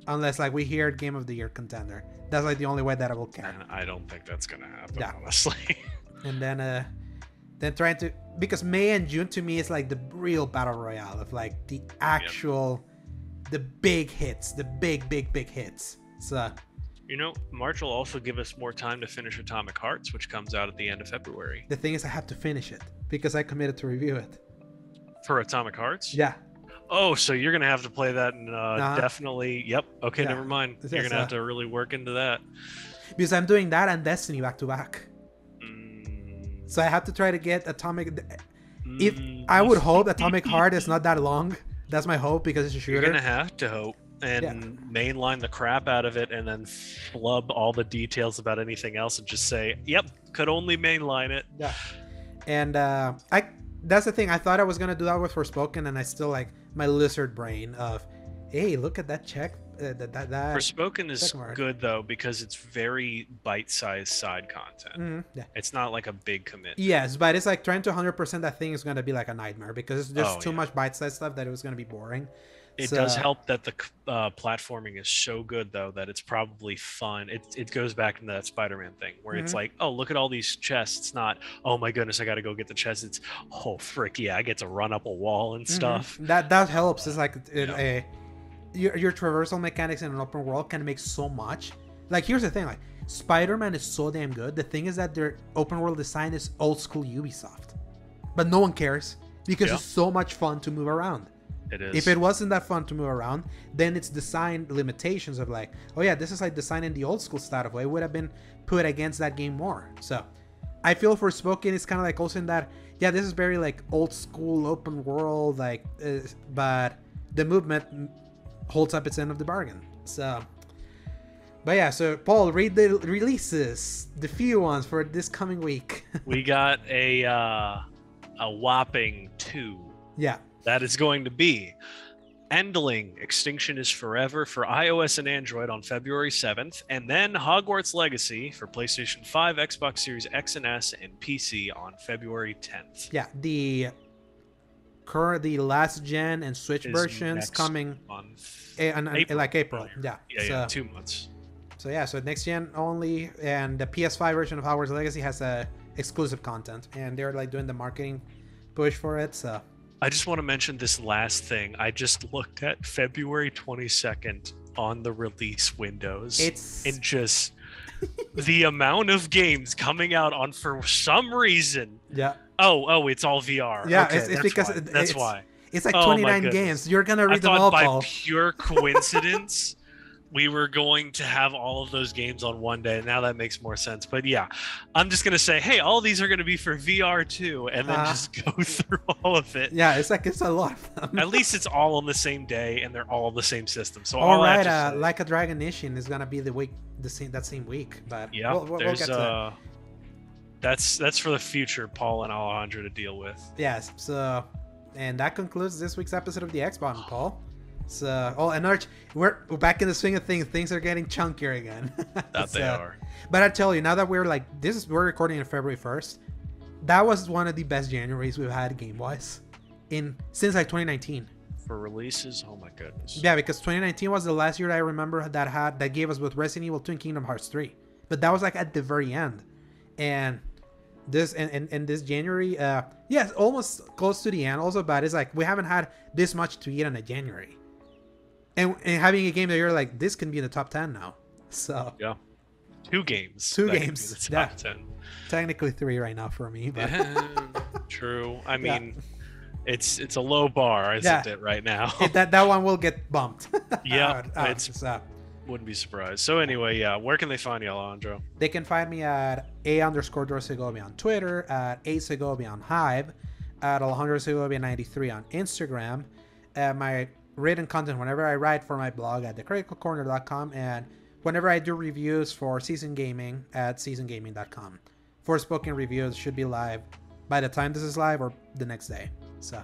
unless like we hear Game of the Year contender. That's like the only way that I will care. And I don't think that's gonna happen, honestly. And then trying to, because May and June to me is like the real battle royale of like the actual the big hits, the big hits. So March will also give us more time to finish Atomic Hearts, which comes out at the end of February. The thing is, I have to finish it because I committed to review it. For Atomic Hearts? Yeah. Oh, so you're gonna have to play that and definitely. Yep. Okay, never mind. You're gonna have to really work into that. Because I'm doing that and Destiny back to back. So I have to try to get Atomic. If I would hope Atomic Heart is not that long. That's my hope because it's a shooter. You're gonna have to hope and mainline the crap out of it, and then flub all the details about anything else, and just say, "Yep, could only mainline it." Yeah, and that's the thing. I thought I was gonna do that with Forspoken, and I still like my lizard brain of, hey, look at that check. That Forspoken is good though because it's very bite-sized side content. It's not like a big commit. Yes, but it's like trying to 100% that thing is going to be like a nightmare because there's too much bite-sized stuff that it was going to be boring. It does help that the platforming is so good though that it's probably fun. It goes back into that Spider-Man thing where it's like, oh, look at all these chests. It's not, oh my goodness, I got to go get the chest. It's, oh frick yeah, I get to run up a wall and stuff. That helps. It's like your traversal mechanics in an open world can make so much. Like here's the thing, like Spider-Man is so damn good. The thing is that their open world design is old school Ubisoft, but no one cares because it's so much fun to move around. It is. If it wasn't that fun to move around, then it's design limitations of like, oh yeah, this is like design in the old school style of way would have been put against that game more. So I feel Forspoken is kind of like also in that, yeah, this is very like old school open world, like but the movement holds up its end of the bargain. So but yeah, so Paul, read the releases, the few ones for this coming week. We got a whopping 2. Yeah, that is going to be Endling Extinction is Forever for iOS and Android on February 7th, and then Hogwarts Legacy for PlayStation 5, Xbox Series X and S, and PC on February 10th. Yeah, the last gen and Switch versions coming month. Like April. Yeah, 2 months. So yeah, so next gen only, and the PS5 version of Hogwarts Legacy has exclusive content, and they're like doing the marketing push for it. So I just want to mention this last thing. I just looked at February 22nd on the release windows. And just the amount of games coming out on for some reason. Yeah. Oh, it's all VR. Yeah, okay, it's because that's why. It's like 29 games. You're gonna read them all, by Paul. pure coincidence. we were going to have all of those games on one day. Now that makes more sense. But yeah, I'm just gonna say, hey, all these are gonna be for VR too, and then just go through all of it. Yeah, it's a lot of them. At least it's all on the same day, and they're all the same system. So all right, Like a Dragon Nation is gonna be that same week. But yeah, we'll get to that's for the future, Paul and Alejandro to deal with. Yes. So, and that concludes this week's episode of the X-Button, Paul. So, and Arch, we're back in the swing of things. Things are getting chunkier again. That they are. But I tell you, now that we're recording on February 1st, that was one of the best Januaries we've had game-wise since like 2019. For releases, oh my goodness. Yeah, because 2019 was the last year I remember that gave us with Resident Evil 2 and Kingdom Hearts 3. But that was like at the very end, and this January, yes, almost close to the end. Also, but it's like we haven't had this much to eat in a January. And having a game that you're like, this can be in the top 10 now. So yeah, two games. The top 10. Technically 3 right now for me. But true. I mean, it's a low bar, isn't it, right now? that one will get bumped. Yeah, wouldn't be surprised. So anyway, yeah, where can they find you, Alejandro? They can find me at _Segovia on Twitter, at Segovia on Hive, at Alejandro Segovia 93 on Instagram, at my written content whenever I write for my blog at thecriticalcorner.com, and whenever I do reviews for Season Gaming at seasongaming.com. Forspoken reviews should be live by the time this is live or the next day. So,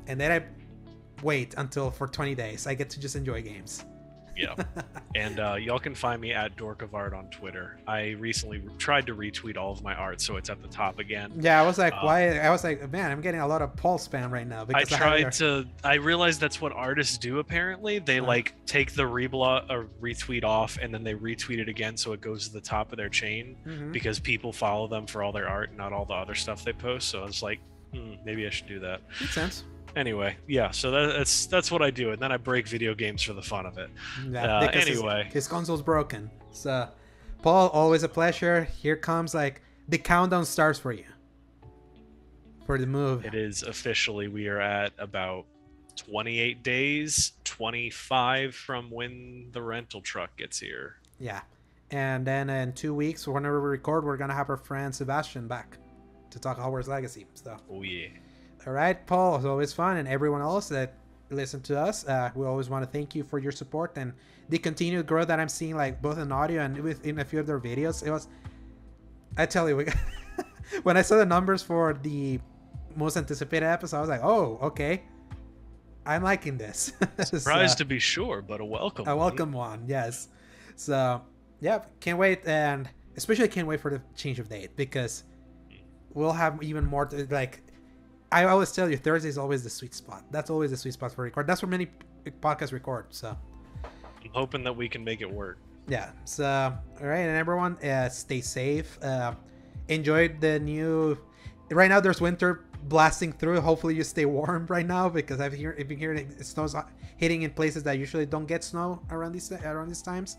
and then I wait until for 20 days I get to just enjoy games. Yeah. And y'all can find me at Dork of Art on Twitter. I recently tried to retweet all of my art, so it's at the top again. Yeah, I was like, why? I was like, man, I'm getting a lot of Paul spam right now. Because I realized that's what artists do, apparently. They like take the retweet off, and then they retweet it again so it goes to the top of their chain, because people follow them for all their art and not all the other stuff they post. So I was like, maybe I should do that. Makes sense. Anyway, yeah, so that's what I do, and then I break video games for the fun of it. Yeah, anyway, his console's broken. So, Paul, always a pleasure. Here comes like the countdown starts for you for the move. It is officially, we are at about 28 days, 25 from when the rental truck gets here. Yeah, and then in 2 weeks, whenever we record, we're gonna have our friend Sebastian back to talk Hogwarts Legacy stuff. Oh yeah. All right, Paul, it's always fun, and everyone else that listened to us, we always want to thank you for your support and the continued growth that I'm seeing, like both in audio and within a few of their videos. It was, I tell you, when I saw the numbers for the most anticipated episode, I was like, oh, okay, I'm liking this. Surprised to be sure, but a welcome one, yes. So yeah, can't wait, and especially can't wait for the change of date, because we'll have even more I always tell you, Thursday is always the sweet spot. That's always the sweet spot for record. That's where many podcasts record. So I'm hoping that we can make it work. Yeah. So, all right. And everyone, stay safe. Enjoy the new... Right now, there's winter blasting through. Hopefully, you stay warm right now, because I've been hearing snow's hitting in places that usually don't get snow around these times.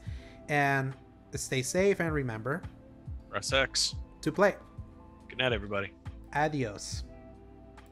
And stay safe, and remember... Press X to play. Good night, everybody. Adios.